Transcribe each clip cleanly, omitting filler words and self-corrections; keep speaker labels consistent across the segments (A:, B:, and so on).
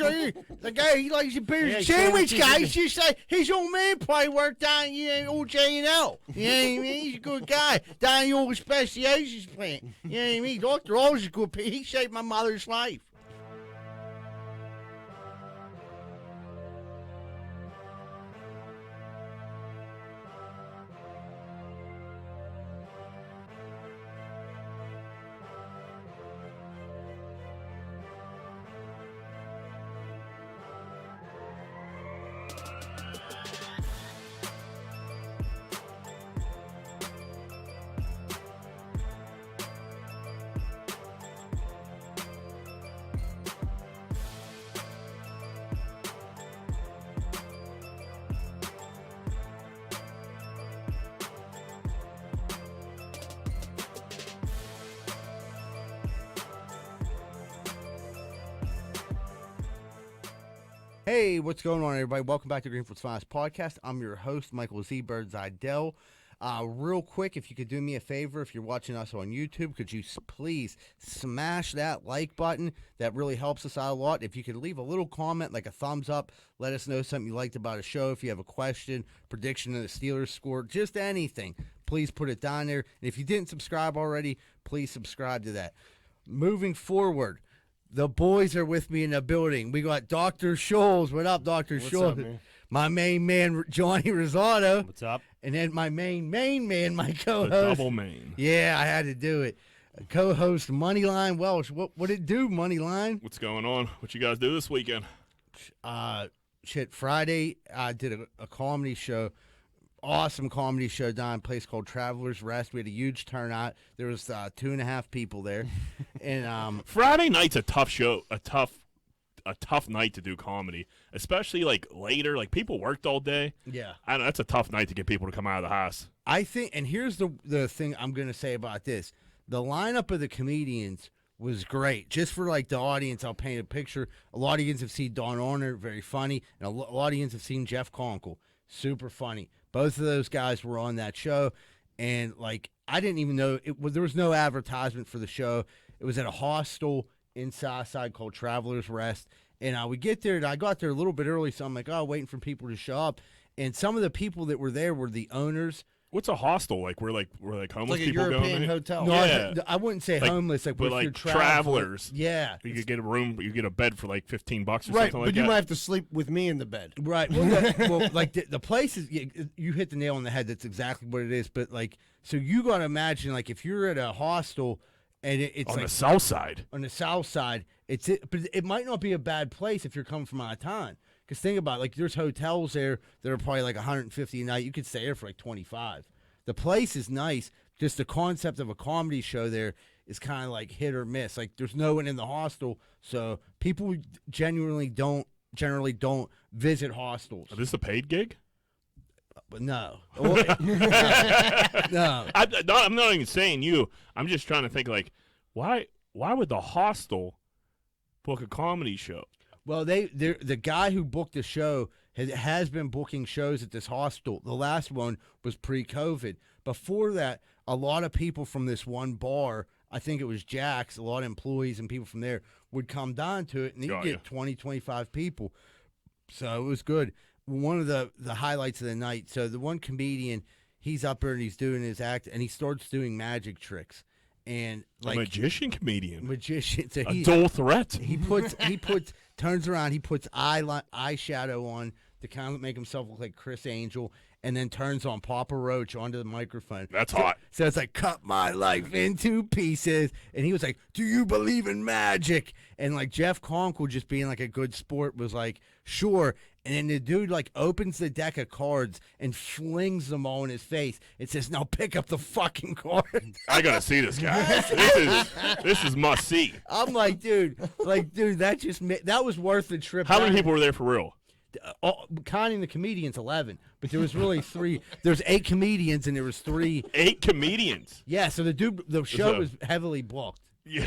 A: The guy, he likes a beer sandwich, guy. He's just like, his old man probably worked down at OJ&L. You know what I mean? He's a good guy. Down in the old specializations plant. You know what I mean? Dr. O's a good He saved my mother's life. Hey, what's going on, everybody? Welcome back to Greenfield's Finest Podcast. I'm your host, Michael Z. Birdseye-Dell. Real quick, if you could do me a favor, if you're watching us on YouTube, could you please smash that like button? That really helps us out a lot. If you could leave a little comment, like a thumbs up, let us know something you liked about a show. If you have a question, prediction of the Steelers score, just anything, please put it down there. And if you didn't subscribe already, please subscribe to that. Moving forward, the boys are with me in the building. We got Dr. Scholes. What up, Dr. Scholes?
B: What's up, man?
A: My main man, Johnny Rosado.
B: What's up?
A: And then my main man, my co-host.
C: The double main.
A: Yeah, I had to do it. Co-host Moneyline Welsh. What it do, Moneyline?
C: What's going on? What you guys do this weekend?
A: Friday I did a comedy show. Awesome comedy show down in a place called Travelers Rest. We had a huge turnout. There was 2.5 people there. And
C: Friday night's a tough show, a tough night to do comedy, especially like later. Like people worked all day.
A: Yeah,
C: I don't know, that's a tough night to get people to come out of the house.
A: I think, and here's the thing I'm gonna say about this: the lineup of the comedians was great. Just for like the audience, I'll paint a picture. A lot of you have seen Don Orner, very funny, and a lot of you have seen Jeff Conkle, super funny. Both of those guys were on that show, and like I didn't even know there was no advertisement for the show. It was at a hostel in Southside called Travelers Rest, and we get there, and I got there a little bit early, so I'm like, waiting for people to show up, and some of the people that were there were the owners.
C: What's a hostel like? We're like homeless
B: like a
C: people
B: European
C: going in?
B: hotel.
A: No,
C: Yeah.
A: I wouldn't say
C: Like,
A: homeless, like,
C: but
A: if you're
C: like travelers.
A: Yeah,
C: You could get a room, you get a bed for like $15 or
B: Right,
C: something like
B: but
C: that.
B: you might have to sleep with me in the bed.
A: right. Well, like the place is, you hit the nail on the head. That's exactly what it is. But like, so you got to imagine, like, if you're at a hostel and it's
C: on
A: like
C: the south side.
A: on the south side, but it might not be a bad place if you're coming from out of town. Because think about it, like, there's hotels there that are probably like 150 a night. You could stay there for like 25. The place is nice. Just the concept of a comedy show there is kind of like hit or miss. Like, there's no one in the hostel, so people generally don't visit hostels.
C: Is this a paid gig?
A: But no, no.
C: I'm not even saying you. I'm just trying to think like, why would the hostel book a comedy show?
A: Well, the guy who booked the show has been booking shows at this hostel. The last one was pre-COVID. Before that, a lot of people from this one bar, I think it was Jack's, a lot of employees and people from there would come down to it, and they'd get 20, 25 people. So it was good. One of the highlights of the night, so the one comedian, he's up there and he's doing his act, and he starts doing magic tricks. And like
C: a magician comedian.
A: So
C: a dual threat.
A: He turns around, he puts eyeshadow on to kind of make himself look like Chris Angel, and then turns on Papa Roach onto the microphone.
C: That's hot.
A: So it's like, cut my life into pieces. And he was like, do you believe in magic? And like Jeff Conkle, just being like a good sport, was like, sure. And then the dude like opens the deck of cards and flings them all in his face. It says, now pick up the fucking card.
C: I gotta see this guy. This is must see.
A: I'm like, dude, that was worth the trip.
C: How many people were there for real?
A: Counting the comedians, 11, but there was really 3. There's 8 comedians and there was 3.
C: 8 comedians.
A: Yeah, so the show was heavily booked.
C: Yeah,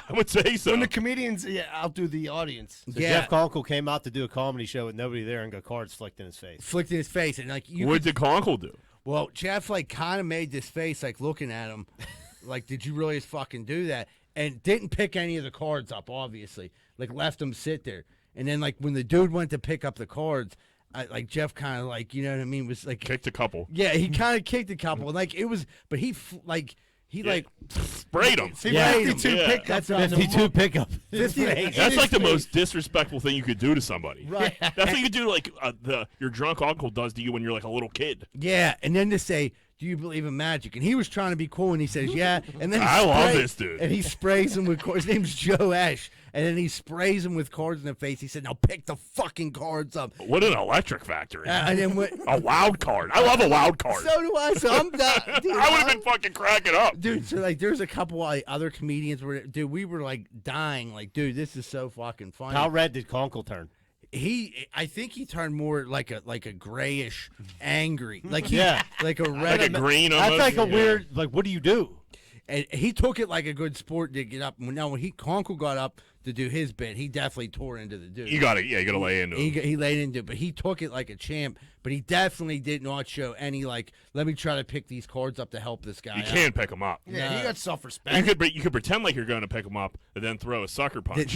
C: I would say so.
B: When the comedians outdo the audience.
D: So Jeff Conkle came out to do a comedy show with nobody there and got cards flicked in his face.
A: And like,
C: what did Conkle do?
A: Well, Jeff like kind of made this face, like looking at him, like, did you really just fucking do that? And didn't pick any of the cards up, obviously. Like, left them sit there. And then like when the dude went to pick up the cards, like Jeff kind of like, you know what I mean, was like
C: Kicked a couple.
A: Yeah, he kind of kicked a couple. And like it was, but he
C: sprayed him.
B: Yeah.
A: 52
C: Yeah.
A: pickups on the
D: 52 pickup.
A: 50
C: That's like the most disrespectful thing you could do to somebody.
A: Right.
C: That's what you could do, like your drunk uncle does to you when you're like a little kid.
A: Yeah, and then to say, "Do you believe in magic?" And he was trying to be cool, and he says, "Yeah." And then
C: I love this dude.
A: And he sprays him with cards. His name's Joe Ash, and then he sprays him with cards in the face. He said, "Now pick the fucking cards up."
C: What an electric factory.
A: And then
C: A wild card. I love a wild card.
A: so do I. So I'm done. Dude,
C: I would have been fucking cracking up.
A: Dude, so like, there's a couple like other comedians where, dude, we were like dying. Like, dude, this is so fucking funny.
D: How red did Conkle turn?
A: I think he turned more like a grayish, angry, like
D: Yeah.
A: like a
C: Like
A: red.
C: a green
D: That's
C: almost.
D: like a
C: Yeah.
D: weird, like, what do you do?
A: And he took it like a good sport to get up. Now when Conkle got up to do his bit, he definitely tore into the dude.
C: You got to lay into
A: He
C: it.
A: he laid into it, but he took it like a champ. But he definitely did not show any like, let me try to pick these cards up to help this guy.
C: You
A: out.
C: can't pick him up.
B: Yeah, he got self-respect.
C: You could pretend like you're going to pick him up and then throw a sucker punch.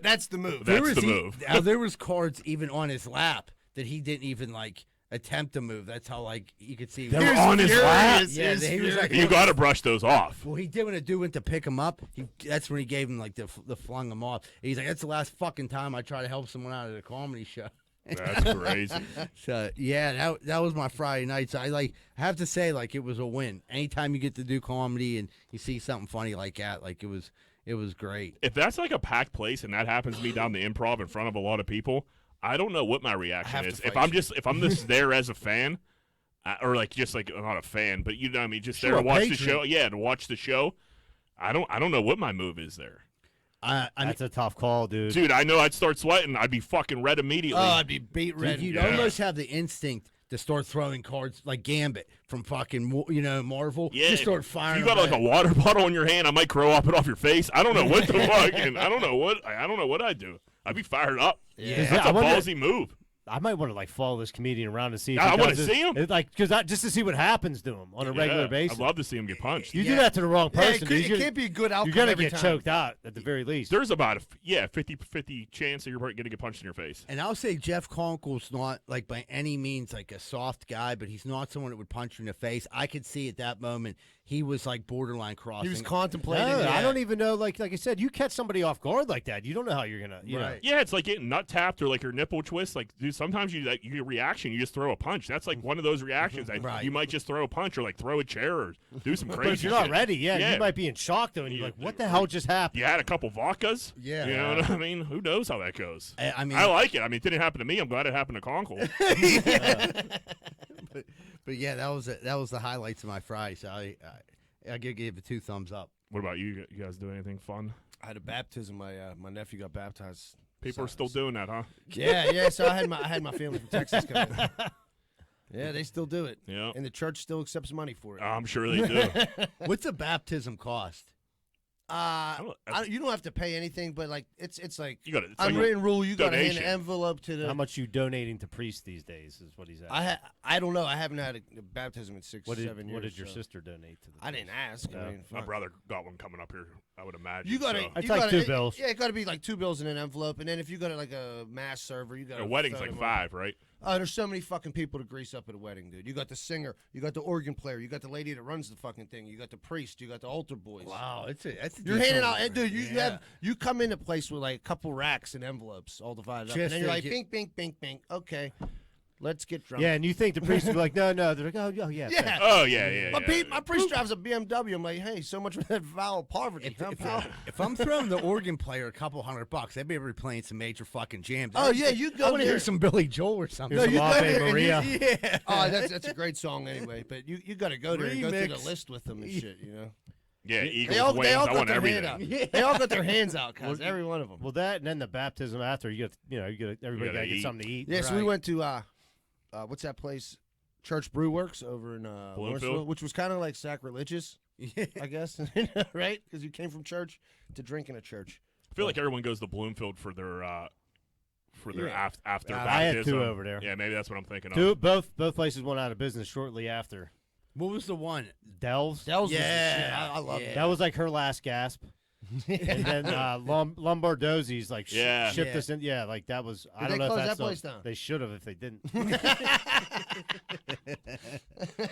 B: That's the move.
C: That's
A: was
C: the move.
A: There was cards even on his lap that he didn't even like attempt to move. That's how like you could see.
C: They were on his lap.
A: Yeah, he was like,
C: You got to brush those off.
A: well, he did when a dude went to pick him up. That's when he gave him like the flung him off. He's like, that's the last fucking time I try to help someone out at a comedy show.
C: That's crazy.
A: So yeah, that was my Friday night. So I have to say like it was a win. Anytime you get to do comedy and you see something funny like that, like it was great.
C: If that's like a packed place and that happens to be down the Improv in front of a lot of people, I don't know what my reaction
B: have to
C: is.
B: fight
C: If I'm just there as a fan, or like just like not a fan, but you know what I mean, just
A: Sure,
C: there
A: a
C: to watch the
A: patron.
C: show. Yeah, to watch the show. I don't know what my move is there.
A: I mean,
D: That's a tough call, dude.
C: Dude, I know I'd start sweating. I'd be fucking red immediately.
B: I'd be beat red.
A: you'd
C: Yeah.
A: almost have the instinct to start throwing cards like Gambit from fucking Marvel.
C: Yeah,
A: just start
C: if
A: firing.
C: you got like a water bottle in your hand, I might crow up it off your face. I don't know what the fucking. I don't know what I'd do. I'd be fired up.
A: Yeah.
C: That's
D: I
C: a
D: wonder-
C: ballsy move.
D: I might want to like follow this comedian around and see. If
C: Yeah,
D: he
C: I wanna
D: does it.
C: see him.
D: It's like just to see what happens to him on a regular
C: Yeah,
D: basis.
C: I'd love to see him get punched.
D: You
B: Yeah.
D: do that to the wrong
B: Yeah,
D: person,
B: it,
D: dude.
B: it can't be a good outcome.
D: You're gonna
B: every
D: get
B: time.
D: choked out at the very least.
C: There's about a 50-50 chance that you're going to get punched in your face.
A: And I'll say Jeff Conkle's not like by any means like a soft guy, but he's not someone that would punch you in the face. I could see at that moment he was like borderline crossing.
B: He was contemplating.
D: No,
B: it.
D: I don't even know. Like I said, you catch somebody off guard like that, you don't know how you're gonna. You know.
A: Right.
C: Yeah, it's like getting nut tapped or like your nipple twist. Like, dude, sometimes you your reaction, you just throw a punch. That's like one of those reactions. That
A: Right.
C: You might just throw a punch or like throw a chair or do some crazy.
D: But if you're not
C: shit.
D: ready,
C: Yeah.
D: you might be in shock though, and you're like, "What the hell just happened?"
C: You had a couple vodkas.
A: Yeah.
C: You know what I mean? Who knows how that goes?
A: I mean,
C: I like it. I mean, it didn't happen to me. I'm glad it happened to Conkle.
A: but yeah, that was the highlights of my Friday. So I gave it 2 thumbs up.
C: What about you? You guys do anything fun?
B: I had a baptism. My nephew got baptized.
C: People are still doing that, huh?
B: Yeah. So I had my family from Texas come in. Yeah, they still do it.
C: Yeah.
B: And the church still accepts money for it.
C: I'm sure they do.
A: What's a baptism cost?
B: You don't have to pay anything, but like it's like
C: You got it. It's like a
B: unwritten rule. You got to hand
C: donation.
B: an envelope to the.
D: How much you donating to priests these days is what he's asking.
B: I don't know. I haven't had a baptism in 6
D: What
B: or
D: did
B: 7 years.
D: what did your
B: so.
D: sister donate to the?
B: I didn't ask. I mean,
C: My
B: fuck.
C: brother got one coming up here, I would imagine.
B: You got to.
C: so.
D: It's like 2 bills.
B: Yeah, it got to be like 2 bills in an envelope, and then if you got like a mass server, you got
C: A wedding's like 5, right?
B: Oh, there's so many fucking people to grease up at a wedding, dude. You got the singer, you got the organ player, you got the lady that runs the fucking thing, you got the priest, you got the altar boys.
A: Wow, that's a
B: You're handing out,
A: decent-
B: dude.
A: Yeah.
B: You come into place with like a couple racks and envelopes all divided up, and
A: Just
B: then you're
A: to
B: like,
A: get-
B: bink, bink, bink, bink. Okay, let's get drunk.
D: Yeah, and you think the priest would be like, no, they're like, oh yeah,
B: yeah.
D: thanks."
C: Oh, yeah.
B: My priest drives a BMW. I'm like, hey, so much for that vow of poverty. huh, pal?
A: If I'm throwing the organ player a couple $100, they'd be playing some major fucking jams.
B: Oh, yeah, you go
A: I want to
B: there.
A: hear some Billy Joel or something.
D: Here's
B: you
D: some
B: go
D: Ave
B: there and
D: Maria.
A: Yeah.
B: Oh, that's a great song anyway. But you got to go there and go through the
A: Remix.
B: list with them and shit. You know.
C: Yeah,
B: They
C: Eagles,
B: all
C: wings,
B: got
C: I want
B: their
C: everything.
B: hand out. They all got their hands out, cuz every one of them.
D: Well, that and then the baptism after you get, everybody
C: gotta
D: got to get
C: eat.
D: something to eat.
B: Yeah, so we
A: Right.
B: went to what's that place? Church Brew Works over in Lawrenceville, which was kind of like sacrilegious, I guess, right? Because you came from church to drink in a church.
C: I feel like everyone goes to Bloomfield for their
B: Yeah.
C: after
D: I
C: baptism.
D: had 2 over there.
C: Yeah, maybe that's what I'm thinking of.
D: 2, both places went out of business shortly after.
A: What was the one?
D: Dell's.
B: Dell's was the
A: Yeah,
B: shit. I love
A: yeah.
B: it.
D: That was like her last gasp. And then Lombardozzi's like shipped us in. Yeah, like that was. I don't know if that's
B: that place down?
D: They should have if they didn't.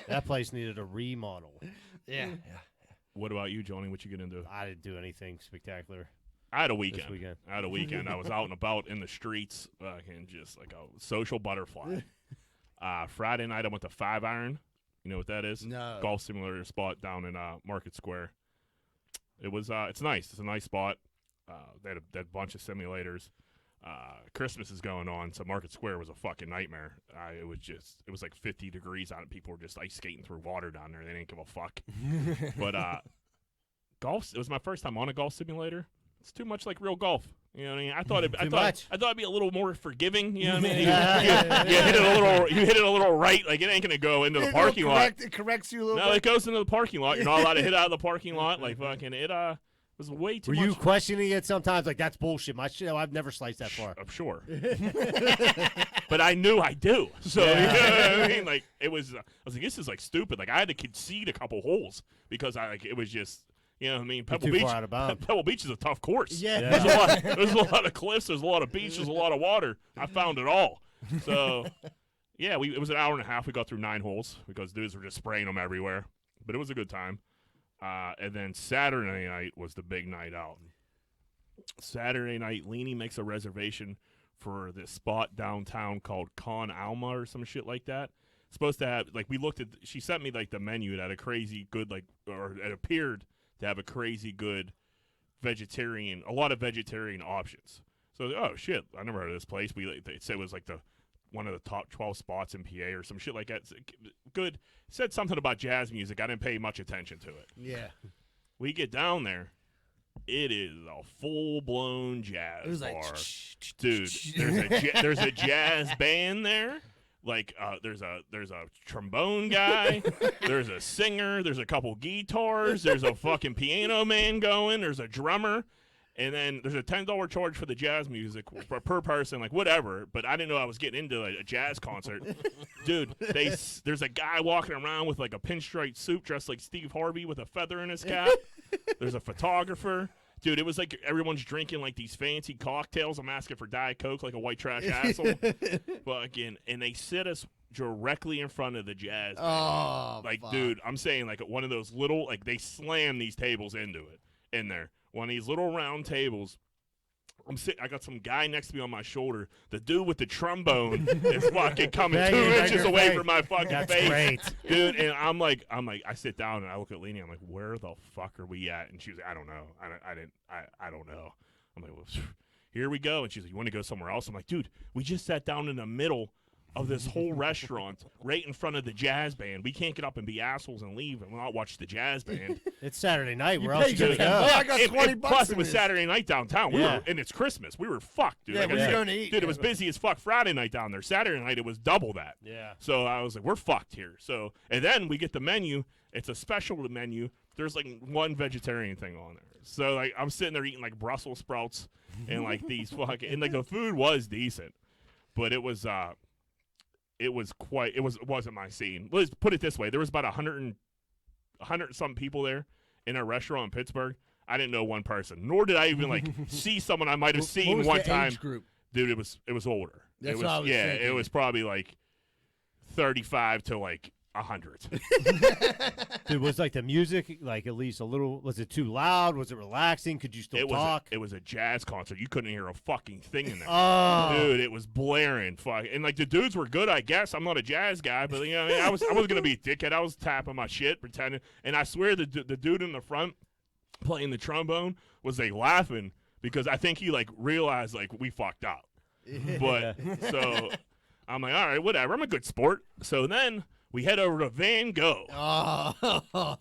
D: That place needed a remodel.
B: Yeah.
C: What about you, Johnny? What you get into?
D: I didn't do anything spectacular.
C: I had a weekend.
D: This weekend.
C: I had a weekend. I was out and about in the streets, and just like a social butterfly. Friday night, I went to 5 Iron. You know what that is?
A: No.
C: Golf simulator spot down in Market Square. It was. It's nice. It's a nice spot. They had a bunch of simulators. Christmas is going on, so Market Square was a fucking nightmare. It was like 50 degrees out, and people were just ice skating through water down there. They didn't give a fuck. But golf. It was my first time on a golf simulator. It's too much like real golf. You know what I mean? I thought it'd be a little more forgiving. You know what I mean? You hit it a little right. Like it ain't gonna go into the parking lot.
B: It corrects you a little
C: No,
B: bit.
C: it goes into the parking lot. You're not allowed to hit out of the parking lot. Like fucking it. Was way too
D: Were
C: much.
D: you questioning it sometimes? Like that's bullshit. I've never sliced that far.
C: I'm sure. But I knew I do. So you know what I mean? Like it was. I was like, this is like stupid. Like I had to concede a couple holes because it was just. You know what I mean? Pebble Beach.
D: Far out of bounds.
C: Pebble Beach is a tough course.
B: Yeah.
C: There's a lot of cliffs. There's a lot of beach. There's a lot of water. I found it all. So, yeah, it was an hour and a half. We got through 9 holes because dudes were just spraying them everywhere. But it was a good time. And then Saturday night was the big night out. Saturday night, Leanie makes a reservation for this spot downtown called Con Alma or some shit like that. Supposed to have, like, she sent me, like, the menu. It had a crazy good, like, or it appeared to have a crazy good a lot of vegetarian options. So, oh shit, I never heard of this place. They said it was like one of the top 12 spots in PA or some shit like that. Good. It said something about jazz music. I didn't pay much attention to it.
B: Yeah.
C: We get down there. It is a full-blown jazz
B: It was
C: bar.
B: like,
C: Dude, there's a jazz band there. Like there's a trombone guy, there's a singer, there's a couple guitars, there's a fucking piano man going, there's a drummer, and then there's a $10 charge for the jazz music per person, like whatever. But I didn't know I was getting into a jazz concert, dude. There's a guy walking around with like a pinstripe suit, dressed like Steve Harvey with a feather in his cap. There's a photographer. Dude, it was like everyone's drinking like these fancy cocktails. I'm asking for Diet Coke like a white trash asshole. Fucking, and they sit us directly in front of the jazz band.
B: Oh,
C: like,
B: fuck.
C: dude, I'm saying like one of those little, like they slam these tables in there. One of these little round tables. I got some guy next to me on my shoulder. The dude with the trombone is fucking coming 2 inches away from my fucking face.
D: Great.
C: Dude, and I'm like, I sit down and I look at Leanie. I'm like, where the fuck are we at? And she was like, I don't know. I don't know. I'm like, well, here we go. And she's like, you want to go somewhere else? I'm like, dude, we just sat down in the middle of this whole restaurant right in front of the jazz band. We can't get up and be assholes and leave and not watch the jazz band.
D: It's Saturday night. Where else you gonna go?
B: I got 20 bucks.
C: Plus,
B: in
C: it was
B: this.
C: Saturday night downtown. And it's Christmas. We were fucked, dude.
B: Yeah,
C: like
B: what
C: I
B: are you
C: said,
B: going to eat?
C: dude, it was busy as fuck Friday night down there. Saturday night, it was double that.
D: Yeah.
C: So I was like, we're fucked here. So, and then we get the menu. It's a special menu. There's like one vegetarian thing on there. So like I'm sitting there eating like Brussels sprouts and like these fucking, and like the food was decent, but it wasn't my scene. Let's put it this way. There was about 100 some people there in a restaurant in Pittsburgh. I didn't know one person, nor did I even like see someone I might have seen
A: what was
C: one
A: the
C: time.
A: age group?
C: Dude, it was older.
A: That's what I was thinking.
C: It was probably like 35 to like 100.
D: Dude, was like the music like at least a little? Was it too loud? Was it relaxing? Could you still talk?
C: It was a jazz concert. You couldn't hear a fucking thing in there.
D: Oh,
C: dude, it was blaring. Fuck, and like the dudes were good, I guess. I'm not a jazz guy, but you know, I was gonna be a dickhead. I was tapping my shit, pretending, and I swear the dude in the front playing the trombone was like laughing because I think he like realized like we fucked up. But so I'm like, all right, whatever. I'm a good sport. So then we head over to Van Gogh.
B: Oh.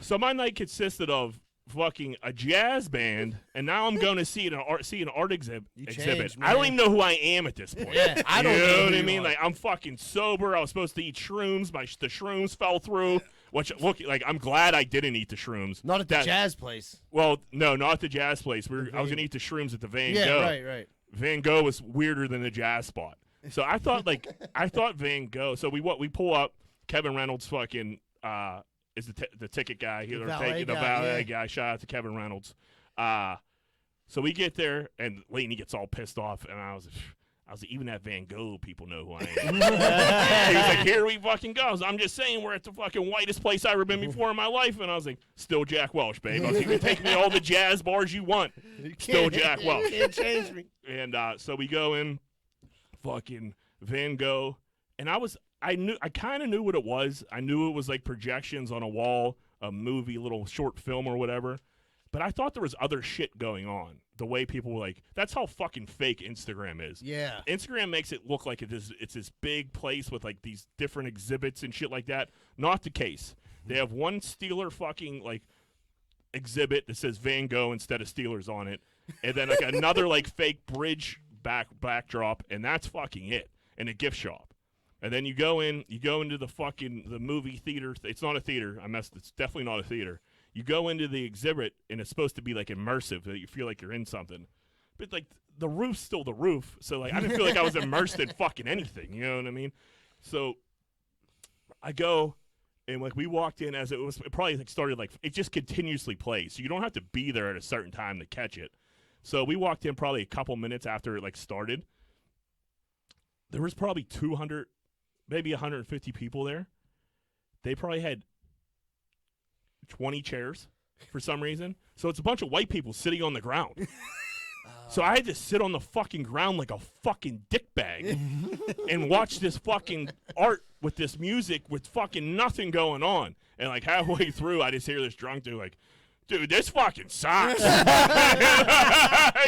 C: So my night consisted of fucking a jazz band, and now I'm going to see an art exhibit.
B: Changed,
C: I don't
B: man.
C: even know who I am at this point.
B: Yeah, I don't
C: you
B: know
C: know
B: who
C: what I
B: you
C: mean?
B: are.
C: Like I'm fucking sober. I was supposed to eat shrooms. The shrooms fell through. Which look like I'm glad I didn't eat the shrooms.
B: Not at the jazz place.
C: Well, no, not at the jazz place. I was gonna eat the shrooms at the Van Gogh.
B: Yeah, right.
C: Van Gogh was weirder than the jazz spot. So I thought Van Gogh. So we pull up. Kevin Reynolds fucking is the ticket guy. The valet guy. Shout out to Kevin Reynolds. So we get there, and Laney gets all pissed off, and I was like, even that Van Gogh people know who I am. He was like, here we fucking go. I'm just saying, we're at the fucking whitest place I've ever been before in my life. And I was like, still Jack Welch, babe. I was like, you can take me to all the jazz bars you want. Still Jack Welch.
B: You can't change me.
C: And so we go in, fucking Van Gogh, and I kind of knew what it was. I knew it was like projections on a wall, a movie, little short film or whatever. But I thought there was other shit going on. The way people were like, that's how fucking fake Instagram is.
A: Yeah.
C: Instagram makes it look like it's this big place with like these different exhibits and shit like that. Not the case. They have one Steeler fucking like exhibit that says Van Gogh instead of Steelers on it. And then like another like fake bridge backdrop, and that's fucking it. And a gift shop. And then you go into the movie theater. It's not a theater. It's definitely not a theater. You go into the exhibit, and it's supposed to be, like, immersive, that you feel like you're in something. But, like, the roof's still the roof, so, like, I didn't feel like I was immersed in fucking anything, you know what I mean? So I go, and, like, we walked in as it probably, like, started, like, it just continuously plays, so you don't have to be there at a certain time to catch it. So we walked in probably a couple minutes after it, like, started. There was probably 200, maybe 150 people there. They probably had 20 chairs for some reason. So it's a bunch of white people sitting on the ground. So I had to sit on the fucking ground like a fucking dickbag and watch this fucking art with this music with fucking nothing going on. And like halfway through, I just hear this drunk dude like, dude, this fucking sucks.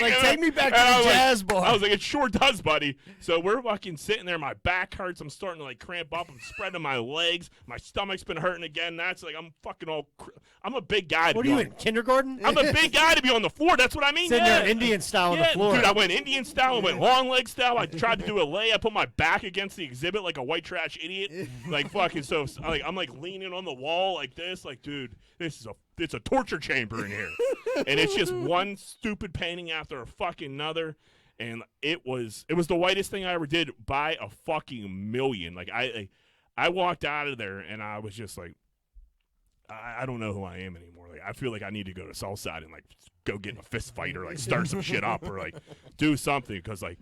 B: Like, take me back to the jazz bar.
C: I was like, it sure does, buddy. So we're fucking sitting there. My back hurts. I'm starting to, like, cramp up. I'm spreading my legs. My stomach's been hurting again. That's like, I'm fucking I'm a big guy.
D: What are you in, kindergarten?
C: I'm a big guy to be on the floor. That's what I mean.
D: Sitting there Indian style on the floor.
C: Dude, I went Indian style. I went long leg style. I tried to do a lay. I put my back against the exhibit like a white trash idiot. Like, fucking, so like, I'm, like, leaning on the wall like this. Like, dude, it's a torture chamber in here. And it's just one stupid painting after a fucking another. And it was the whitest thing I ever did by a fucking million. Like, I walked out of there and I was just like, I don't know who I am anymore. Like, I feel like I need to go to Southside and, like, go get in a fist fight or, like, start some shit up or, like, do something because, like,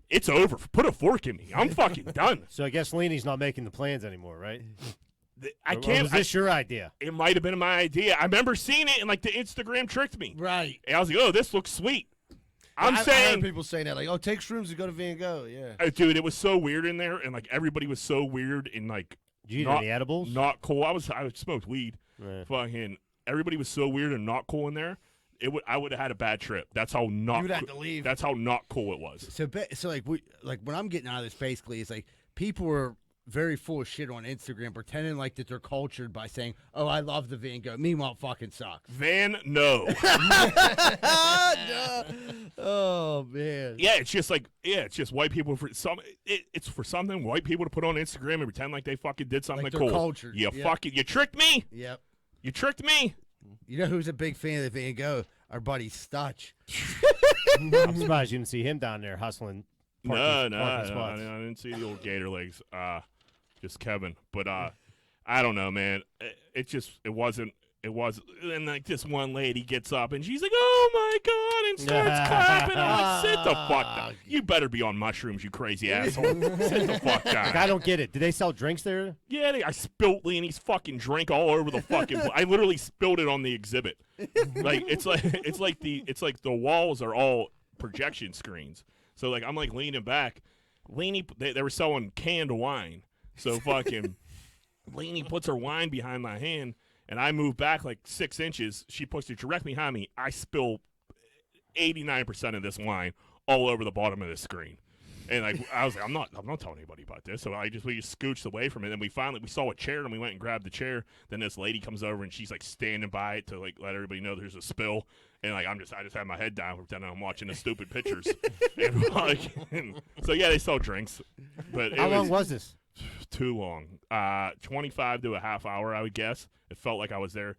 C: it's over. Put a fork in me. I'm fucking done.
D: So I guess Leany's not making the plans anymore, right?
C: I can't.
D: Was this your idea?
C: It might have been my idea. I remember seeing it and, like, the Instagram tricked me.
A: Right.
C: And I was like, oh, this looks sweet. I
B: heard people saying that, like, oh, take shrooms and go to Van Gogh. Yeah.
C: Dude, it was so weird in there, and, like, everybody was so weird and, like,
D: did you eat any edibles?
C: Not cool. I smoked weed.
D: Right.
C: Fucking everybody was so weird and not cool in there. I would have had a bad trip. That's how not.
B: You would have to leave.
C: That's how not cool it was.
A: So like what I'm getting out of this basically is like people were very full of shit on Instagram, pretending like that they're cultured by saying, "Oh, I love the Van Gogh." Meanwhile, it fucking sucks.
C: No.
A: Oh man.
C: Yeah, it's just white people for some. It's for something white people to put on Instagram and pretend like they fucking did something
A: like
C: cool.
A: Cultured.
C: You
A: yep.
C: fucking you tricked me.
A: Yep.
C: You tricked me.
A: You know who's a big fan of the Van Gogh? Our buddy Stutch.
D: I'm surprised you didn't see him down there hustling.
C: No, I didn't see the old gator legs. Just Kevin. But I don't know, man. It wasn't. And like this one lady gets up and she's like, "Oh my god!" and starts clapping. I'm like, "Sit the fuck down. You better be on mushrooms, you crazy asshole. Sit the fuck down."
D: Like, I don't get it. Do they sell drinks there?
C: Yeah, I spilled Leanie's fucking drink all over the fucking. I literally spilled it on the exhibit. Like it's like the walls are all projection screens. So like I'm like leaning back. Leanie, they were selling canned wine. So fucking Leanie puts her wine behind my hand. And I move back like 6 inches. She puts it directly behind me. I spill 89% of this wine all over the bottom of the screen. And like I was like, I'm not telling anybody about this. So we just scooched away from it. And we saw a chair and we went and grabbed the chair. Then this lady comes over and she's like standing by it to like let everybody know there's a spill. And like I just have my head down pretending I'm watching the stupid pictures. So yeah, they sell drinks. But
D: how long was this?
C: Too long. 25 to a half hour, I would guess. It felt like I was there.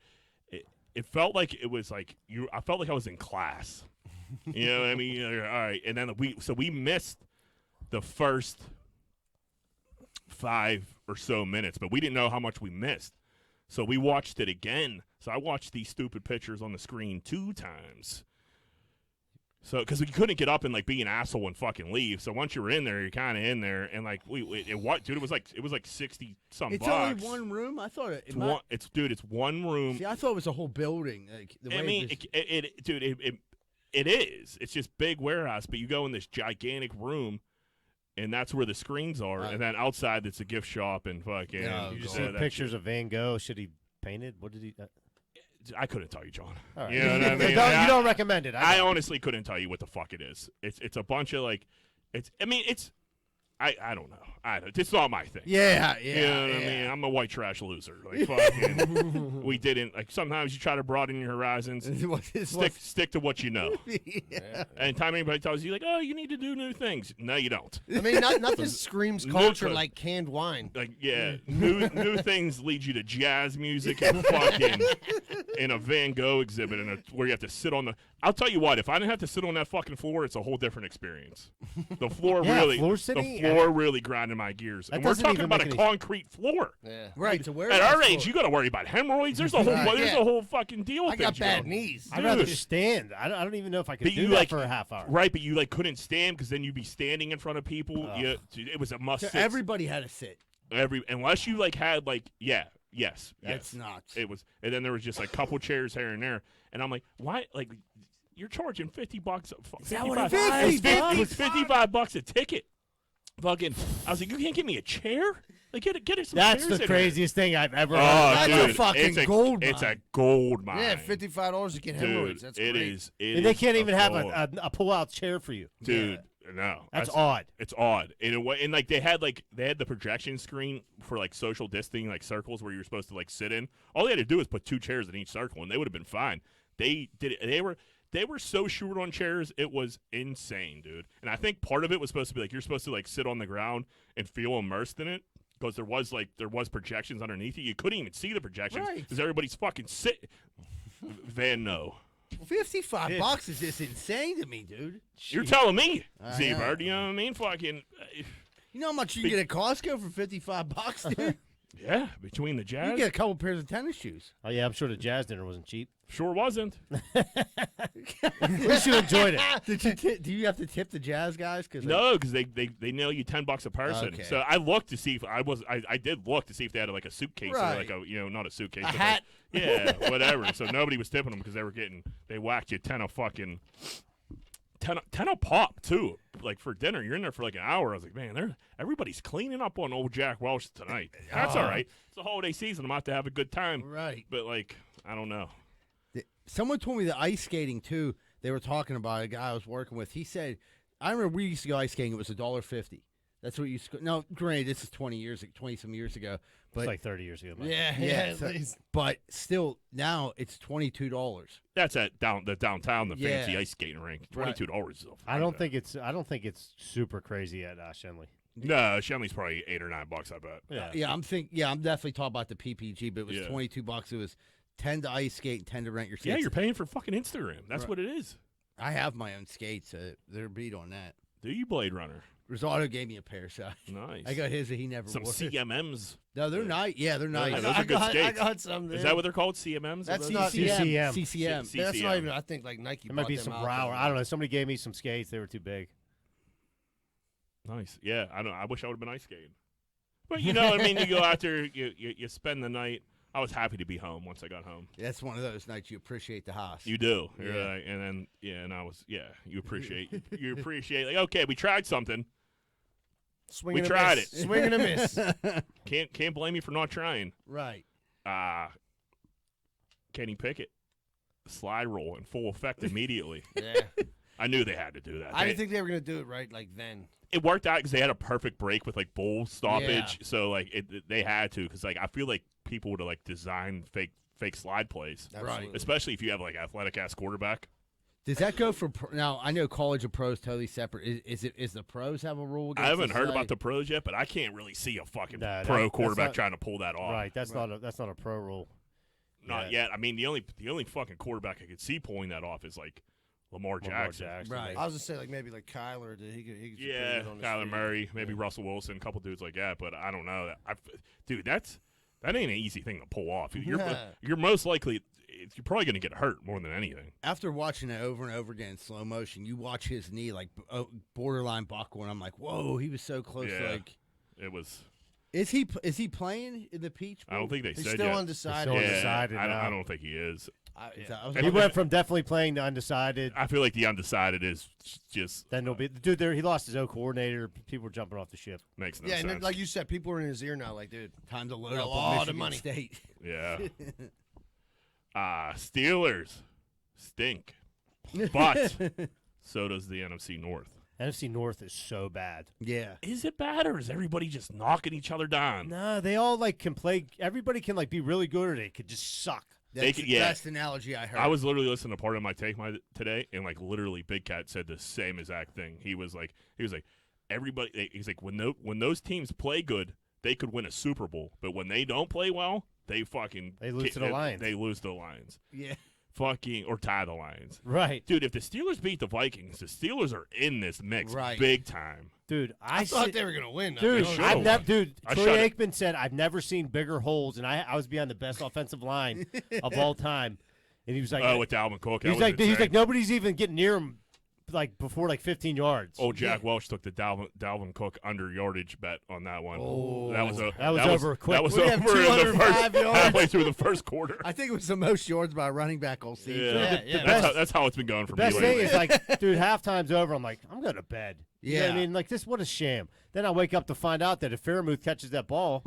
C: It felt like it was like I felt like I was in class. You know what I mean? All right. And then we missed the first 5 or so minutes, but we didn't know how much we missed. So we watched it again. So I watched these stupid pictures on the screen 2 times. So, because we couldn't get up and like be an asshole and fucking leave. So once you were in there, you're kind of in there, and like dude, it was like 60 some
A: It's
C: bucks.
A: only one room. I thought
C: it's one room.
A: See, I thought it was a whole building. Like the way
C: I mean, it is. It's just big warehouse, but you go in this gigantic room, and that's where the screens are, and then outside it's a gift shop and fucking.
D: You just see pictures of Van Gogh. Should he painted? What did he?
C: I couldn't tell you, John.
D: All right.
C: You know what I mean?
D: You don't recommend it.
C: I honestly couldn't tell you what the fuck it is. It's a bunch of like, I don't know. It's not my thing.
A: Yeah.
C: You know what I mean? I'm a white trash loser. Like fucking, we didn't like. Sometimes you try to broaden your horizons. Stick to what you know.
B: Yeah.
C: And time anybody tells you like, oh, you need to do new things. No, you don't.
B: I mean, nothing screams culture like canned wine.
C: Like new things lead you to jazz music and fucking in a Van Gogh exhibit where you have to sit on the. I'll tell you what, if I didn't have to sit on that fucking floor, it's a whole different experience. The floor really grinded my gears. And we're talking about a concrete floor.
B: Yeah.
A: Right. So
C: at our age, you got to worry about hemorrhoids. There's a whole fucking deal.
B: I got bad knees.
D: I'd rather just stand. I don't even know if I could do that for a half hour.
C: Right, but you like couldn't stand because then you'd be standing in front of people. It was a must.
A: So everybody had to sit.
C: Unless you like had like yes.
A: That's nuts.
C: It was, and then there was just like a couple chairs here and there, and I'm like, why like. You're charging $50.
A: Is that what it is?
C: It's $55 a ticket. Fucking, I was like, you can't give me a chair? Like, get it some
D: That's
C: chairs
D: the
C: in
D: craziest thing I've ever heard.
A: That's a fucking gold mine.
C: It's a gold mine.
B: Yeah, $55 to get hemorrhoids. That's great.
C: It
D: they can't even have a pull-out chair for you.
C: Dude, no.
D: That's odd.
C: It's odd. And like they had the projection screen for like social distancing, like circles where you were supposed to like sit in. All they had to do was put 2 chairs in each circle, and they would have been fine. They did it. They were so short on chairs, it was insane, dude. And I think part of it was supposed to be like you're supposed to like sit on the ground and feel immersed in it because there was projections underneath you. You couldn't even see the projections because everybody's fucking sitting. Van no.
A: $55 is just insane to me, dude.
C: You're telling me, Z-Bird. You know what I mean? Fucking.
A: You know how much you can get at Costco for $55, dude?
C: Yeah, between the Jazz.
A: You get a couple pairs of tennis shoes.
D: Oh, yeah, I'm sure the Jazz dinner wasn't cheap.
C: Sure wasn't.
D: At least you enjoyed it.
A: Do you have to tip the Jazz guys?
C: No, because they nail you $10 a person.
A: Okay.
C: So I looked to see if I did look to see if they had like a suitcase or like not a suitcase,
A: a hat.
C: Whatever. So nobody was tipping them because they whacked you 10 a pop too. Like for dinner, you're in there for like an hour. I was like, man, everybody's cleaning up on old Jack Welch tonight. That's all right. It's the holiday season. I'm about to have a good time.
A: Right.
C: But like, I don't know.
A: Someone told me the ice skating too. They were talking about it. A guy I was working with. He said, I remember we used to go ice skating. It was $1.50. That's what you used to go. No, granted, this is 20-some years ago. But
D: it's like 30 years ago.
B: Yeah.
A: But still, now it's $22.
C: That's at the downtown, the fancy ice skating rink. $22.
D: I don't think it's super crazy at Shenley.
C: No, Shenley's probably $8 or $9. I bet.
A: Yeah. I'm definitely talking about the PPG, but it was $22. It was 10 to ice skate and 10 to rent your skates.
C: Yeah, you're paying for fucking Instagram. That's what it is.
A: I have my own skates. They're beat on that.
C: Do you, Blade Runner?
A: Rosado gave me a pair, so
C: nice.
A: I got his that he never
C: some
A: wore.
C: CMMs.
A: No, they're nice. Yeah, they're nice.
C: Those are good skates.
B: I got some there.
C: Is that what they're called? CMMs?
B: That's
A: not
B: CCM.
A: CCM.
B: That's not even. I think like Nike.
D: It might be some Brower. I don't know. Somebody gave me some skates. They were too big.
C: Nice. Yeah, I wish I would have been ice skating. But you know what I mean? You go out there, you spend the night. I was happy to be home once I got home.
A: That's one of those nights you appreciate the house.
C: You do. And then and I was you appreciate like, okay, we tried something. We tried it.
B: Swing and a miss.
C: Can't blame you for not trying.
A: Right.
C: Kenny Pickett, slide roll in full effect immediately.
B: Yeah.
C: I knew they had to do that.
B: I didn't think they were going to do it right like then.
C: It worked out because they had a perfect break with like bowl stoppage, so like they had to because like I feel like people would have like designed fake slide plays,
B: right?
C: Especially if you have like athletic ass quarterback.
A: Does that go for now? I know college and pros totally separate. Is the pros have a rule?
C: I haven't heard about the pros yet, but I can't really see a fucking pro quarterback trying to pull that off.
D: Right, that's not a pro rule.
C: Not yet. I mean, the only fucking quarterback I could see pulling that off is like Lamar Jackson.
A: Right.
B: I was gonna say like maybe like Kyler. He could
C: Kyler Murray, maybe Russell Wilson, a couple dudes like that. But I don't know. Dude, that ain't an easy thing to pull off. You're most likely you're probably going to get hurt more than anything.
A: After watching it over and over again in slow motion, you watch his knee like borderline buckle, and I'm like, whoa, he was so close.
C: Yeah.
A: Like,
C: It was.
A: is he playing in the Peach Bowl?
C: I don't think they
B: He's
C: said
B: still
C: yet.
B: undecided.
D: Still
C: Yeah,
D: undecided
C: I
D: now.
C: don't think he is.
D: He went from definitely playing to undecided.
C: I feel like the undecided is just
D: Then there'll be dude. There, he lost his own coordinator. People were jumping off the ship.
C: makes no
B: Yeah,
C: sense.
B: and then, like you said, people are in his ear now. Like, dude,
A: Time to load
B: A
A: up
B: lot
A: on
B: of
A: Michigan
B: money.
A: State.
C: Yeah. Steelers stink, but so does the NFC North.
D: NFC North is so bad.
A: Yeah.
C: Is it bad, or is everybody just knocking each other down?
D: No, they all like can play. Everybody can like be really good, or they could just suck.
A: That's
C: could-
A: the
C: yeah.
A: best analogy I heard.
C: I was literally listening to part of my take today, and like literally, Big Cat said the same exact thing. He was like, everybody. He's like, when those teams play good, they could win a Super Bowl, but when they don't play well, they
D: lose to the Lions.
C: They lose to the Lions.
A: Yeah.
C: Fucking or tie the Lions.
D: Right,
C: Dude, if the Steelers beat the Vikings, the Steelers are in this mix
A: Right.
C: big time.
D: dude.
B: I thought they were gonna win.
D: Dude,
C: should've
D: I've
C: won.
D: never. Dude,
C: I
D: Troy
C: should've.
D: Aikman said I've never seen bigger holes, and I was behind the best offensive line of all time. And he was like,
C: With Dalvin Cook,
D: he's like nobody's even getting near him, like before like 15 yards.
C: Oh, Jack Welch took the Dalvin Cook under yardage bet on that one.
A: Oh.
C: that was
D: over quick.
C: That was
B: We
C: over
B: have
C: in the
B: 205
C: first
B: yards.
C: halfway through the first quarter.
A: I think it was the most yards by a running back all season.
C: Yeah,
B: Yeah,
C: that's how it's been going for me
D: Best thing
C: lately.
D: is like, dude, halftime's over. I'm like, I'm going to bed. You know what I
A: Yeah.
D: mean, like this, what a sham. Then I wake up to find out that if Fairmouth catches that ball,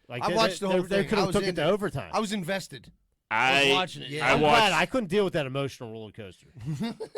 D: like
B: I watched the whole
D: they
B: thing.
D: could
B: I
D: have
B: was
D: took it
B: in
D: to
B: it.
D: overtime.
B: I was invested. I was watching it.
A: Yeah.
C: I
D: I'm
C: watched.
D: glad I couldn't deal with that emotional roller coaster.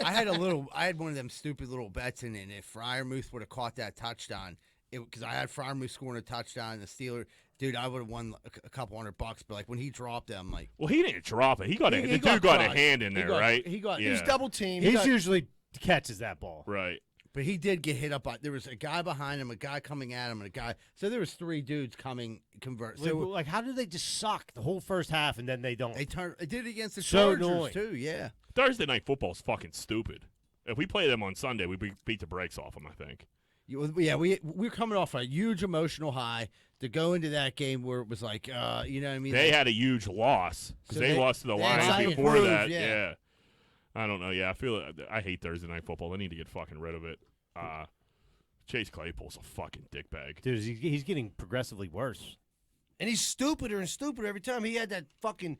A: I had one of them stupid little bets in it, and if Freiermuth would have caught that touchdown, because I had Freiermuth scoring a touchdown, and the Steelers, dude, I would have won a couple $100. But like when he dropped it, I'm like,
C: Well, he didn't drop it. The dude got a
A: crushed.
C: hand in there, right?
A: He got.
C: Yeah.
B: He was double teamed.
D: He's usually catches that ball.
C: Right.
A: But he did get hit up by. There was a guy behind him, a guy coming at him, and a guy. So there was 3 dudes coming convert. So
D: Like, how do they just suck the whole first half and then they don't?
A: they did it against the
D: So
A: Chargers
D: annoying.
A: too. Yeah.
C: Thursday night football is fucking stupid. If we play them on Sunday, we beat the brakes off them, I think.
A: Yeah, we're coming off a huge emotional high to go into that game where it was like, you know what I mean?
C: They had a huge loss because
A: So
C: they
A: they-
C: lost to the
B: they
C: Lions
B: had to
C: before
B: prove,
C: that.
B: yeah.
C: Yeah. I don't know. Yeah, I hate Thursday night football. They need to get fucking rid of it. Chase Claypool's a fucking dickbag.
D: Dude, he's getting progressively worse.
B: And he's stupider and stupider every time. He had that fucking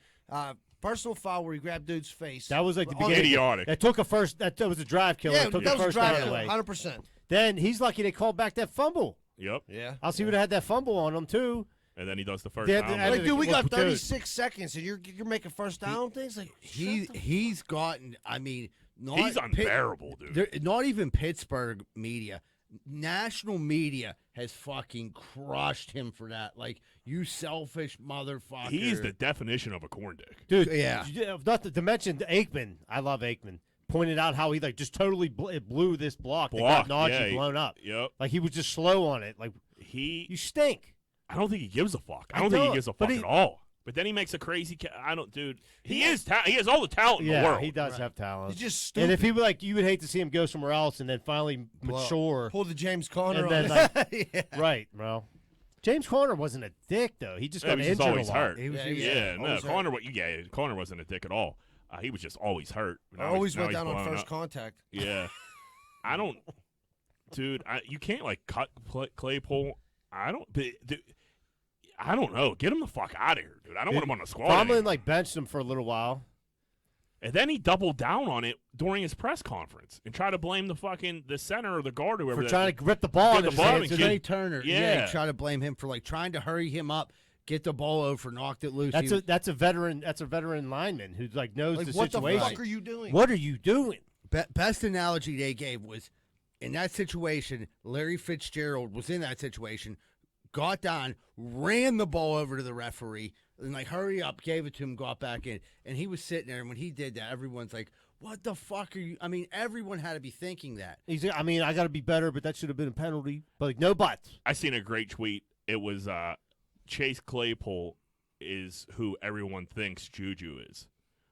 B: personal foul where he grabbed dude's face.
D: That was like the
B: On
D: beginning.
C: Idiotic.
D: That took a first. That was a drive killer.
B: Yeah,
D: It took
B: that
D: the
B: was
D: first
B: a drive
D: down
B: kill,
D: away.
B: 100%.
D: Then he's lucky they called back that fumble.
C: Yep.
B: Yeah.
D: I'll see would have had that fumble on him too.
C: And then he does the first
D: They had
C: down.
D: to-
B: Like, dude, we got
D: Dude.
B: 36 seconds, and you're making first down things. Like,
A: He's gotten. I mean, not
C: He's unbearable, dude.
A: Not even Pittsburgh media, national media has fucking crushed him for that. Like, you selfish motherfucker.
C: He is the definition of a corn dick.
D: Dude,
A: Yeah.
D: Not to mention Aikman. I love Aikman. Pointed out how he like just totally blew this block. That got Najee blown up.
C: Yep.
D: Like he was just slow on it. Like you stink.
C: I don't think he gives a fuck. I
D: I
C: don't think he
D: don't,
C: gives a
D: but
C: fuck
D: he-
C: at all. But then he makes a crazy. Dude. He has all the talent in the
D: Yeah,
C: world.
D: he does have talent.
B: he's just stupid.
D: And if he would like, you would hate to see him go somewhere else and then finally mature.
B: Pull the James Conner
D: And
B: on
D: then
B: us.
D: like, right, bro. James Conner wasn't a dick though. He just
C: Yeah,
D: got
C: he was just
D: injured
C: always
D: a lot.
C: hurt.
A: He was,
B: Yeah,
A: he was-
C: Yeah, no,
B: always hurt.
C: Connor wasn't a dick at all. He was just always hurt.
B: I always
C: now
B: went
C: he's
B: down on
C: blown
B: first
C: up.
B: contact.
C: Yeah, I don't, dude. You can't like cut Claypool. I don't know. Get him the fuck out of here, dude. I don't want him on the squad.
D: Tomlin
C: anymore.
D: like benched him for a little while.
C: And then he doubled down on it during his press conference and tried to blame the center or the guard or whoever.
D: For trying to rip the ball
C: Get
D: out
C: the
D: of his
C: ball
D: hands.
C: and
A: So
C: get-
A: Jay Turner,
C: Yeah.
A: he tried to blame him for like trying to hurry him up, get the ball over, knocked it loose.
D: That's a veteran lineman who like knows
B: Like,
D: the
B: what the
D: situation.
B: fuck are you doing?
D: What are you doing?
A: Best analogy they gave was in that situation. Larry Fitzgerald was in that situation, got down, ran the ball over to the referee, and like hurry up, gave it to him, got back in, and he was sitting there. And when he did that, everyone's like, "What the fuck are you?" I mean, everyone had to be thinking that.
D: He's like, I mean, I got to be better, but that should have been a penalty. But like, no buts.
C: I seen a great tweet. It was Chase Claypool is who everyone thinks Juju is,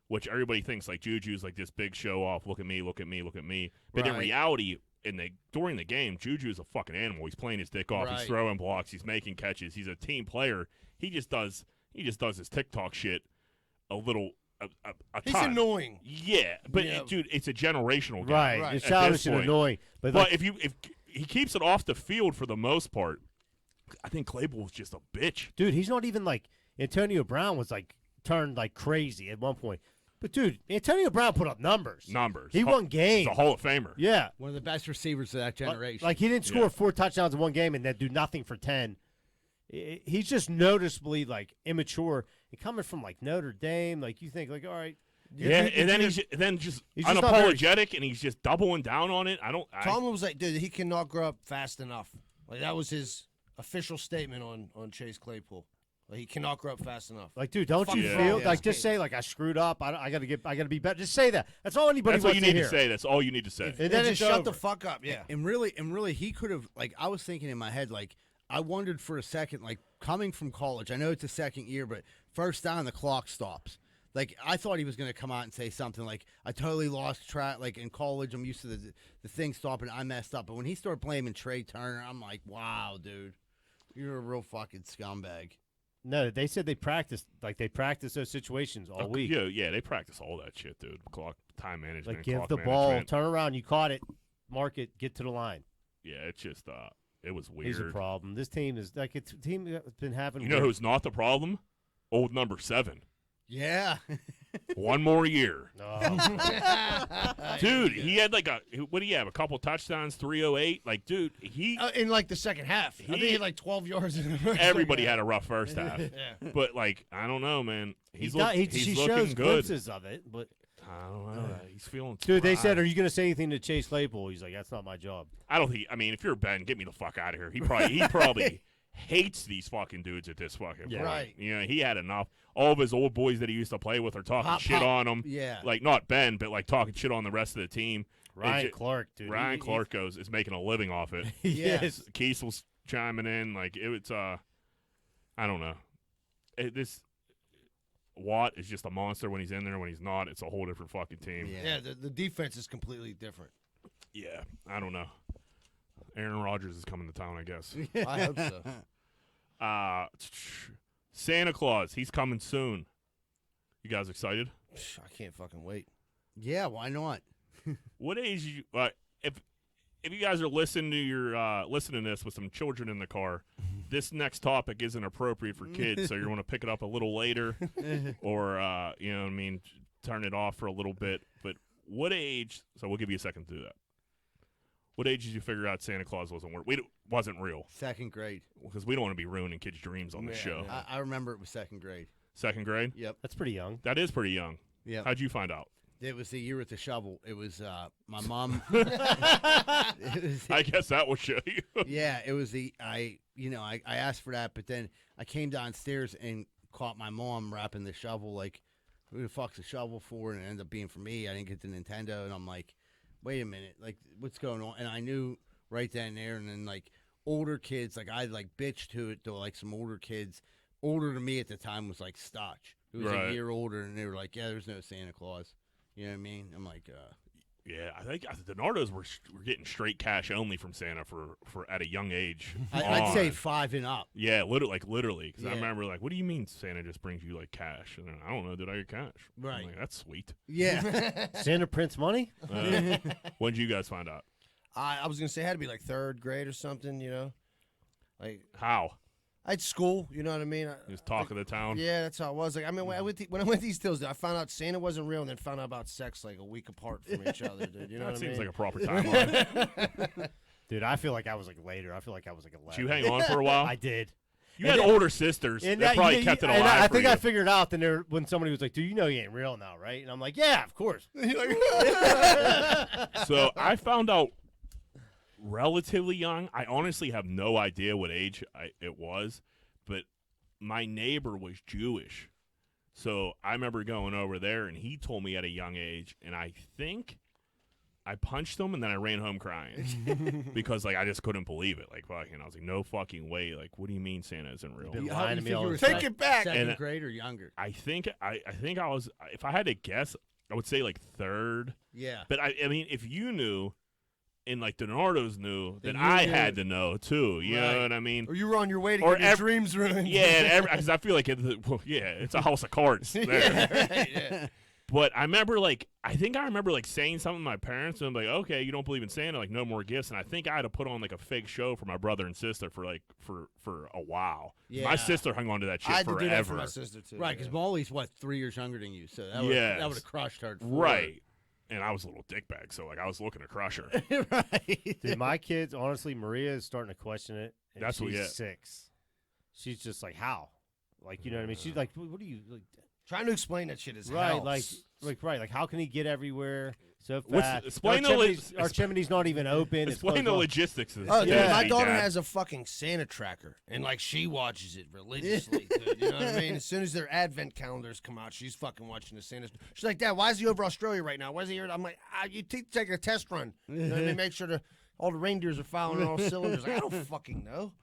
C: which everybody thinks like Juju's like this big show off. Look at me, look at me, look at me. But in
A: Right.
C: reality, during the game, Juju's a fucking animal. He's playing his dick off.
A: Right.
C: He's throwing blocks. He's making catches. He's a team player. He just does his TikTok shit a little
B: He's
C: ton.
B: annoying.
C: Yeah, but dude, it's a generational guy.
D: Right. It's childish and annoying. But
C: if he keeps it off the field for the most part, I think Claypool's just a bitch.
D: Dude, he's not even like Antonio Brown was like turned like crazy at one point. But dude, Antonio Brown put up numbers.
C: He
D: won games.
C: He's a Hall of Famer.
D: Yeah.
A: One of the best receivers of that generation.
D: Like he didn't score 4 touchdowns in one game and then do nothing for 10. He's just noticeably like immature. And coming from like Notre Dame, like you think like, all right.
C: Yeah, and then he's just unapologetic and he's just doubling down on it.
B: Tomlin was like, dude, he cannot grow up fast enough. Like that was his official statement on Chase Claypool. Like he cannot grow up fast enough.
D: Like, dude, don't you feel like just say like I screwed up. I gotta be better. Just say that. That's all anybody
C: wants
D: wants
C: to hear.
D: That's all you need
C: to say. That's all you need to say.
B: And then just shut the fuck up. Yeah.
A: And really, he could have. Like, I was thinking in my head, like, I wondered for a second, like, coming from college. I know it's a second year, but first down, the clock stops. Like, I thought he was going to come out and say something like, I totally lost track. Like, in college, I'm used to the thing stopping. I messed up. But when he started blaming Trey Turner, I'm like, wow, dude. You're a real fucking scumbag.
D: No, they said they practiced those situations all week.
C: Yeah, they practice all that shit, dude. Clock, time management,
D: like give
C: clock
D: the
C: management.
D: ball, turn around, you caught it, mark it, get to the line.
C: Yeah, it's just it was weird.
D: He's a problem. This team is like it's a team that's been having.
C: You know who's not the problem? Old number 7.
A: Yeah.
C: One more year.
D: Oh.
C: Dude, he had like what do you have? A couple touchdowns, 308. Like, dude, he
B: in like the second half. I think he had like 12 yards.
C: Everybody had a rough first half.
B: Yeah.
C: But like, I don't know, man. He's
D: he
C: looking
D: shows
C: good.
D: glimpses of it, but
C: I don't know. He's feeling.
D: Dude, they said, "Are you going to say anything to Chase Claypool?" He's like, "That's not my job."
C: I don't think. I mean, if you're Ben, get me the fuck out of here. He probably hates these fucking dudes at this fucking point.
B: Right.
C: You know, he had enough. All of his old boys that he used to play with are talking shit on him.
A: Yeah.
C: Like, not Ben, but like talking shit on the rest of the team.
D: Ryan Clark, dude.
C: Ryan Clark is making a living off it.
D: Yes.
C: Kiesel's chiming in. Like, it's I don't know. This Watt is just a monster when he's in there. When he's not, it's a whole different fucking team.
B: Yeah, the defense is completely different.
C: Yeah, I don't know. Aaron Rodgers is coming to town, I guess.
B: I hope so.
C: Santa Claus, he's coming soon. You guys excited?
B: I can't fucking wait.
A: Yeah, why not?
C: What age you? If you guys are listening to this with some children in the car, this next topic isn't appropriate for kids, so you want to pick it up a little later, or you know what I mean, turn it off for a little bit. But what age? So we'll give you a second to do that. What age did you figure out Santa Claus wasn't real?
A: Second grade.
C: Because we don't want to be ruining kids' dreams on the show.
B: Yeah.
A: I remember it was second grade.
C: Second grade?
A: Yep.
D: That's pretty young.
C: That is pretty young.
A: Yeah.
C: How'd you find out?
A: It was the year with the shovel. It was my mom.
C: I guess that will show you.
A: Yeah, it was I asked for that, but then I came downstairs and caught my mom wrapping the shovel. Like, who the fuck's the shovel for? And it ended up being for me. I didn't get the Nintendo, and I'm like, wait a minute, like, what's going on? And I knew right then and there, and then, like, older kids, like, I, like, bitched to it to, like, some older kids. Older than me at the time was, like, Stotch. Who was a year older, and they were like, yeah, there's no Santa Claus. You know what I mean? I'm like,
C: yeah, I think the Nardos were getting straight cash only from Santa for at a young age.
A: I'd say 5 and up.
C: Yeah, literally. Because I remember, like, what do you mean Santa just brings you, like, cash? And then, I don't know, did I get cash?
A: Right.
C: I'm like, that's sweet.
A: Yeah.
D: Santa prints money?
C: When did you guys find out?
B: I was going to say it had to be like third grade or something, you know? Like,
C: how?
B: I had school, you know what I mean?
C: He was talk of the town?
B: Yeah, that's how it was. Like, I mean, when I went to East Hills, I found out Santa wasn't real and then found out about sex like a week apart from each other, dude. You know what I mean?
C: That seems like a proper timeline.
D: Dude, I feel like I was like later. I feel like I was like 11.
C: Did you hang on for a while?
D: I did.
C: You had older sisters that probably kept it alive.
D: And I
C: for
D: think
C: you.
D: I figured out then when somebody was like, dude, you know you ain't real now, right? And I'm like, yeah, of course.
C: So I found out relatively young. I honestly have no idea what age it was, but my neighbor was Jewish. So I remember going over there, and he told me at a young age, and I think I punched him, and then I ran home crying because, like, I just couldn't believe it. Like, fucking, I was like, no fucking way. Like, what do you mean Santa isn't real?
D: Been
A: How
D: lying
A: do
D: to
A: you
D: me all
A: think
D: the
A: you were
B: Take it back.
A: Second grade or younger?
C: I think I was, if I had to guess, I would say like third.
A: Yeah.
C: But I mean, if you knew and like DiNardo's knew, then I had to know too. You know what I mean?
B: Or you were on your way to get your dreams ruined.
C: Yeah, because I feel like it's a house of cards there.
B: Yeah.
C: But I remember, like, I remember saying something to my parents, and I'm like, okay, you don't believe in Santa, like, no more gifts. And I think I had to put on like a fake show for my brother and sister for a while.
A: Yeah.
C: My sister hung on to that shit
B: I had
C: forever.
B: to do that for my sister too.
A: Right, because Molly's 3 years younger than you, so that would have crushed her.
C: Right. And I was a little dickbag, so like I was looking to crush her.
A: Right.
D: Dude, my kids, honestly, Maria is starting to question it. And
C: That's what.
D: she's 6. She's just like, how? Like, you know what I mean? She's like, what do you like?
B: Trying to explain that shit is
D: Right,
B: hell.
D: like how can he get everywhere so
C: What's-
D: fast?
C: explain
D: Our chimney's not even open.
C: Explain the logistics of this.
B: Oh, dude,
D: Yeah.
B: my daughter
C: Dad.
B: has a fucking Santa tracker, and like she watches it religiously, dude. You know what I mean? As soon as their advent calendars come out, she's fucking watching the Santa. She's like, Dad, why is he over Australia right now? Why is he here? I'm like, you take a test run. You know what I mean? Make sure all the reindeers are firing on all cylinders. Like, I don't fucking know.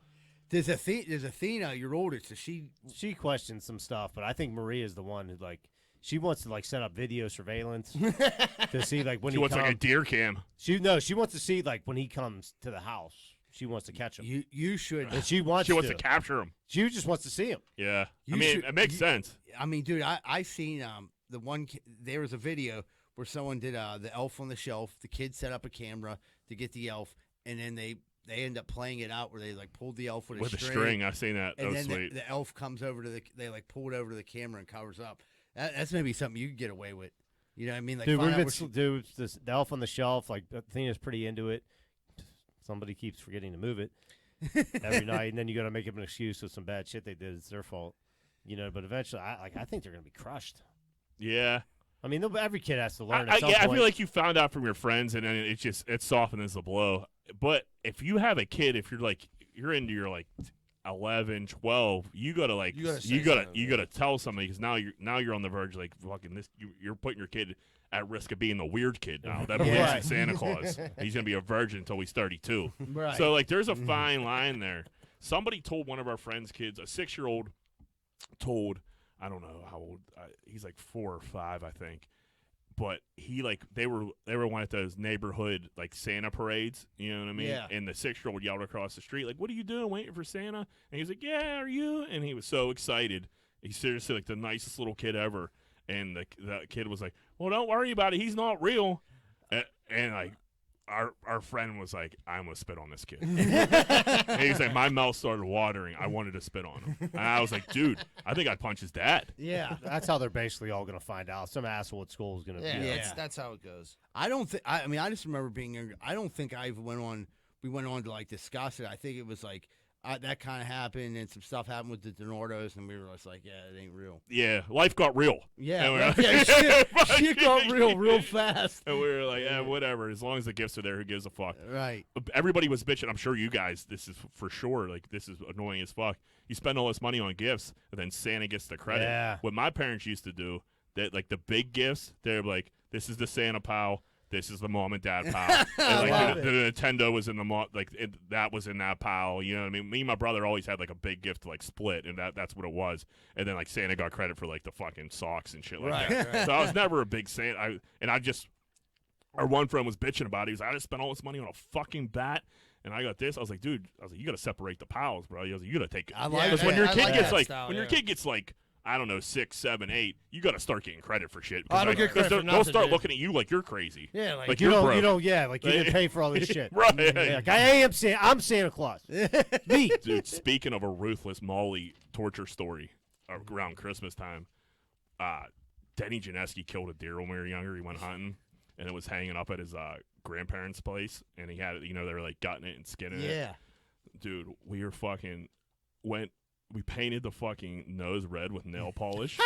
A: There's Athena, your oldest. So
D: She questions some stuff, but I think Maria's the one who like she wants to like set up video surveillance to see like when
C: She
D: he
C: wants
D: comes.
C: like a deer cam.
D: She wants to see like when he comes to the house. She wants to catch him.
A: you should.
D: And she wants
C: to capture him.
D: She just wants to see him.
C: Yeah.
A: You
C: I mean,
A: should-
C: it makes sense.
A: I mean, dude, I seen the one. There was a video where someone did the elf on the shelf. The kid set up a camera to get the elf, and then they end up playing it out where they like pulled the elf with
C: A string. I've seen that. That
A: and
C: was
A: then
C: sweet.
A: the elf comes over to they like pull it over to the camera and covers up. That's maybe something you could get away with. You know what I mean? Like,
D: Dude,
A: find
D: we've
A: out
D: been
A: where she-
D: dude, the elf on the shelf. Like Athena's pretty into it. Somebody keeps forgetting to move it every night, and then you got to make up an excuse with some bad shit they did. It's their fault, you know. But eventually, I think they're gonna be crushed.
C: Yeah.
D: I mean, every kid has to learn.
C: I
D: at some point.
C: feel like you found out from your friends, and then it softens the blow. But if you have a kid, if you're into your like 11, 12, you gotta tell somebody because now you're on the verge like fucking this. You're putting your kid at risk of being the weird kid now that believes in Santa Claus. He's gonna be a virgin until he's 32.
A: Right.
C: So like, there's a fine line there. Somebody told one of our friends' kids, a 6-year-old, told I don't know how old he's like 4 or 5, I think. But he they were one of those neighborhood like Santa parades, you know what I mean?
A: Yeah.
C: And the 6-year-old yelled across the street like, "What are you doing, waiting for Santa?" And he's like, "Yeah, are you?" And he was so excited. He's seriously like the nicest little kid ever. And the kid was like, "Well, don't worry about it. He's not real." And like our friend was like, "I almost spit on this kid." And he's like, my mouth started watering. I wanted to spit on him. And I was like, dude, I think I'd punch his dad.
A: Yeah.
D: That's how they're basically all gonna find out. Some asshole at school is gonna.
B: Yeah,
A: Yeah.
B: that's how it goes.
A: I don't think. I mean, I just remember being younger. I don't think I even went on. We went on to like discuss it. I think it was like that kind of happened, and some stuff happened with the DiNardos, and we were just like, "Yeah, it ain't real."
C: Yeah, life got real.
A: Yeah,
C: And we're
A: right.
C: like-
A: Yeah, shit got real fast.
C: And we were like, yeah, whatever. As long as the gifts are there, who gives a fuck?
A: Right.
C: Everybody was bitching. I'm sure you guys, this is for sure, like, this is annoying as fuck. You spend all this money on gifts, and then Santa gets the credit.
D: Yeah.
C: What my parents used to do, that like the big gifts, they're like, this is the Santa pal. This is the mom and dad pile. And
A: love
C: like the Nintendo was in the that was in that pile. You know what I mean? Me and my brother always had like a big gift to like split, and that's what it was. And then like Santa got credit for like the fucking socks and shit like that.
B: Right.
C: So I was never a big Santa. Our one friend was bitching about it. He was like, I just spent all this money on a fucking bat. And I got this. I was like, dude, you got to separate the piles, bro. I was like, you got to take it.
A: I like
C: Because
A: that.
C: when your
B: I
C: kid
B: like
C: gets
B: that
C: like,
B: style,
C: when your
B: yeah.
C: kid gets like, I don't know, 6, 7, 8, you got to start getting credit for shit.
B: I don't get credit for
C: they'll
B: nothing,
C: start
B: dude.
C: looking at you like you're crazy.
B: Yeah, like
C: Like
D: You
C: you're
D: don't,
C: broke.
D: you don't, yeah, like you didn't pay for all this shit.
C: Right.
D: Yeah, like, I'm Santa Claus. Me.
C: Dude, speaking of a ruthless Molly torture story around Christmas time, Denny Janeski killed a deer when we were younger. He went hunting, and it was hanging up at his grandparents' place, and he had it, they were like gutting it and skinning it.
A: Yeah.
C: Dude, we painted the fucking nose red with nail polish.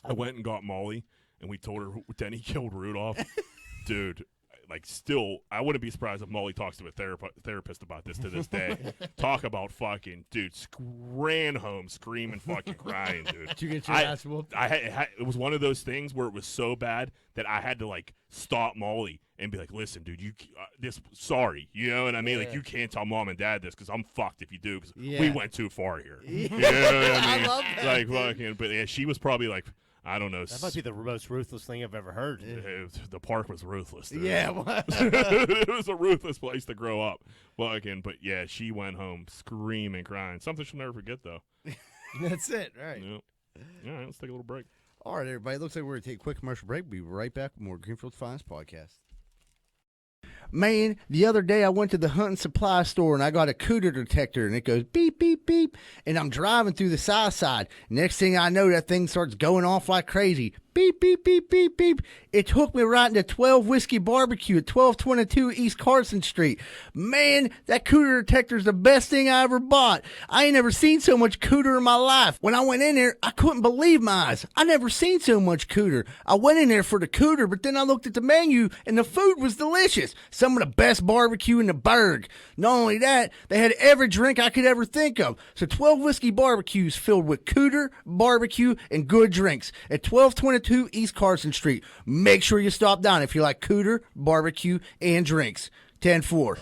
C: I went and got Molly, and we told her Denny killed Rudolph. Dude, like, still, I wouldn't be surprised if Molly talks to a therapist about this to this day. Talk about fucking, dude, ran home screaming, fucking crying, dude.
A: Did you get your ass whooped?
C: It was one of those things where it was so bad that I had to like stop Molly and be like, "Listen, dude, sorry, you know what I mean? Like,
B: Yeah.
C: you can't tell mom and dad this because I'm fucked if you do because
A: Yeah.
C: we went too far here."
A: Yeah.
C: You know what I mean?
A: I love that,
C: Like
A: dude.
C: fucking, but yeah, she was probably like, I don't know.
D: That might be the most ruthless thing I've ever heard.
C: The park was ruthless. Dude.
A: Yeah, well,
C: It was a ruthless place to grow up. But yeah, she went home screaming, crying. Something she'll never forget, though.
B: That's it, right?
C: Yep. All right, let's take a little break.
A: all right, everybody. It looks like we're going to take a quick commercial break. We'll be right back with more Greenfield's Finest podcast. Man, the other day I went to the hunting supply store and I got a cooter detector and it goes beep, beep, beep. And I'm driving through the south side. Next thing I know, that thing starts going off like crazy. Beep, beep, beep, beep, beep. It took me right into 12 Whiskey Barbecue at 1222 East Carson Street. Man, that cooter detector is the best thing I ever bought. I ain't never seen so much cooter in my life. When I went in there, I couldn't believe my eyes. I never seen so much cooter. I went in there for the cooter, but then I looked at the menu and the food was delicious. Some of the best barbecue in the burg. Not only that, they had every drink I could ever think of. So 12 Whiskey Barbecues filled with cooter, barbecue, and good drinks at 1222 East Carson Street. Make sure you stop down if you like cooter, barbecue, and drinks. 10-4.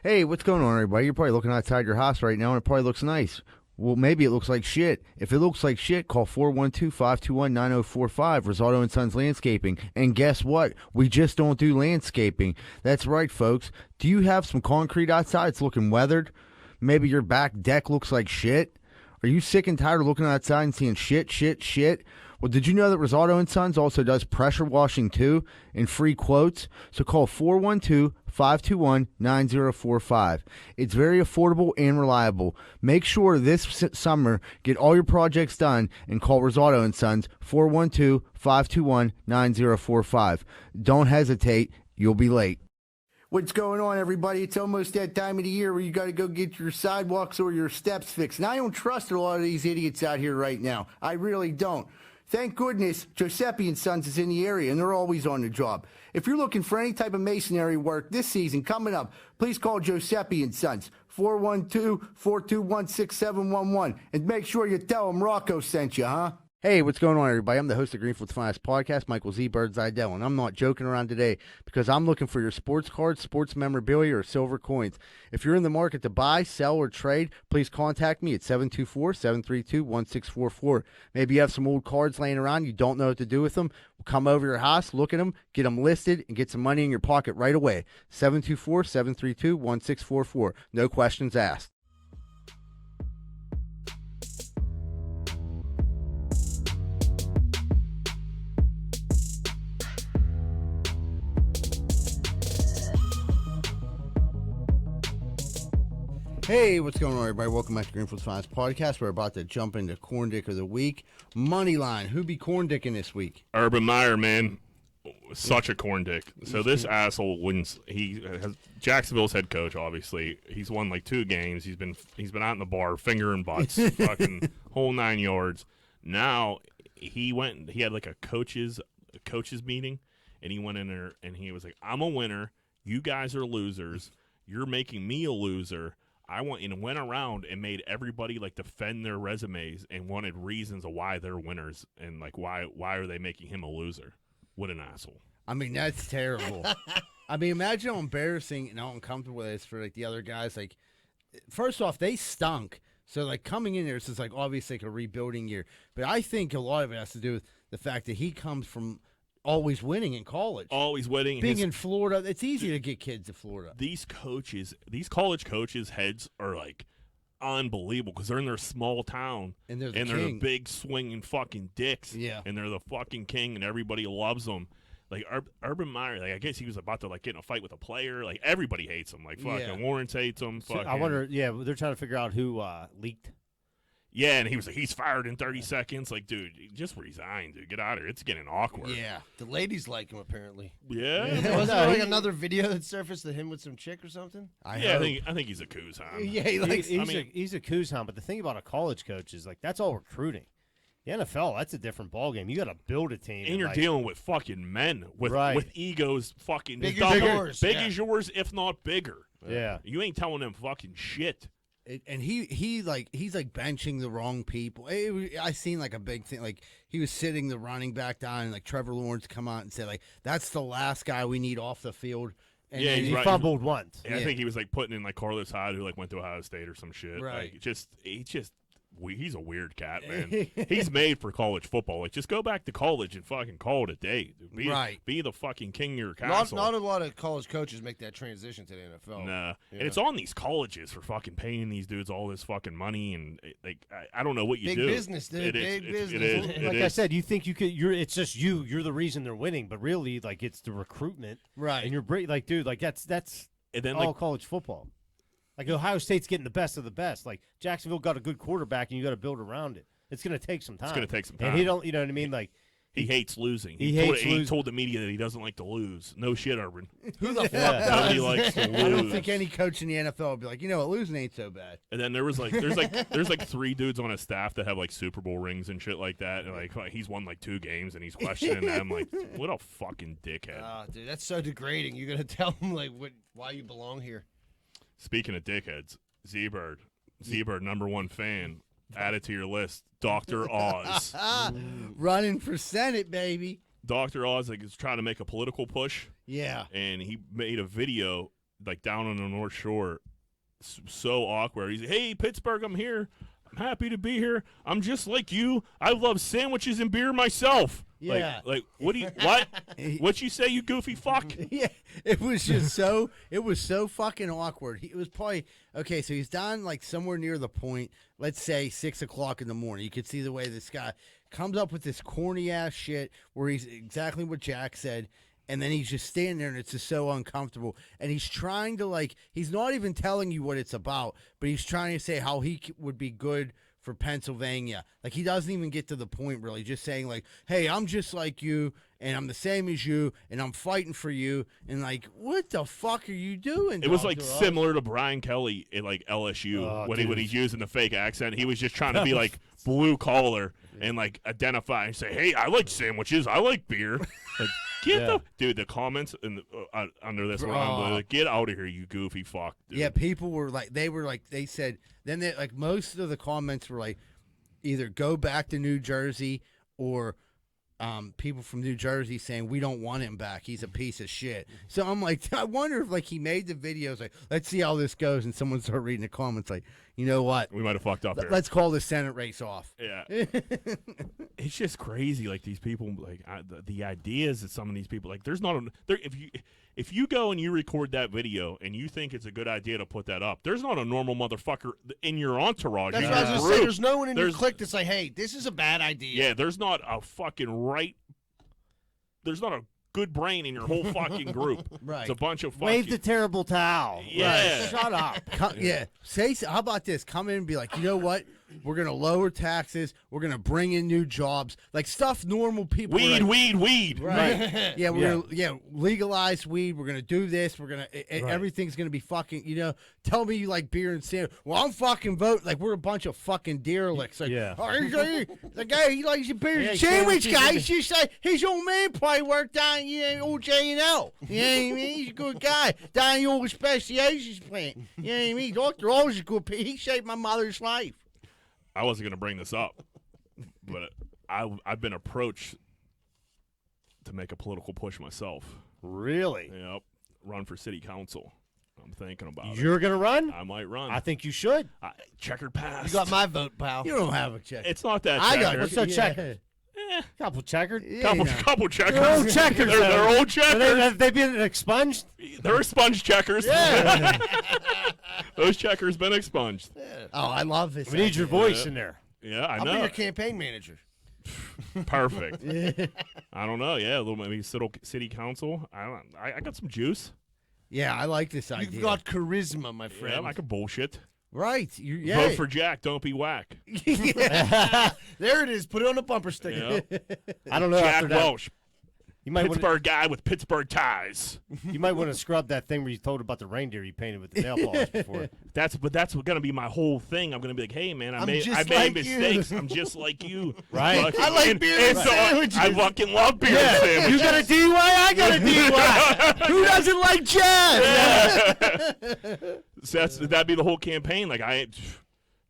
A: Hey, what's going on, everybody? You're probably looking outside your house right now, and it probably looks nice. Well, maybe it looks like shit. If it looks like shit, call 412-521-9045, Rosado & Sons Landscaping. And guess what? We just don't do landscaping. That's right, folks. Do you have some concrete outside? It's looking weathered. Maybe your back deck looks like shit. Are you sick and tired of looking outside and seeing shit? Well, did you know that Rosado & Sons also does pressure washing too and free quotes? So call 412-521-9045. It's very affordable and reliable. Make sure this summer get all your projects done and call Rosado & Sons 412-521-9045. Don't hesitate. You'll be late. What's going on, everybody? It's almost that time of the year where you got to go get your sidewalks or your steps fixed. And I don't trust a lot of these idiots out here right now. I really don't. Thank goodness Giuseppe & Sons is in the area, and they're always on the job. If you're looking for any type of masonry work this season coming up, please call Giuseppe & Sons, 412-421-6711, and make sure you tell them Rocco sent you, huh? Hey, what's going on, everybody? I'm the host of Greenfield's Finest Podcast, Michael Z. Birds Idell, and I'm not joking around today because I'm looking for your sports cards, sports memorabilia, or silver coins. If you're in the market to buy, sell, or trade, please contact me at 724-732-1644. Maybe you have some old cards laying around, you don't know what to do with them. We'll come over your house, look at them, get them listed, and get some money in your pocket right away. 724-732-1644. No questions asked. Hey, what's going on, everybody? Welcome back to Greenfield's Finest Podcast. We're about to jump into Corn Dick of the Week. Moneyline. Who be corn dicking this week?
C: Urban Meyer, man, such a corn dick. So this asshole wins. He has Jacksonville's head coach. Obviously, he's won like 2 games. He's been out in the bar, fingering butts, fucking whole 9 yards. Now he went. He had like a coaches meeting, and he went in there and he was like, "I'm a winner. You guys are losers. You're making me a loser." And went around and made everybody like defend their resumes and wanted reasons of why they're winners and like why are they making him a loser? What an asshole!
A: I mean, that's terrible. I mean, imagine how embarrassing and how uncomfortable it is for like the other guys. Like, first off, they stunk. So like coming in there, this is like obviously like a rebuilding year. But I think a lot of it has to do with the fact that he comes from always winning in college.
C: Always winning.
A: Being in Florida, it's easy to get kids to Florida.
C: These college coaches' heads are like unbelievable because they're in their small town
A: And they're
C: they're the big swinging fucking dicks.
A: Yeah.
C: And they're the fucking king and everybody loves them. Like Urban Meyer, like I guess he was about to like get in a fight with a player. Like everybody hates him. Like fucking Lawrence hates him.
D: So I wonder. Yeah, they're trying to figure out who leaked.
C: Yeah, and he was like, he's fired in 30 seconds. Like, dude, just resign, dude. Get out of here. It's getting awkward.
B: Yeah, the ladies like him apparently.
C: Yeah.
B: Wasn't there like another video that surfaced of him with some chick or something?
C: I think he's a coos hound.
A: Yeah,
D: he's a coos hound. But the thing about a college coach is like that's all recruiting. The NFL, that's a different ballgame. You got to build a team,
C: and you're dealing with fucking men with egos, fucking
B: big
C: double,
B: as yours,
C: big as yours, if not bigger.
D: Yeah,
C: you ain't telling them fucking shit.
A: And he's like benching the wrong people. I seen like a big thing, like he was sitting the running back down, and like Trevor Lawrence come out and say like that's the last guy we need off the field. And
C: yeah,
D: he fumbled once.
C: Yeah, I think he was like putting in like Carlos Hyde, who like went to Ohio State or some shit.
A: Right.
C: Like, he just he's a weird cat, man. He's made for college football. Like, just go back to college and fucking call it a day. Dude. Be the fucking king of your castle.
B: Not a lot of college coaches make that transition to the NFL.
C: Nah, and it's on these colleges for fucking paying these dudes all this fucking money, and like I don't know what you
B: Big
C: do.
B: business, dude. Big business.
C: It is.
D: Like I said, you think you could. It's just you. You're the reason they're winning, but really, like it's the recruitment,
A: Right.
D: And you're like, dude, like that's
C: and then
D: all college football. Like Ohio State's getting the best of the best. Like Jacksonville got a good quarterback, and you got to build around it. It's going to take some time.
C: It's going to take some time.
D: And he don't, you know what I mean? Like
C: he hates losing.
D: He
C: told the media that he doesn't like to lose. No shit, Urban.
B: Who the fuck
C: Nobody
B: does?
C: likes to lose.
A: I don't think any coach in the NFL would be like, you know what, losing ain't so bad.
C: And then there's like 3 dudes on his staff that have like Super Bowl rings and shit like that. And like he's won like 2 games and he's questioning them. Like, what a fucking dickhead.
B: Dude, that's so degrading. You're gonna tell him like why you belong here.
C: Speaking of dickheads, Z-Bird, #1 fan. Add it to your list. Dr. Oz.
A: Running for Senate, baby.
C: Dr. Oz is trying to make a political push.
A: Yeah.
C: And he made a video like down on the North Shore. So awkward. He's like, hey, Pittsburgh, I'm here. I'm happy to be here. I'm just like you. I love sandwiches and beer myself.
A: Yeah.
C: Like what? What'd you say, you goofy fuck?
A: Yeah, it was just so fucking awkward. It was probably okay. So he's down like somewhere near the point. Let's say 6 o'clock in the morning. You could see the way this guy comes up with this corny ass shit where he's exactly what Jack said, and then he's just standing there, and it's just so uncomfortable. And he's trying to he's not even telling you what it's about, but he's trying to say how he would be good for Pennsylvania. Like, he doesn't even get to the point, really. Just saying, like, hey, I'm just like you, and I'm the same as you, and I'm fighting for you. And, like, what the fuck are you doing?
C: It was, like, similar to Brian Kelly at, like, LSU when he's using the fake accent. He was just trying to be, like, blue collar and, like, identify and say, hey, I like sandwiches. I like beer. Like, dude, the comments under this one, like, get out of here, you goofy fuck. Dude.
A: Yeah, people were like, they said, then they, like, most of the comments were like, either go back to New Jersey or people from New Jersey saying we don't want him back. He's a piece of shit. So I'm like, I wonder if like he made the videos like, let's see how this goes, and someone started reading the comments like, you know what?
C: We might have fucked up there.
A: Let's call the Senate race off.
C: Yeah. It's just crazy. Like these people, like the ideas that some of these people, like there's not if you go and you record that video and you think it's a good idea to put that up, there's not a normal motherfucker in your entourage.
B: That's what I was going to say. There's no one in your clique that's like, hey, this is a bad idea.
C: Yeah, there's not a fucking there's not a good brain in your whole fucking group.
A: Right.
C: It's a bunch of fucking...
D: Wave the terrible towel.
C: Yeah.
D: Right. Shut up.
A: Yeah. How about this? Come in and be like, you know what? We're going to lower taxes. We're going to bring in new jobs. Like stuff normal people.
C: Weed.
A: Right. Yeah, we're going to legalize weed. We're going to do this. We're going to everything's going to be fucking, tell me you like beer and sandwich. Well, I'm fucking vote. Like we're a bunch of fucking derelicts. Like, the guy, he likes your beer and sandwich guy. He's just like, his old man probably worked down old J&L. You know what I mean? He's a good guy. Down in the old speciations plant. You know what I mean? Dr. Oz is a good people. He saved my mother's life.
C: I wasn't going to bring this up, but I've been approached to make a political push myself.
D: Really?
C: Yep. Run for city council. I'm thinking about it.
D: You're going to run?
C: I might run.
D: I think you should.
C: Checkered pass.
B: You got my vote, pal.
A: You don't have a check.
C: It's not that
A: I got
C: checkered.
D: What's so checkered? Couple checkered.
C: Couple checkers.
D: They're old checkers.
C: They're old checkers.
D: They've been expunged?
C: They're sponge checkers.
A: Yeah.
C: Those checkers been expunged.
A: Oh, I love this.
D: We need your voice in there.
C: Yeah, I
B: I'll
C: know.
B: be your campaign manager.
C: Perfect. I don't know. Yeah, a little maybe city council. I got some juice.
A: Yeah, I like this idea.
B: You've got charisma, my
C: Yeah,
B: friend.
C: I can bullshit.
A: Right.
C: Vote for Jack. Don't be whack.
B: There it is. Put it on the bumper sticker.
C: Yeah.
D: I don't know.
C: Jack
D: after that,
C: Welsh.
D: You might
C: Pittsburgh guy with Pittsburgh ties.
D: You might want to scrub that thing where you told about the reindeer you painted with the nail polish before.
C: That's gonna be my whole thing. I'm gonna be like, hey man, I made
B: just
C: made
B: like
C: mistakes. I'm just like you.
D: Right.
C: Fucking-
B: I like beer and
C: so
B: sandwiches.
C: I fucking love beer and sandwiches.
D: You got a DUI? I got a DUI.
A: Who doesn't like jazz?
C: So that'd be the whole campaign. Like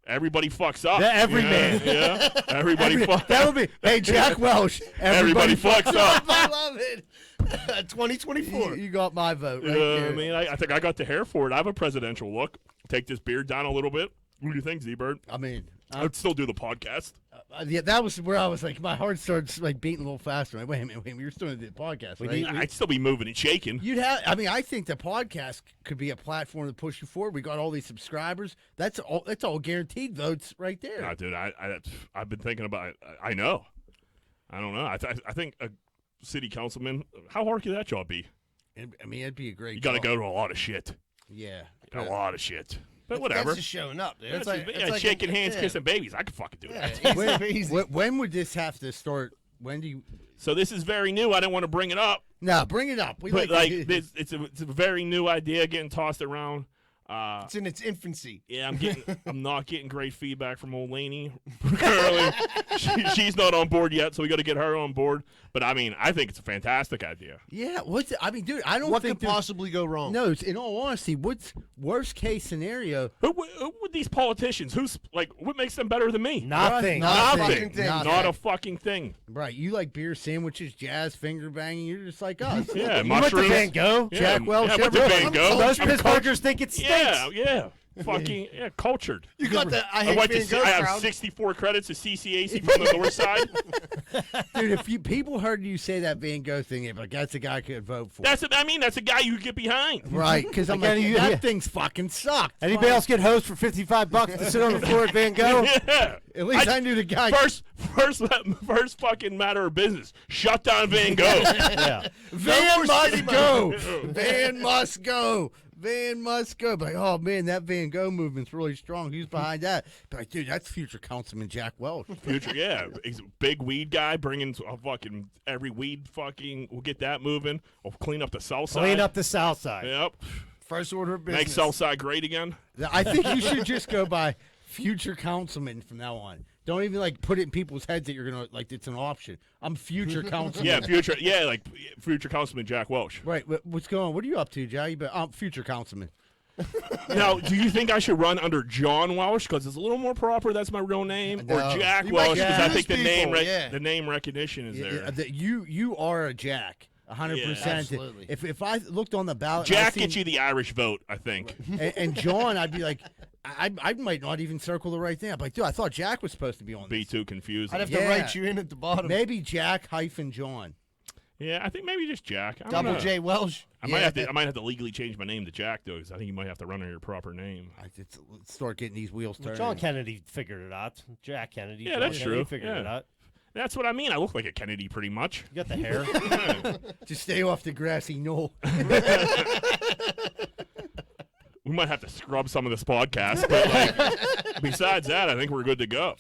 C: everybody fucks up.
D: Yeah, every man.
C: Yeah. Everybody fucks.
A: That would be, hey, Jack Welsh.
C: Everybody fucks up.
A: I love it.
B: 2024.
A: You got my vote right
C: Yeah,
A: there.
C: I mean, I think I got the hair for it. I have a presidential look. Take this beard down a little bit. What do you think, Z-Bird?
A: I mean,
C: I would still do the podcast.
A: yeah, that was where I was like, my heart starts like beating a little faster. Like, wait a minute, you're still doing the podcast, right?
C: I'd still be moving and shaking.
A: You'd have. I mean, I think the podcast could be a platform to push you forward. We got all these subscribers. That's all guaranteed votes right there.
C: Nah, dude, I've been thinking about it. I know. I don't know. I think a city councilman, how hard could that job be?
A: I mean, it'd be a great.
C: You got to
A: job.
C: go to a lot of shit.
A: Yeah,
C: A lot of shit. But
B: That's
C: whatever.
B: just showing up, dude.
C: That's
B: It's
C: just-
B: like
C: shaking hands, kissing babies. I could fucking do that.
A: When would this have to start? When do you?
C: So this is very new. I didn't want to bring it up.
A: No, bring it up. We
C: But
A: like
C: it's a very new idea getting tossed around.
B: It's in its infancy.
C: Yeah, I'm not getting great feedback from old Laney. Currently, she's not on board yet, so we got to get her on board. But I mean, I think it's a fantastic idea.
A: Yeah, I mean, dude, I don't
B: What
A: think
B: could possibly go wrong?
A: No, in all honesty, what's worst case scenario?
C: Who would these politicians? Who's like, what makes them better than me?
D: Nothing.
C: Nothing.
B: thing.
C: Not a fucking thing.
A: Right, you like beer sandwiches, jazz, finger banging. You're just like us.
C: Yeah,
D: You went to
C: mushrooms.
D: Van Gogh?
C: Yeah,
A: Jack Welch,
C: yeah, I went to
A: everyone.
C: Van Gogh.
D: Those Pittsburghers think it stinks.
C: Yeah. Fucking cultured.
B: You got the I
C: I
B: hate
C: went to.
B: Van Gogh
C: I have
B: crowd.
C: 64 credits of CCAC from the north side.
A: Dude, if people heard you say that Van Gogh thing, they'd be like, that's a guy I could vote for.
C: That's a guy you get behind.
A: Right, because I'm
D: Again,
A: like, that
D: yeah.
A: thing's fucking sucked.
D: Anybody else get hosed for $55 to sit on the floor at Van Gogh?
C: Yeah.
A: At least I knew the guy.
C: First fucking matter of business. Shut down Van Gogh.
D: Yeah.
A: Van must go. Van must go. Van must go. But like, oh man, that Van Gogh movement's really strong. Who's behind that? But like, dude, that's future Councilman Jack Welch.
C: Future, yeah. He's a big weed guy, bringing a fucking every weed fucking. We'll get that moving. We'll clean up the south side.
D: Clean up the South Side.
C: Yep.
B: First order of business.
C: Make south side great again.
A: I think you should just go by future councilman from now on. Don't even like put it in people's heads that you're gonna like it's an option. I'm future councilman.
C: Yeah, future. Yeah, like future Councilman Jack Welch.
A: Right. What's going on? What are you up to, Jay? I'm future councilman.
C: Now, do you think I should run under John Welsh because it's a little more proper? That's my real name, or
A: No.
C: Jack
B: You might
C: Welsh because I think
B: confuse people, yeah.
C: the name recognition is there.
A: You are a Jack. 100%.
B: absolutely.
A: If I looked on the ballot,
C: Jack gets you the Irish vote, I think.
A: and John, I'd be like, I might not even circle the right thing. I'd be like, dude, I thought Jack was supposed to be on
C: Be
A: this.
C: too confusing.
B: I'd have
A: Yeah.
B: to write you in at the bottom.
A: Maybe Jack hyphen John.
C: Yeah, I think maybe just Jack. I don't
B: Double
C: know.
B: J Welsh.
C: I might have to legally change my name to Jack though, because I think you might have to run under your proper name.
A: Let's start getting these wheels turning.
D: John Kennedy figured it out. Jack Kennedy.
C: Yeah,
D: John
C: that's
D: Kennedy
C: true.
D: Figured
C: Yeah.
D: it out.
C: That's what I mean. I look like a Kennedy pretty much.
D: You got the hair.
A: Just stay off the grassy knoll.
C: We might have to scrub some of this podcast, but like, besides that, I think we're good to go.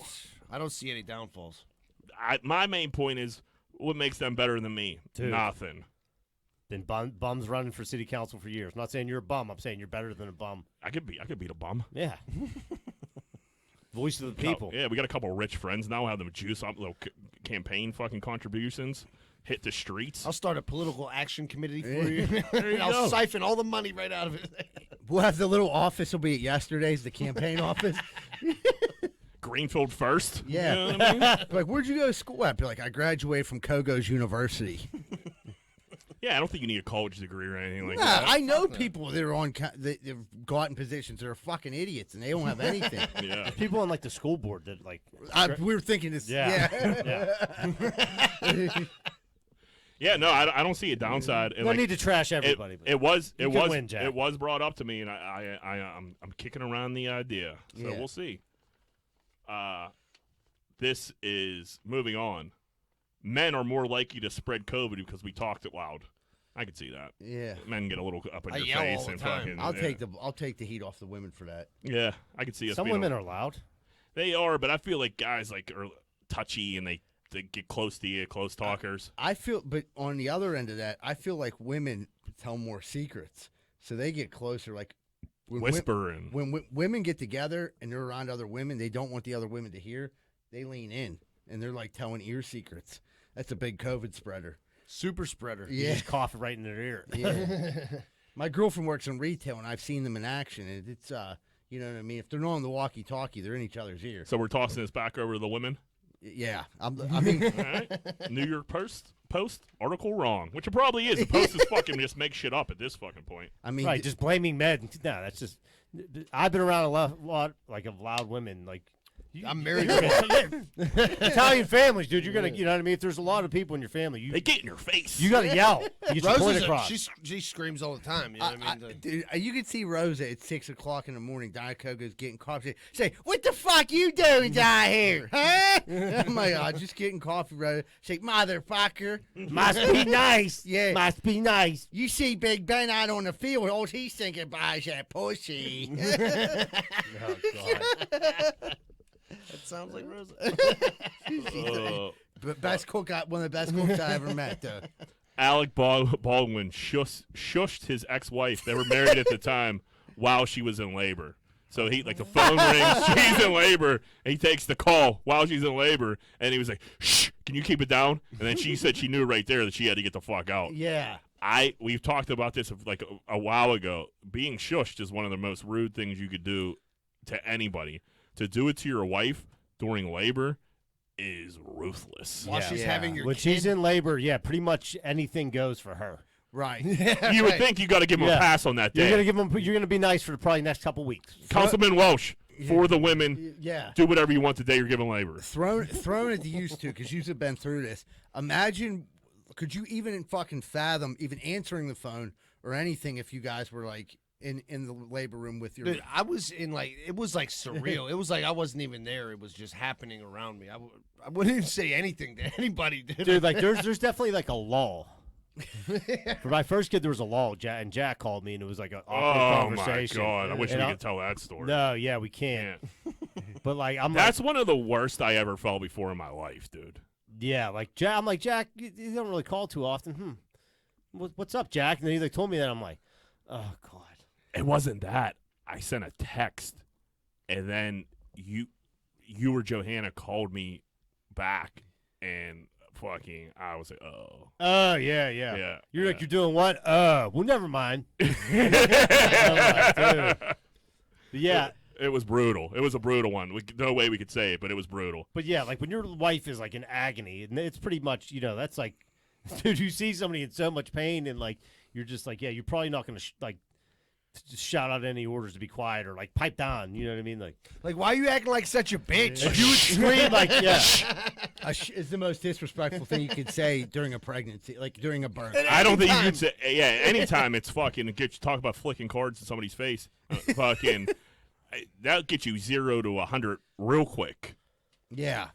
B: I don't see any downfalls.
C: My main point is what makes them better than me?
D: Dude.
C: Nothing.
D: Been bums running for city council for years. I'm not saying you're a bum. I'm saying you're better than a bum.
C: I could beat a bum.
D: Yeah. Voice of the people.
C: Yeah, we got a couple of rich friends now. Have them juice up little campaign fucking contributions. Hit the streets.
B: I'll start a political action committee for you.
C: There you
B: I'll
C: go.
B: siphon all the money right out of it.
A: We'll have the little office. Will be at yesterday's, the campaign office.
C: Greenfield first.
A: Yeah.
C: You know what I mean?
A: Like, where'd you go to school at? Be like, I graduated from Kogo's University.
C: Yeah, I don't think you need a college degree or anything like
A: Nah,
C: that.
A: I know people that are on they've gotten positions that are fucking idiots and they don't have anything.
C: Yeah.
D: People on like the school board that like.
A: We were thinking this.
D: Yeah.
A: Yeah.
C: Yeah, no, I don't see a downside. And
D: No
C: like,
D: need to trash everybody. but
C: it was
D: win, Jack.
C: it was brought up to me, and I'm kicking around the idea. So
A: Yeah.
C: we'll see. This is moving on. Men are more likely to spread COVID because we talked it loud. I could see that.
A: Yeah.
C: Men get a little up in
B: I
C: your
B: yell
C: face
B: all the
C: and
B: time.
C: fucking.
A: I'll take the heat off the women for that.
C: Yeah, I could see us.
D: Some
C: being
D: women are loud.
C: They are, but I feel like guys like are touchy and they get close to you, close talkers.
A: I feel, but on the other end of that, I feel like women tell more secrets, so they get closer. Like when
C: Whispering.
A: when women get together and they're around other women, they don't want the other women to hear. They lean in and they're like telling ear secrets. That's a big COVID spreader.
B: Super spreader.
D: You
A: Yeah.
D: just cough right in their ear.
A: Yeah. My girlfriend works in retail, and I've seen them in action. And it's you know what I mean. If they're not on the walkie-talkie, they're in each other's ear.
C: So we're tossing this back over to the women.
A: Yeah, I mean,
C: All right. New York Post Post article wrong, which it probably is. The Post is fucking just make shit up at this fucking point.
A: I mean,
D: Right, just blaming men. No, that's just. I've been around a lot like of loud women. Like
B: I'm married.
D: Italian families, dude. You're gonna, you know what I mean. If there's a lot of people in your family,
C: They get in your face.
D: you gotta yell. You get your point across.
B: She screams all the time. You know what I mean?
A: dude, you can see Rosa at 6 o'clock in the morning. Diet Coke is getting coffee. Say, "What the fuck you doing down here, huh?" Oh my God, just getting coffee, Rosa. Say, "Motherfucker,
D: Must be nice.
A: Yeah.
D: Must be nice.
A: you see Big Ben out on the field. All he's thinking about is that pussy."
D: Oh God.
B: That sounds like Rosa.
A: But best cook, one of the best cooks I ever met, though.
C: Alec Baldwin shushed his ex-wife. They were married at the time while she was in labor. So he, like, the phone rings, she's in labor, and he takes the call while she's in labor, and he was like, "Shh, can you keep it down?" And then she said she knew right there that she had to get the fuck out.
A: Yeah.
C: We've talked about this like a while ago. Being shushed is one of the most rude things you could do to anybody. To do it to your wife during labor is ruthless.
B: While she's having your
D: When
B: kid.
D: she's in labor, yeah, pretty much anything goes for her.
A: Right.
C: You would think you got to give him a pass on that day.
D: You're gonna be nice for the probably next couple weeks.
C: Councilman Welsh, for the women,
A: Yeah.
C: do whatever you want the day you're giving labor.
A: Thrown at the used to, because you've been through this. Imagine, could you even fucking fathom even answering the phone or anything if you guys were like in the labor room with your?
B: Dude, I was in it was like surreal. It was like I wasn't even there. It was just happening around me. I wouldn't even say anything to anybody,
D: Dude, like there's definitely like a lull. For my first kid, there was a lull. Jack called me, and it was like an awkward
C: Oh my
D: conversation.
C: God! I wish
D: And
C: we could tell that story.
D: No, yeah, we can't. But like,
C: That's one of the worst I ever felt before in my life, dude.
D: yeah, like Jack. I'm like, Jack, you don't really call too often. What's up, Jack? And then he like told me that. I'm like, oh God.
C: It wasn't that. I sent a text, and then you or Johanna called me back, and fucking, I was like, oh.
D: Oh yeah.
C: Yeah.
D: You're like, you're doing what? Well, never mind. I'm like, dude. But yeah.
C: It was brutal. It was a brutal one. No way we could say it, but it was brutal.
D: But yeah, like when your wife is like in agony, and it's pretty much, that's like, dude, you see somebody in so much pain, and like you're just like, yeah, you're probably not gonna just shout out any orders to be quiet or like pipe down. You know what I mean? Like
B: why are you acting like such a bitch?
D: you would scream like, yeah.
A: Is the most disrespectful thing you could say during a pregnancy, like during a birth.
C: I don't think you could say, yeah, anytime it's fucking, talk about flicking cards in somebody's face, fucking, that'll get you 0 to 100 real quick.
A: Yeah.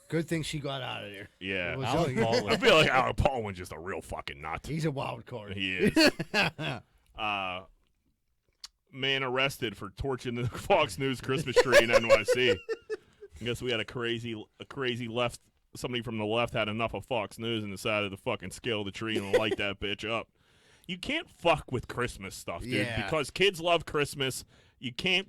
A: Good thing she got out of there.
C: Yeah.
A: It was
D: Alec
A: only-
D: Baldwin.
C: I feel like Alec Baldwin's just a real fucking nut.
A: He's a wild card.
C: He is. Man arrested for torching the Fox News Christmas tree in NYC. I guess we had a crazy left. Somebody from the left had enough of Fox News and decided to fucking scale the tree and light that bitch up. You can't fuck with Christmas stuff, dude,
A: Yeah.
C: because kids love Christmas. You can't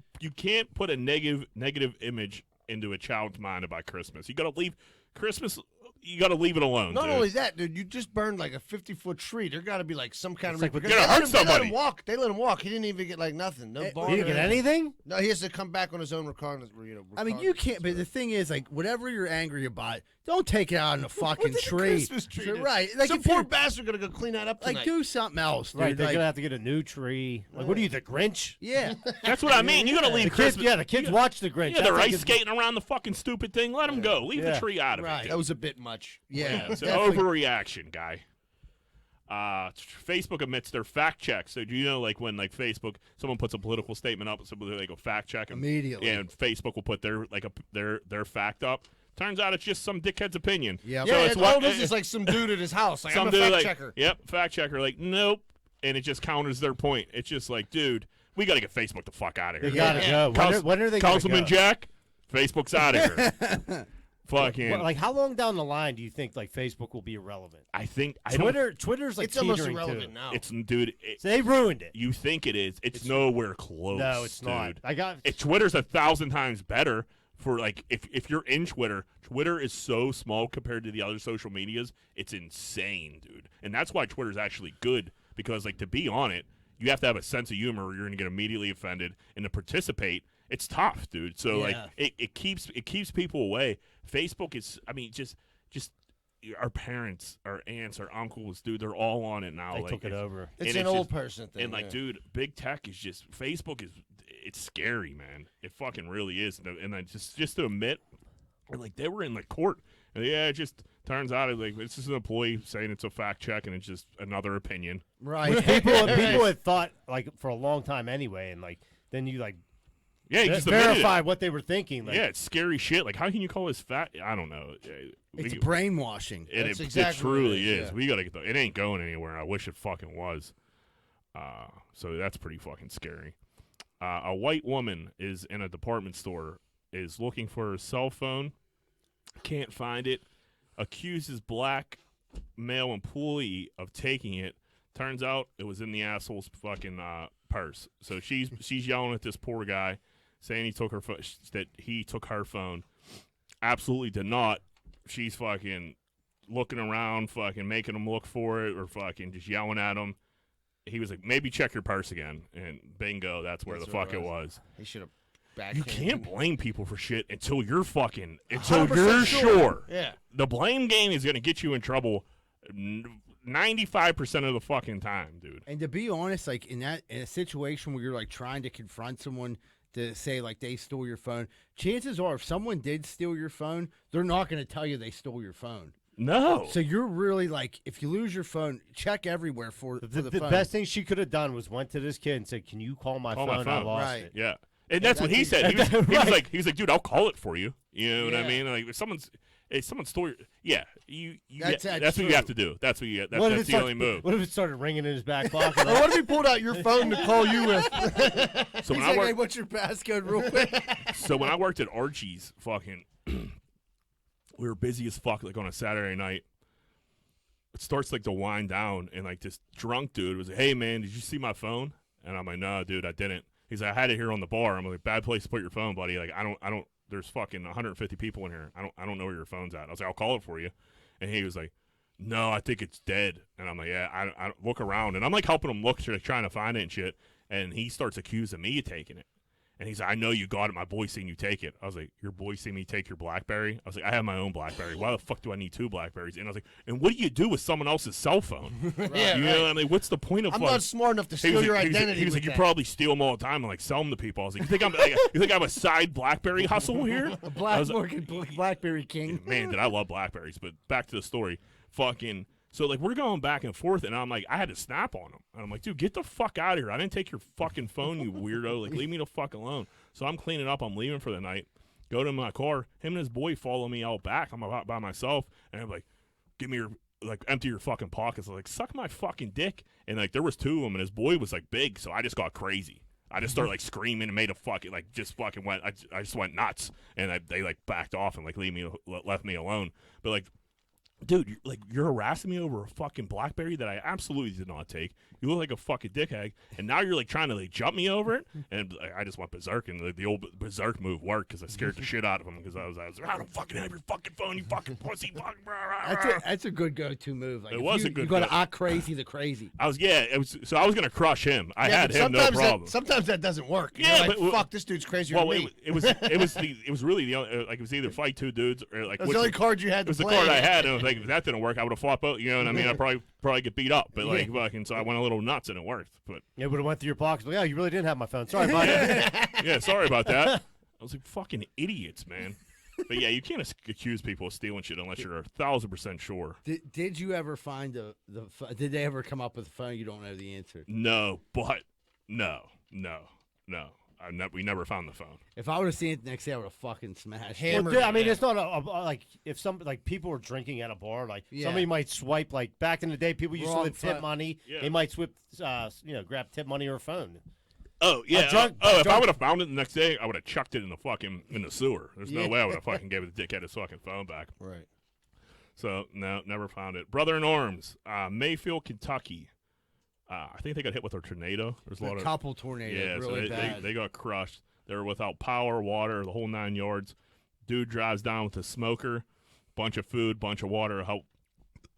C: put a negative image into a child's mind about Christmas. You gotta leave Christmas. You gotta leave it alone.
B: Not
C: dude.
B: only that, dude, you just burned like a 50-foot tree. There got to be like some kind of
D: It's like we're
B: repercussion.
C: gonna hurt
B: They let
C: somebody.
B: him walk. They let him walk. He didn't even get like nothing. No bond.
D: You didn't get anything?
B: No, he has to come back on his own reconnaissance.
A: I mean, you can't, but the thing is, like, whatever you're angry about, don't take it out on the fucking
B: What's a
A: tree.
B: Christmas tree?
A: So,
B: dude?
A: right. Like,
B: Some
A: if you're-
B: poor bastard gonna go clean that up tonight.
A: like, do something else, dude.
D: Right, they're
A: Like,
D: gonna have to get a new tree. Like, what are you, the Grinch?
A: yeah.
C: That's what I mean. You gotta leave
D: The kids,
C: Christmas.
D: yeah, the kids watch the Grinch.
C: Yeah, they're
D: That's like
C: ice skating around the fucking stupid thing. Let them go. Leave the
D: Yeah.
C: tree out of
A: Right.
C: it.
B: That was a bit much.
A: Yeah.
C: It's an
A: definitely.
C: overreaction, guy. Facebook admits their fact check. So do you know, like, when like Facebook, someone puts a political statement up, somebody they go fact check 'em?
A: Immediately.
C: Yeah, and Facebook will put their their fact up. Turns out it's just some dickhead's opinion.
A: Yep.
B: Yeah,
C: So
B: it's
C: it's what-
B: all this is like some dude at his house. Like,
C: Some
B: I'm a
C: dude
B: fact
C: like,
B: checker.
C: Yep, fact checker. Like, nope, and it just counters their point. It's just like, dude, we got to get Facebook the fuck out of here.
D: They gotta go. When are they gonna
C: Councilman
D: go?
C: Jack, Facebook's out of here. Fucking.
D: Well, like, how long down the line do you think like Facebook will be irrelevant?
C: I think I don't.
D: Twitter's like
B: It's almost
D: teetering,
B: irrelevant
D: too.
B: now.
C: It's dude.
D: So they ruined it.
C: You think it is? It's nowhere close.
D: No, it's
C: dude.
D: not. I got
C: Twitter's 1,000 times better for like if you're in Twitter. Twitter is so small compared to the other social medias. It's insane, dude. And that's why Twitter's actually good, because like to be on it, you have to have a sense of humor or you're gonna get immediately offended, and to participate, it's tough, dude. So like
A: Yeah.
C: it keeps people away. Facebook is, I mean, just our parents, our aunts, our uncles, dude, they're all on it now.
D: They
C: like,
D: took it over.
B: It's
C: and
B: an
C: it's
B: old
C: just-
B: person thing.
C: And like, dude, big tech is just Facebook is it's scary, man. It fucking really is. And then just to admit, and like they were in like court, and it just turns out like this is an employee saying it's a fact check, and it's just another opinion.
A: Right.
D: People had thought like for a long time anyway, and like then you like
C: Yeah, you just admitted
D: verify
C: it.
D: what they were thinking. Like,
C: Yeah, it's scary shit. Like, how can you call this fat? I don't know.
A: It's brainwashing.
B: That's
C: It
B: exactly what
C: truly
B: it is,
C: is.
B: yeah.
C: We gotta get it ain't going anywhere. I wish it fucking was. So that's pretty fucking scary. A white woman is in a department store, is looking for her cell phone, can't find it, accuses black male employee of taking it. Turns out it was in the asshole's fucking purse. So she's yelling at this poor guy, saying he took her phone. Absolutely did not. She's fucking looking around, fucking making him look for it, or fucking just yelling at him. He was like, maybe check your purse again. And bingo, that's where the fuck it was.
B: He should have
C: You can't blame people for shit until you're
B: 100%
C: you're sure.
B: Yeah.
C: The blame game is going to get you in trouble 95% of the fucking time, dude.
A: And to be honest, like in a situation where you're like trying to confront someone to say like they stole your phone, chances are if someone did steal your phone, they're not going to tell you they stole your phone.
C: No.
A: So you're really like, if you lose your phone, check everywhere for the
D: the
A: phone.
D: best thing she could have done was went to this kid and said, "Can you call my phone? I lost
A: Right.
D: it."
C: Yeah. And that's what he
A: that's
C: said. He was,
D: Right.
C: he was like, dude, I'll call it for you. You know what I
A: Yeah.
C: mean? Like if someone stole your,
A: That's
C: that's what you have to do. That's what you.
D: What if
C: That's
D: it
C: the only move.
D: What if it started ringing in his back pocket?
B: Or what if he pulled out your phone to call you with?
C: So
B: He's
C: when I
B: like,
C: worked,
B: hey, what's your passcode real quick?
C: so when I worked at Archie's, fucking, we were busy as fuck. Like on a Saturday night, it starts like to wind down, and like this drunk dude was like, "Hey man, did you see my phone?" And I'm like, "No, dude, I didn't." He's like, "I had it here on the bar." I'm like, "Bad place to put your phone, buddy. Like, I don't. There's fucking 150 people in here. I don't know where your phone's at." I was like, "I'll call it for you," and he was like, "No, I think it's dead." And I'm like, "Yeah, I look around," and I'm like helping him look, trying to find it and shit. And he starts accusing me of taking it. And he's like, "I know you got it. My boy seen you take it." I was like, "Your boy seen me take your BlackBerry?" I was like, "I have my own BlackBerry. Why the fuck do I need two BlackBerries?" And I was like, "And what do you do with someone else's cell phone?"
B: Yeah,
C: You know
B: right.
C: what I mean? What's the point of
B: I'm
C: like,
B: not smart enough to
C: he
B: steal
C: was
B: your
C: like,
B: identity.
C: He was
B: with
C: like, "You
B: that.
C: probably steal them all the time and like sell them to people." I was like, you think I'm a side BlackBerry hustle here?"
A: A
C: I was
A: Blackberry King.
C: Man, did I love Blackberries. But back to the story. Fucking, so like we're going back and forth, and I'm like, I had to snap on him. And I'm like, dude, get the fuck out of here. I didn't take your fucking phone, you weirdo. Like, leave me the fuck alone. So I'm cleaning up. I'm leaving for the night. Go to my car. Him and his boy follow me out back. I'm out by myself, and I'm like, give me your, like, empty your fucking pockets. I'm like, suck my fucking dick. And like, there was two of them, and his boy was like big, so I just got crazy. I just started like screaming and made a fucking like just fucking went. I just went nuts, and they like backed off and like left me alone. But like, dude, you're harassing me over a fucking BlackBerry that I absolutely did not take. You look like a fucking dickhead, and now you're like trying to like jump me over it, and I just went berserk, and the old berserk move worked because I scared the shit out of him because I was like, I don't fucking have your fucking phone, you fucking pussy.
A: That's a good go-to move. Like
C: It
A: if
C: was
A: you,
C: a good
A: You got to
C: go-
A: act crazy the crazy.
C: I was so I was gonna crush him. I
B: Yeah,
C: had
B: but
C: him no
B: sometimes
C: problem.
B: sometimes that doesn't work.
C: Yeah,
B: You're like,
C: but-
B: fuck, this dude's crazier
C: Well,
B: than me.
C: it was really the only, like it was either fight two dudes or like
B: That's the only card you had
C: it
B: to
C: was the
B: play.
C: card I had, and I was like, if that didn't work, I would have fought both. You know what I mean? I'd probably get beat up, but like fucking, so I went a little nuts and it worked. But
D: It would have went through your pockets. Like, oh, you really didn't have my phone. Sorry, buddy.
C: yeah, sorry about that. I was like, fucking idiots, man. But yeah, you can't accuse people of stealing shit unless you're 1,000% sure.
A: Did you ever find did they ever come up with a phone you don't know the answer?
C: No, but no. We never found the phone.
A: If I would have seen it the next day, I would have fucking smashed it.
B: Hammer-
D: Well, dude, I mean, it's not like if some like people were drinking at a bar, like
A: Yeah.
D: somebody might swipe. Like back in the day, people used to
A: Wrong
D: live tip
A: phone.
D: money.
C: Yeah.
D: They might grab tip money or a phone.
C: Oh yeah.
D: drunk-
C: If I
D: drunk-
C: would have found it the next day, I would have chucked it in the sewer. There's no way I would have fucking gave the dickhead his fucking phone back.
B: Right.
C: So no, never found it. Brother in arms, Mayfield, Kentucky. I think they got hit with a tornado. There's a lot
A: A
C: of
A: couple tornadoes,
C: yeah,
A: really
C: so
A: bad.
C: they got crushed. They were without power, water, the whole 9 yards. Dude drives down with a smoker, bunch of food, bunch of water,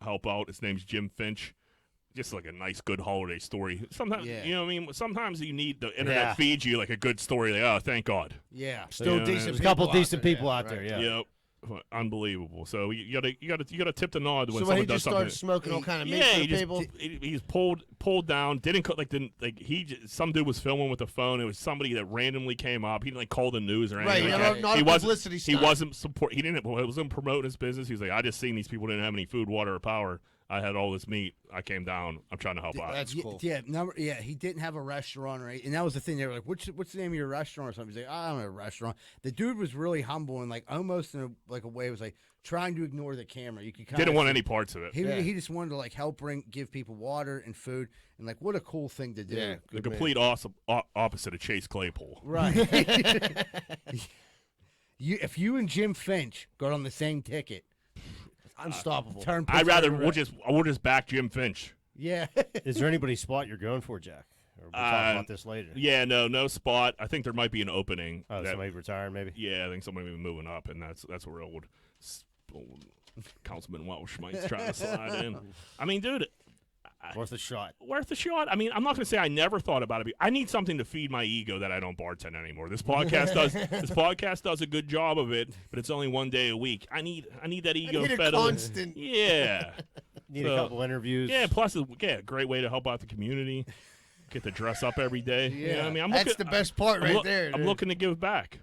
C: help out. His name's Jim Finch. Just like a nice, good holiday story. Sometimes,
A: Yeah.
C: you know what I mean? Sometimes you need the internet
D: Yeah.
C: feeds you like a good story. Like, oh, thank God.
A: Yeah.
B: Still
C: Yeah,
B: decent.
C: there's
D: a couple
B: people out
D: decent
B: there,
D: people out there,
B: right.
D: yeah.
C: Yep. Unbelievable. So you gotta tip the nod when
B: So when
C: someone
B: he
C: does
B: just
C: something.
B: started smoking all kind of meat
C: Yeah,
B: for
C: he
B: the
C: just
B: people.
C: he's pulled down. Some dude was filming with the phone. It was somebody that randomly came up. He didn't like call the news or
B: Right,
C: anything.
B: yeah,
C: like that.
B: not
C: he
B: a
C: wasn't.
B: publicity
C: He
B: stunt.
C: wasn't support. He wasn't promoting his business. He was like, I just seen these people didn't have any food, water, or power. I had all this meat. I came down. I'm trying to help out.
B: That's cool.
A: Yeah, he didn't have a restaurant, right? And that was the thing. They were like, "What's the name of your restaurant?" Or something. He's like, "I don't have a restaurant." The dude was really humble and like almost in a way was like trying to ignore the camera. You could kind
C: Didn't want any parts of it.
A: He just wanted to like help give people water and food and like what a cool thing to do.
B: Yeah.
C: The complete opposite of Chase Claypool.
A: Right. If you and Jim Finch got on the same ticket,
B: Unstoppable.
A: turn.
C: I'd rather
A: Pittsburgh
C: we'll just back Jim Finch.
A: Yeah.
D: Is there anybody spot you're going for, Jack? Or we'll talk about this later.
C: Yeah, no spot. I think there might be an opening.
D: Oh, somebody retiring, maybe.
C: Yeah, I think somebody may be moving up, and that's where old Councilman Welsh might try to slide in. I mean, dude,
D: Worth a shot.
C: worth a shot. I mean, I'm not going to say I never thought about it. I need something to feed my ego that I don't bartend anymore. This podcast does a good job of it, but it's only one day a week. I need that ego
B: need a
C: fed.
B: constant.
C: Yeah.
D: Need a couple interviews.
C: Yeah, plus a great way to help out the community. Get to dress up every day. You know what I mean?
B: That's the best part right there.
C: I'm
B: dude.
C: looking to give back.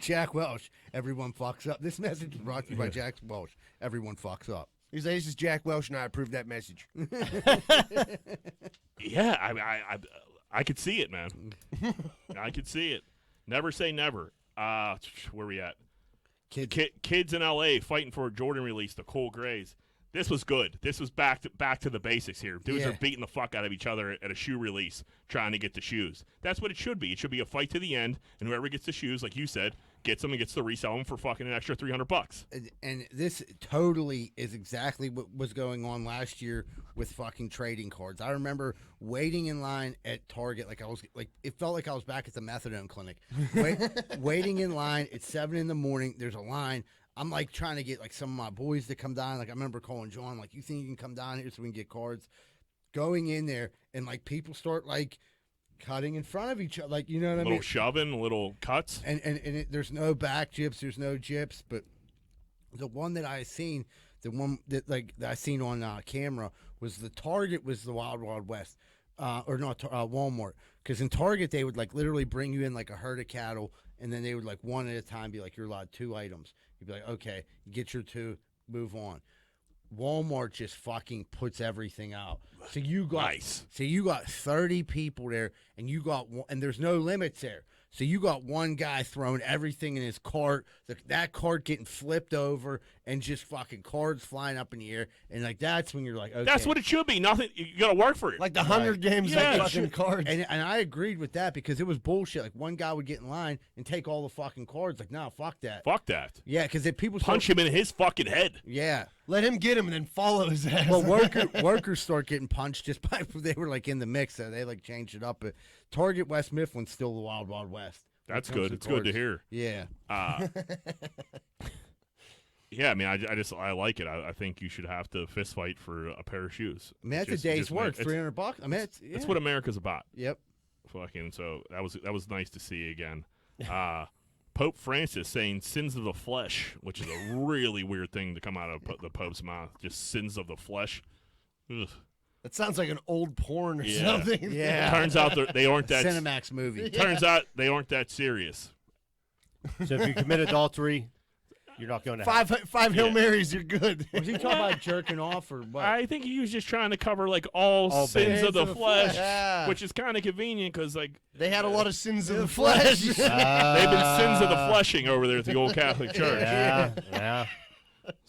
A: Jack Welch. Everyone fucks up. This message is brought to you by Jack Welch. Everyone fucks up.
B: He's like, this is Jack Welch, and I approve that message.
C: Yeah, I could see it, man. I could see it. Never say never. Where we at? Kids in L.A. fighting for a Jordan release, the Cole Grays. This was good. This was back to the basics here. Dudes are beating the fuck out of each other at a shoe release, trying to get the shoes. That's what it should be. It should be a fight to the end, and whoever gets the shoes, like you said, gets them and gets to resell them for fucking an extra $300.
A: And this totally is exactly what was going on last year with fucking trading cards. I remember waiting in line at Target, it felt like I was back at the methadone clinic. Waiting in line at 7 a.m. There's a line. I'm like trying to get like some of my boys to come down. Like I remember calling John, like, you think you can come down here so we can get cards? Going in there and like people start like cutting in front of each other, like, you know what I mean?
C: Little shoving, little cuts.
A: And there's no back gyps, there's no gyps, but the one that I seen, that I seen on camera was the Target was the Wild Wild West, or not Walmart, because in Target they would like literally bring you in like a herd of cattle, and then they would like one at a time be like, you're allowed 2 items. You'd be like, okay, get your 2, move on. Walmart just fucking puts everything out. So you got 30 people there, and and there's no limits there. So you got one guy throwing everything in his cart, that cart getting flipped over, and just fucking cards flying up in the air, and like that's when you're like, okay,
C: that's what it should be. Nothing. You got to work for it.
B: Like the Hunger Games,
C: Yeah,
B: like
C: it
B: fucking
C: should-
B: cards.
A: And I agreed with that because it was bullshit. Like one guy would get in line and take all the fucking cards. Like, no, fuck that.
C: Fuck that.
A: Yeah, because if people
C: Punch him in his fucking head.
A: Yeah.
B: Let him get him and then follow his ass.
A: Well, workers start getting punched just by they were like in the mix. So they like changed it up. But Target West Mifflin's still the Wild Wild West.
C: That's good. It's good to hear.
A: Yeah.
C: Yeah, I mean, I like it. I think you should have to fist fight for a pair of shoes.
A: I mean, that's a day's work. $300. I mean,
C: that's what America's about.
A: Yep.
C: Fucking. So that was nice to see again. Pope Francis saying sins of the flesh, which is a really weird thing to come out of the Pope's mouth. Just sins of the flesh. Ugh.
B: That sounds like an old porn or
C: Yeah.
B: something.
A: Yeah.
C: Turns out they aren't that.
A: Cinemax movie.
C: Turns out they aren't that serious.
D: So if you commit adultery, you're not going to hell.
B: Five Hail Marys, you're good.
A: Was he talking about jerking off or what?
C: I think he was just trying to cover like all sins of the flesh, which is kind of convenient because like
B: They had a lot of sins of the flesh.
C: they've been sins of the fleshing over there at the old Catholic Church.
D: Yeah.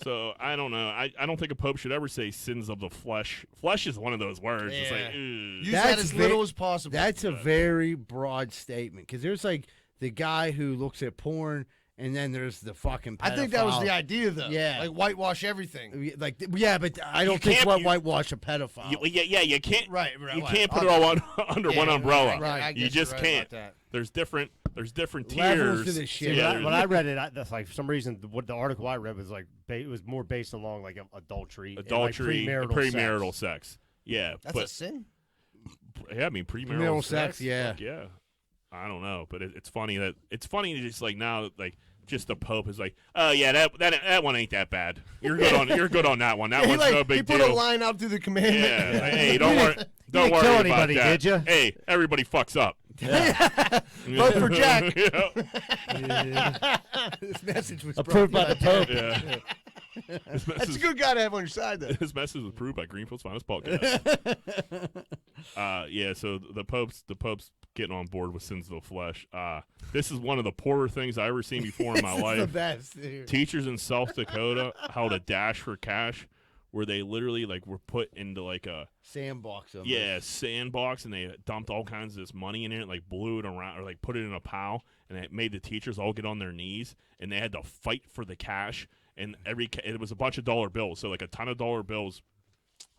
C: So I don't know. I don't think a pope should ever say sins of the flesh. Flesh is one of those words. It's like,
B: Use
A: That's
B: that as little as possible.
A: That's a very broad statement because there's like the guy who looks at porn, and then there's the fucking pedophile.
B: I think that was the idea, though.
A: Yeah.
B: Like whitewash everything.
A: Like, yeah, but I don't think whitewash a pedophile.
C: you can't.
B: Right.
C: You can't put it all under one umbrella.
A: right.
B: I
C: You
B: guess
C: just
B: you're right
C: can't.
B: about that.
C: There's different
A: Levels
C: tiers.
A: to this shit.
C: Yeah,
D: When I read it, that's like for some reason what the article I read was like it was more based along like adultery, and, like,
C: premarital sex. Yeah,
B: That's
C: but
B: a sin?
C: yeah, I mean premarital
A: Premarital sex, yeah.
C: Fuck yeah. I don't know, but it's funny that just like now like just the Pope is like, oh yeah, that one ain't that bad. You're good on that one. That one's no big deal.
B: He put a line out through the commandment.
C: Yeah, like, hey, don't worry
D: kill
C: about
D: anybody,
C: that.
D: did ya?
C: Hey, everybody fucks up.
B: Vote for Jack.
C: Yeah.
A: This message was
D: Approved by the Pope.
C: Yeah. This
B: That's a good guy to have on your side, though.
C: This message was approved by Greenfield's Finest Podcast. Yeah, so the Pope's getting on board with sins of the flesh. This is one of the poorer things I ever seen before in my life.
A: The best. Dude.
C: Teachers in South Dakota held a dash for cash where they literally like were put into like a
A: Sandbox.
C: sandbox, and they dumped all kinds of this money in it, like blew it around or like put it in a pile, and it made the teachers all get on their knees, and they had to fight for the cash. And it was a bunch of dollar bills, so like a ton of dollar bills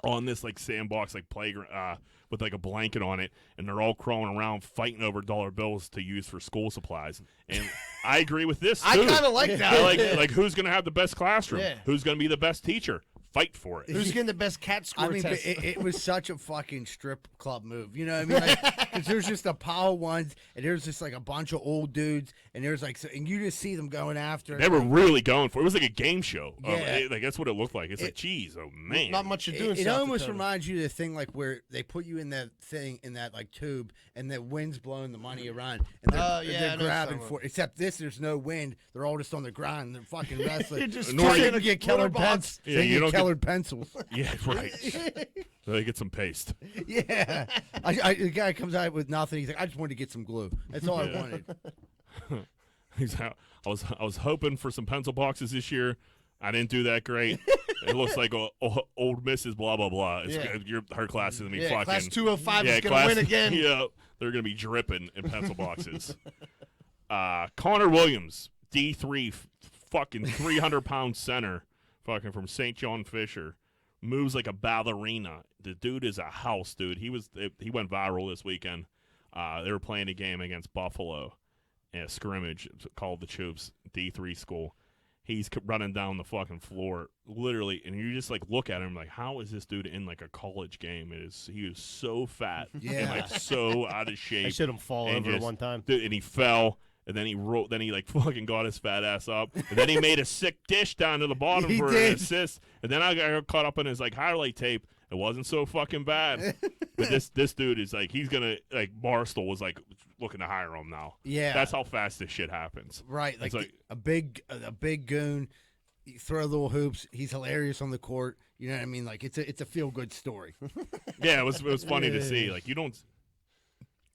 C: on this like sandbox, like playground, with like a blanket on it, and they're all crawling around fighting over dollar bills to use for school supplies. And I agree with this too.
B: I kind of like that.
C: like who's gonna have the best classroom?
B: Yeah.
C: Who's gonna be the best teacher? Fight for it.
B: Who's getting the best cat score
A: I mean,
B: test?
A: it was such a fucking strip club move. You know what I mean? Like, 'cause there's just a pile of ones, and there's just like a bunch of old dudes, and there's like, and you just see them going after.
C: They were really going for it. It was like a game show.
A: Yeah.
C: Like that's what it looked like. It's like, geez, oh man.
B: Not much to do in
A: It
B: South
A: almost
B: Dakota.
A: reminds you of the thing like where they put you in that thing in that like tube, and the wind's blowing the money around, and they're,
B: Oh, yeah, I
A: they're
B: know
A: grabbing
B: some
A: for it. Except there's no wind. They're all just on the ground. And they're fucking wrestling.
B: You're just
C: Nor
B: trying
C: you-
B: to get
A: Colored
B: colored
A: pens.
B: pens.
C: Yeah,
A: They
C: you
A: get
C: don't get-
A: colored pencils.
C: Yeah, right. So they get some paste.
A: Yeah. The guy comes out with nothing. He's like, I just wanted to get some glue. That's all I wanted.
C: I was hoping for some pencil boxes this year. I didn't do that great. It looks like old Mrs. blah blah blah. Her class is gonna be fucking.
B: Class 205 is going
C: class-
B: to win again.
C: Yeah, they're gonna be dripping in pencil boxes. Connor Williams, D3, fucking 300-pound center, fucking from St. John Fisher, moves like a ballerina. The dude is a house, dude. He went viral this weekend. They were playing a game against Buffalo, a scrimmage called the Choops D3 school. He's running down the fucking floor, literally, and you just like look at him like, how is this dude in like a college game? He is so fat, and
A: Yeah.
C: like so out of shape.
D: I should him fall
C: And
D: over
C: just-
D: one time.
C: Dude, and he fell, and then he rolled. Then he like fucking got his fat ass up, and then he made a sick dish down to the bottom
A: He
C: for an
A: did.
C: assist. And then I got caught up in his like highlight tape. It wasn't so fucking bad. But this dude is like, he's gonna like Barstool was like looking to hire him now.
A: Yeah.
C: That's how fast this shit happens.
A: Right,
C: It's
A: like, a big goon, you throw little hoops. He's hilarious on the court. You know what I mean? Like it's a feel good story.
C: Yeah, it was funny to see. Like you don't.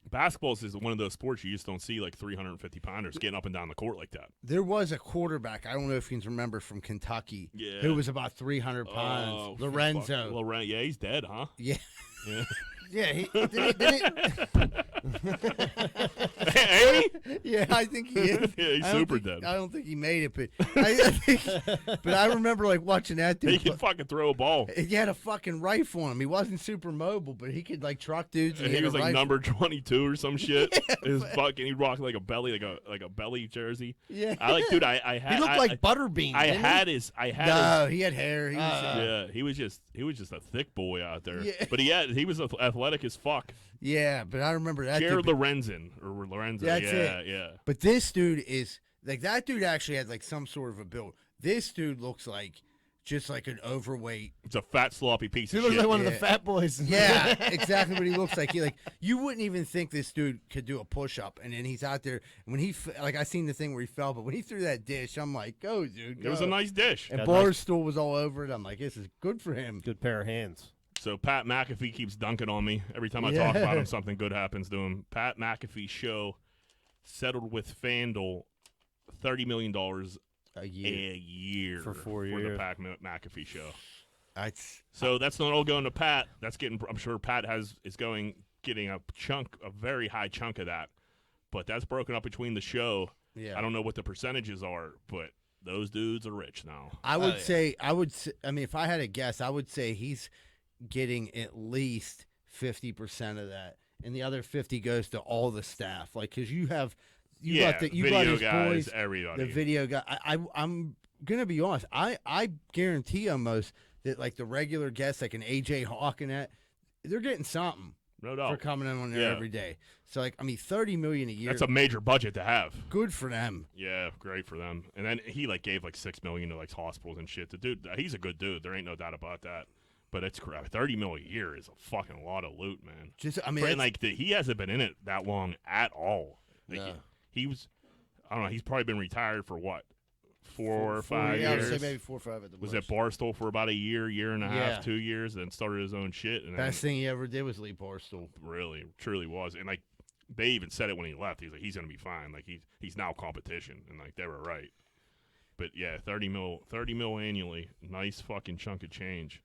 C: Basketball is one of those sports you just don't see like 350 pounders getting up and down the court like that.
A: There was a quarterback. I don't know if you can remember from Kentucky.
C: Yeah.
A: Who was about 300
C: Oh,
A: pounds. Lorenzo.
C: Yeah, he's dead, huh?
A: Yeah.
C: Yeah.
B: Yeah, didn't
C: Hey,
A: Yeah, I think he is.
C: yeah, he's
A: I don't
C: super
A: think-
C: dead.
A: I don't think he made it, but I think, but I remember like watching that
C: He
A: dude.
C: can fucking throw a ball.
A: He had a fucking rifle on him. He wasn't super mobile, but he could like truck dudes. And
C: And he
A: had
C: was
A: a
C: like
A: rifle.
C: number 22 or some shit. His fucking, he rocked like a belly, like a belly jersey.
A: Yeah.
C: I like, dude. I had.
B: he looked
C: I,
B: like Butterbean.
C: I
B: didn't he?
C: had his. I had
A: No, he had hair. He was,
C: his. Yeah, he was just a thick boy out there.
A: Yeah.
C: But he was athletic as fuck.
A: yeah, but I remember that.
C: Jared
A: dude.
C: Lorenzen or Lorenzo.
A: That's
C: yeah,
A: it.
C: yeah.
A: But this dude is like that dude actually had like some sort of a build. This dude looks like just like an overweight.
C: It's a fat sloppy piece
B: He
C: of
B: looks
C: shit.
B: like one of
A: Yeah.
B: the fat boys.
A: Yeah, exactly what he looks like. He like you wouldn't even think this dude could do a push up, and then he's out there. When he like I seen the thing where he fell, but when he threw that dish, I'm like, go dude.
C: It was a
A: go."
C: nice dish.
A: And
D: Got a nice-
A: Barstool was all over it. I'm like, this is good for him.
D: Good pair of hands.
C: So Pat McAfee keeps dunking on me every time I
A: Yeah.
C: talk about him. Something good happens to him. Pat McAfee's show settled with FanDuel $30 million
A: A year.
C: a year
D: For 4
C: for
D: years.
C: the Pat McAfee show.
A: That's
C: So that's not all going to Pat. That's getting. I'm sure Pat is getting a very high chunk of that. But that's broken up between the show.
A: yeah.
C: I don't know what the percentages are, but those dudes are rich now.
A: I would
B: yeah.
A: say I mean, if I had to guess, I would say he's getting at least 50% of that, and the other 50 goes to all the staff. Like, because you got
C: video
A: his
C: guys,
A: boys,
C: everybody.
A: the video guy. I'm gonna be honest. I guarantee almost that like the regular guests, like an AJ Hawk and that, they're getting something
C: no
A: for
C: doubt.
A: coming in on there
C: Yeah.
A: every day. So like, I mean, $30 million a year.
C: That's a major budget to have.
A: Good for them.
C: Yeah, great for them. And then he like gave like $6 million to like hospitals and shit. The dude, he's a good dude. There ain't no doubt about that. But it's crap. $30 million a year is a fucking lot of loot, man.
A: Just, I mean,
C: And like he hasn't been in it that long at all. Like,
B: No.
C: he was, I don't know. He's probably been retired for what, 4 or 5
B: Yeah, I would
C: years.
B: say maybe 4 or 5 at the
C: Was
B: most.
C: at Barstool for about a year and a
A: Yeah.
C: half, 2 years, and then started his own shit. And
A: best
C: then
A: thing he ever did was leave Barstool.
C: really, truly was. And like they even said it when he left. He's like, he's gonna be fine. Like he's now competition, and like they were right. But yeah, 30 mil annually, nice fucking chunk of change.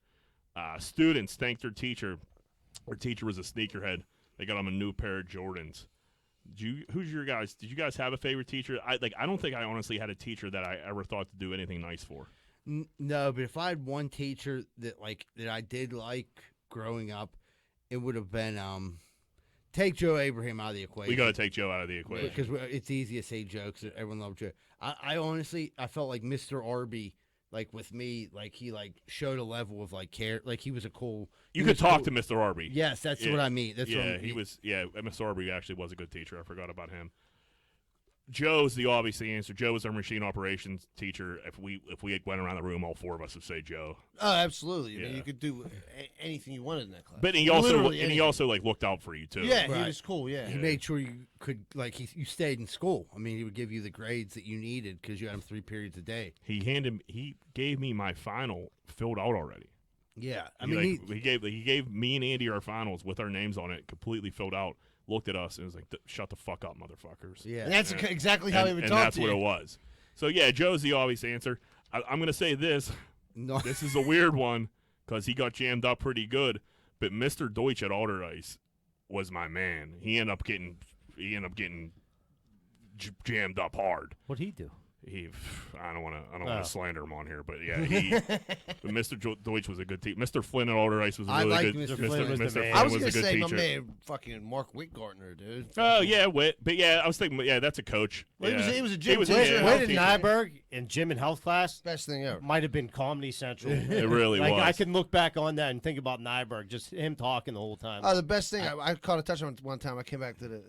C: Students thanked their teacher. Their teacher was a sneakerhead. They got him a new pair of Jordans. Who's your guys? Did you guys have a favorite teacher? I don't think I honestly had a teacher that I ever thought to do anything nice for.
A: No, but if I had one teacher that I did like growing up, it would have been take Joe Abraham out of the equation.
C: We got to take Joe out of the equation.
A: because it's easy to say Joe because everyone loved Joe. I honestly felt like Mr. Arby, like with me, like he showed a level of care. Like he was a cool.
C: You could talk to Mr. Arby.
A: Yes, that's
C: Yeah.
A: what I mean. That's what
C: Yeah,
A: I'm,
C: he was. Yeah, Mr. Arby actually was a good teacher. I forgot about him. Joe's the obvious answer. Joe was our machine operations teacher. If we went around the room, all 4 of us would say Joe.
B: Oh, absolutely. I mean,
C: Yeah.
B: you could do anything you wanted in that class.
C: But he
B: Literally anything.
C: also like looked out for you too.
B: Yeah,
A: Right.
B: he was cool. Yeah.
A: He made sure you could you stayed in school. I mean, he would give you the grades that you needed because you had him 3 periods a day.
C: He gave me my final filled out already.
A: Yeah, I
C: He,
A: mean,
C: he gave me and Andy our finals with our names on it, completely filled out. Looked at us and was like, "Shut the fuck up, motherfuckers."
A: yeah.
B: And that's
C: Yeah.
B: exactly how he would talk
C: that's
B: to
C: what
B: you.
C: it was. So yeah, Joe's the obvious answer. I'm gonna say this.
A: No,
C: This is a weird one because he got jammed up pretty good. But Mr. Deutsch at Alder Ice was my man. He ended up getting jammed up hard.
D: What'd he do?
C: I don't want
D: Oh.
C: to slander him on here, but yeah, but Mr. Deutsch was a good teacher. Mr. Flynn at Alder Ice was a
A: I
C: really
A: like
C: good.
A: Mr. Flynn was the
C: Mr.
D: man.
C: Flynn
B: I was
C: was
B: gonna
C: a good
B: say
C: teacher.
B: my man, fucking Mark Whitgartner, dude.
C: Oh yeah, but yeah, I was thinking, yeah, that's a coach.
B: Well,
C: yeah.
B: he was a gym
C: was
B: teacher.
C: yeah,
B: Wait,
D: Wade
C: health
D: at
C: teacher.
D: Nyberg and Jim in health class
B: Best thing ever.
D: might have been Comedy Central.
C: It really
D: like,
C: was.
D: I can look back on that and think about Nyberg, just him talking the whole time.
B: Oh, the best thing I caught a touchdown one time. I came back to the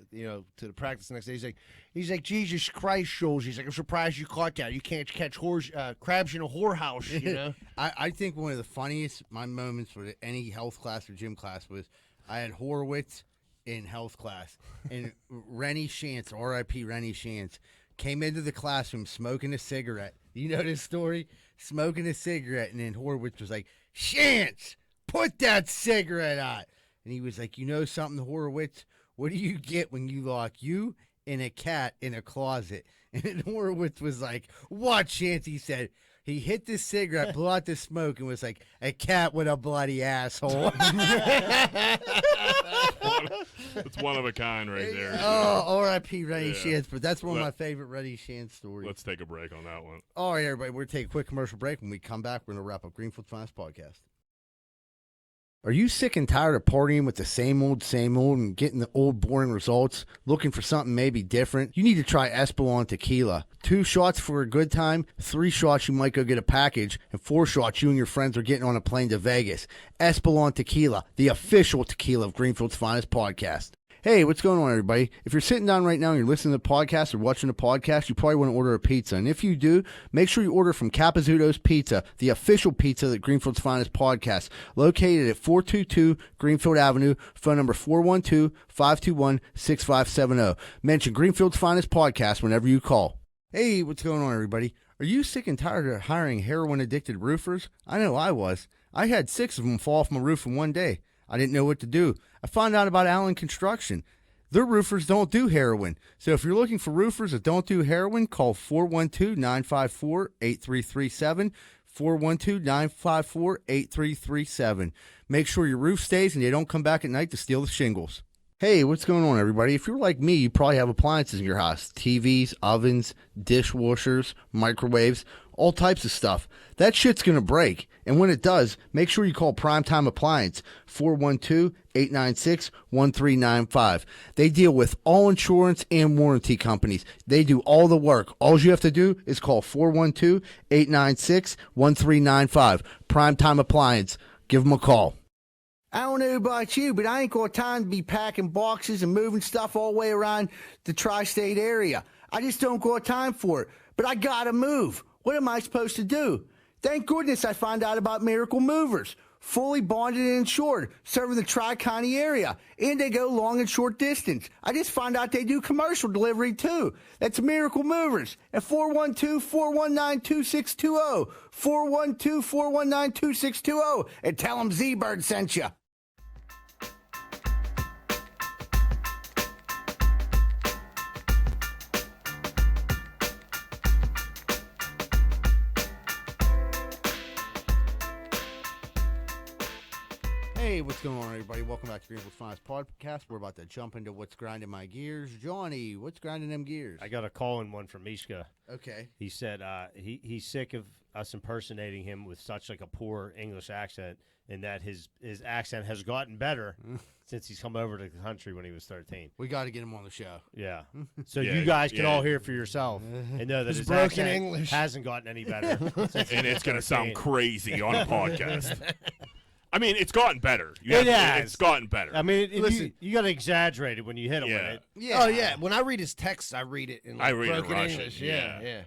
B: practice the next day. He's like, Jesus Christ, Scholes. He's like, I'm surprised you caught that. You can't catch crabs in a whorehouse, you know.
A: I think one of the funniest my moments with any health class or gym class was I had Horowitz in health class, and Rennie Shantz, R.I.P. Rennie Shantz, came into the classroom smoking a cigarette. You know this story? Smoking a cigarette, and then Horowitz was like, Shantz, put that cigarette out. And he was like, you know something, Horowitz? What do you get when you lock you and a cat in a closet? And then Horowitz was like, what, Shantz? He said, he hit the cigarette, blew out the smoke, and was like, a cat with a bloody asshole.
C: It's one of a kind right there.
A: Oh, R.I.P. Rennie
C: Yeah.
A: Shantz, but that's one of my
C: Let-
A: favorite Rennie Shantz stories.
C: Let's take a break on that one.
A: All right, everybody, we're going to take a quick commercial break. When we come back, we're going to wrap up Greenfield's Finest Podcast. Are you sick and tired of partying with the same old, and getting the old, boring results? Looking for something maybe different? You need to try Espolon Tequila. 2 shots for a good time, 3 shots you might go get a package, and 4 shots you and your friends are getting on a plane to Vegas. Espolon Tequila, the official tequila of Greenfield's Finest Podcast. Hey, what's going on, everybody? If you're sitting down right now and you're listening to the podcast or watching the podcast, you probably want to order a pizza. And if you do, make sure you order from Capizzuto's Pizza, the official pizza that Greenfield's Finest Podcast, located at 422 Greenfield Avenue, phone number 412-521-6570. Mention Greenfield's Finest Podcast whenever you call. Hey, what's going on, everybody? Are you sick and tired of hiring heroin-addicted roofers? I know I was. I had 6 of them fall off my roof in one day. I didn't know what to do. I found out about Allen Construction. Their roofers don't do heroin. So if you're looking for roofers that don't do heroin, call 412-954-8337, 412-954-8337. Make sure your roof stays and they don't come back at night to steal the shingles. Hey, what's going on, everybody? If you're like me, you probably have appliances in your house. TVs, ovens, dishwashers, microwaves, all types of stuff. That shit's going to break. And when it does, make sure you call Primetime Appliance, 412-896-1395. They deal with all insurance and warranty companies. They do all the work. All you have to do is call 412-896-1395. Primetime Appliance. Give them a call.
E: I don't know about you, but I ain't got time to be packing boxes and moving stuff all the way around the tri-state area. I just don't got time for it. But I gotta move. What am I supposed to do? Thank goodness I found out about Miracle Movers. Fully bonded and insured, serving the Tri-County area. And they go long and short distance. I just found out they do commercial delivery, too. That's Miracle Movers at 412-419-2620. 412-419-2620. And tell them Z-Bird sent you.
A: Hey, what's going on, everybody? Welcome back to Greenville's Finest Podcast. We're about to jump into what's grinding my gears. Johnny, what's grinding them gears?
D: I got a call-in one from Mishka.
A: Okay.
D: He said he's sick of us impersonating him with such like a poor English accent, and that his accent has gotten better since he's come over to the country when he was 13.
A: We got to get him on the show.
D: Yeah. So
C: Yeah,
D: you guys can
C: yeah.
D: all hear it for yourself and know that his
B: broken
D: accent
B: English.
D: hasn't gotten any better. since he
C: And
D: was
C: it's going to
D: 13.
C: sound crazy on a podcast. I mean, it's gotten better.
D: It has.
C: It's gotten better.
D: I mean,
B: Listen.
D: you got to exaggerate it when you hit him
C: Yeah.
D: with it.
A: Yeah.
B: Oh yeah, when I read his texts, I read it in
C: I
B: like
C: read it
B: broken
C: Russian,
B: English.
C: yeah.
B: Yeah,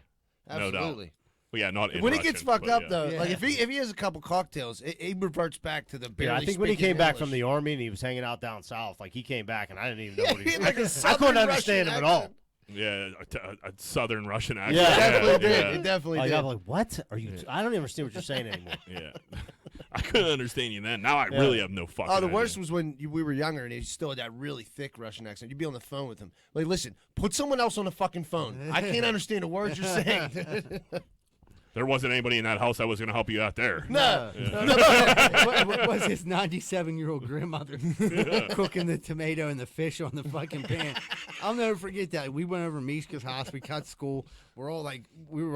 C: No doubt.
B: absolutely.
C: Well, yeah, not in
B: When he
C: Russian,
B: gets fucked
C: but
B: up
C: yeah.
B: though,
A: Yeah.
B: like if he has a couple cocktails, he reverts back to the barely
D: Yeah, I think when he
B: speaking
D: came back from
B: English.
D: the army and he was hanging out down south, like he came back and I didn't even know
B: Yeah,
D: what
B: he
D: he
B: had
D: was.
B: like a
D: I
B: Southern
D: couldn't
B: Russian
D: understand him at all.
B: accent.
C: Yeah, a southern Russian accent.
D: Yeah.
B: He definitely did.
C: Yeah.
B: He definitely
D: Like,
B: did.
D: I'm like, what are you? I don't even understand what you're saying anymore.
C: Yeah. I couldn't understand you then. Now I really have no fucking
B: Oh, the
C: idea.
B: worst was when we were younger and he still had that really thick Russian accent. You'd be on the phone with him. Like, listen, put someone else on the fucking phone. I can't understand a word you're saying.
C: There wasn't anybody in that house that was going to help you out there.
B: No.
A: What was his 97-year-old grandmother cooking the tomato and the fish on the fucking pan? I'll never forget that. We went over to Mishka's house. We cut school. We were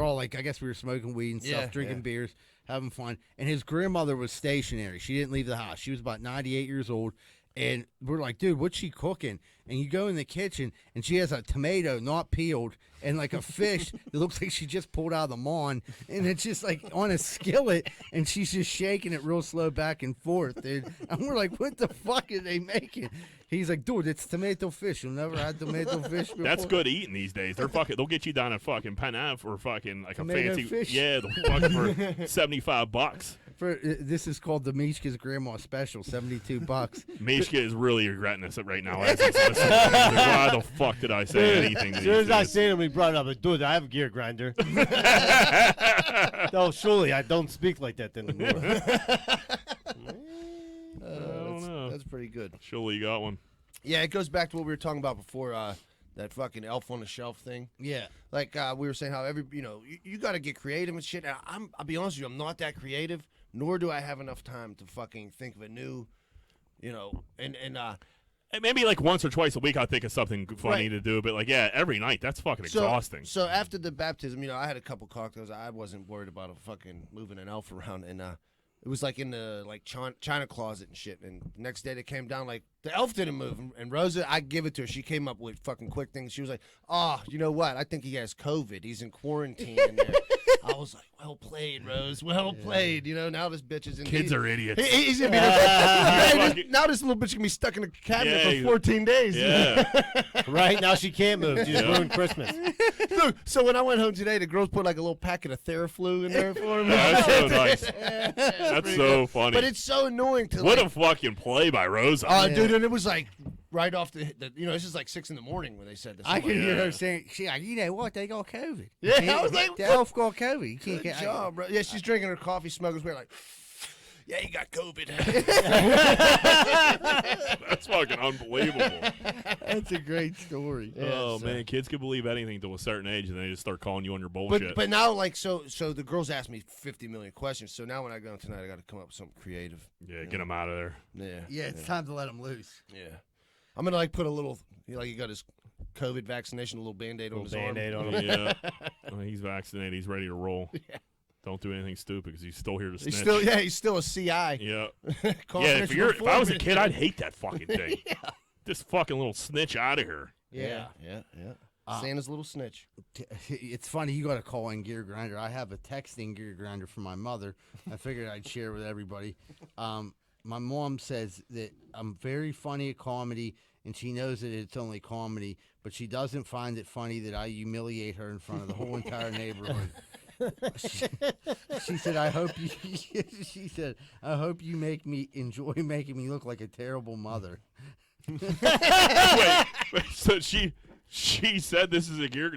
A: all like, I guess we were smoking weed and stuff,
B: Yeah,
A: drinking
B: yeah.
A: beers, having fun. And his grandmother was stationary. She didn't leave the house. She was about 98 years old. And we're like, dude, what's she cooking? And you go in the kitchen, and she has a tomato not peeled and like a fish that looks like she just pulled out of the lawn. And it's just like on a skillet, and she's just shaking it real slow back and forth, dude. And we're like, what the fuck are they making? He's like, dude, it's tomato fish. You've never had tomato fish before?
C: That's good eating these days. They'll get you down at fucking Penn Ave for fucking like
A: Tomato
C: a fancy
A: fish?
C: Yeah, the fucking for $75.
A: This is called the Mishka's Grandma Special, $72.
C: Mishka is really regretting this right now as he's listening. He's like, why the fuck did I say anything to
D: As soon as I
C: these
D: seen him, he brought it up. Dude, I have a gear grinder. No, surely I don't speak like that anymore.
B: That's pretty good.
C: Surely you got one.
B: Yeah, it goes back to what we were talking about before, that fucking elf on the shelf thing.
A: Yeah.
B: Like we were saying how you got to get creative and shit. And I'll be honest with you, I'm not that creative, nor do I have enough time to fucking think of a new, and
C: And maybe like once or twice a week I think of something funny
B: Right.
C: to do, but like, yeah, every night, that's fucking exhausting.
B: So after the baptism, I had a couple cocktails. I wasn't worried about a fucking moving an elf around, and it was like in the China closet and shit. And the next day they came down like the elf didn't move, and Rosa, I give it to her. She came up with fucking quick things. She was like, "Oh, you know what? I think he has COVID. He's in quarantine in there." I was like, "Well played, Rose. Well played." Now this bitch is in.
C: Kids are idiots.
B: He's gonna be now this little bitch can be stuck in a cabinet
C: Yeah,
B: for 14 days.
C: Yeah.
D: Right now she can't move. You just
C: Yeah.
D: ruined Christmas.
B: Look, so when I went home today, the girls put like a little packet of Theraflu in there for me.
C: That's so nice. That's so funny.
B: But it's so annoying to
C: What
B: like,
C: a fucking play by Rosa.
B: dude, and it was like right off the this is like 6 a.m. when they said this.
A: I
B: I'm
A: could
B: like,
A: hear her saying, "She, you know what? They got COVID."
B: Yeah, I was like,
A: the elf got COVID. You can't
B: good
A: get.
B: job, bro. Yeah, she's drinking her coffee, smoking weird, like, yeah, you got COVID.
C: That's fucking unbelievable.
A: That's a great story.
C: Oh man, kids can believe anything to a certain age, and they just start calling you on your bullshit.
B: but now like so the girls ask me 50 million questions. So now when I go tonight, I got to come up with something creative.
C: yeah, get them out of there.
B: Yeah,
A: Yeah, it's time to let them loose.
B: yeah. I'm gonna like put a little, he got his COVID vaccination, a little Band-Aid on his
D: Band-Aid
B: arm.
D: on him.
C: Yeah, well, he's vaccinated. He's ready to roll.
B: Yeah.
C: Don't do anything stupid because he's still here to snitch.
B: He's still a CI.
C: Yeah. Yeah,
B: Confidential
C: if I was a
B: informant.
C: kid, I'd hate that fucking thing. This fucking little snitch out of here.
B: Yeah. Santa's little snitch.
A: It's funny. You got to call in gear grinder. I have a texting gear grinder from my mother. I figured I'd share with everybody. my mom says that I'm very funny at comedy, and she knows that it's only comedy, but she doesn't find it funny that I humiliate her in front of the whole entire neighborhood. She said, "I hope you." She said, "I hope you make me enjoy making me look like a terrible mother."
C: wait, so she said this is a gear.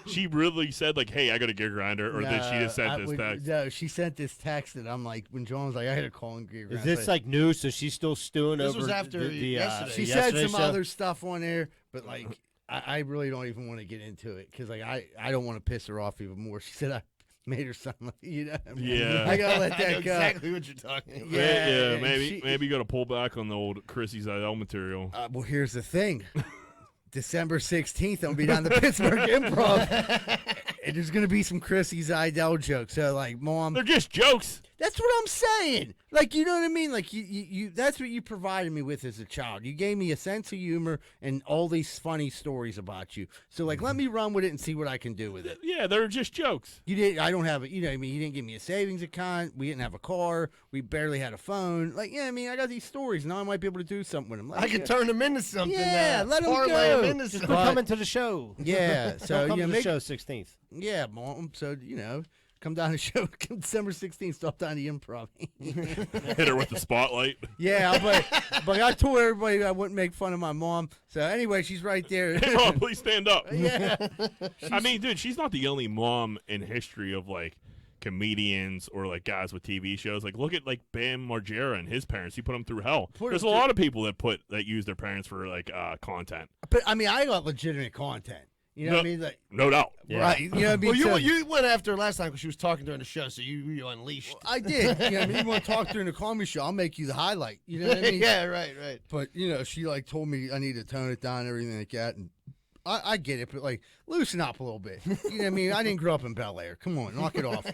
C: She really said like, "Hey, I got a gear grinder," or did she just send this text?
A: No, she sent this text, and I'm like, when John was like, "I had to call and gear grinder."
D: Is this like new? So she's still stewing
B: This
D: over.
B: was after yesterday.
A: She said some other stuff on there, but like I really don't even want to get into it because like I don't want to piss her off even more. She said I made her sound like
C: Yeah.
A: I gotta let
B: I
A: that
B: know
A: go.
B: exactly what you're talking about.
A: Yeah, and
C: maybe you got to pull back on the old Chrissy Zidell material.
A: Well, here's the thing. December 16th, I'll be down the Pittsburgh Improv. And there's going to be some Chrissy Zidell jokes. So, like, Mom,
C: They're just jokes.
A: that's what I'm saying. Like, you know what I mean? Like, you that's what you provided me with as a child. You gave me a sense of humor and all these funny stories about you. So, like, let me run with it and see what I can do with it.
C: Yeah, they're just jokes.
A: You didn't. I don't have it. You know what I mean? You didn't give me a savings account. We didn't have a car. We barely had a phone. Like, yeah, I mean, I got these stories. Now I might be able to do something with them. Like,
B: I could turn them into something.
A: Yeah, let 'em
B: parlay
A: go.
B: 'em into
D: Just
B: something.
D: quit coming to the show.
A: Yeah. So,
D: Come
A: you
D: to
A: know,
D: the show 16th.
A: Yeah, Mom. So, you know, come down to the show December 16th. Stop down to Improv.
C: Hit her with the spotlight.
A: Yeah, but I told everybody I wouldn't make fun of my mom. So anyway, she's right there.
C: Hey, Mom, please stand up.
A: Yeah.
C: I mean, dude, she's not the only mom in history of like comedians or like guys with TV shows. Like, look at like Bam Margera and his parents. He put them through hell. There's a lot of people that use their parents for like content.
A: But I mean, I got legitimate content. You know what I mean? Like,
C: No doubt.
D: Yeah.
A: right. You know what I mean?
B: Well,
A: So-
B: you went after her last time because she was talking during the show, so you unleashed.
A: I did. You know what I mean? You want to talk during the comedy show, I'll make you the highlight. You know what I mean?
B: Yeah, right.
A: But, you know, she, like, told me I need to tone it down and everything like that. And I get it, but, like, loosen up a little bit. You know what I mean? I didn't grow up in Bel Air. Come on, knock it off.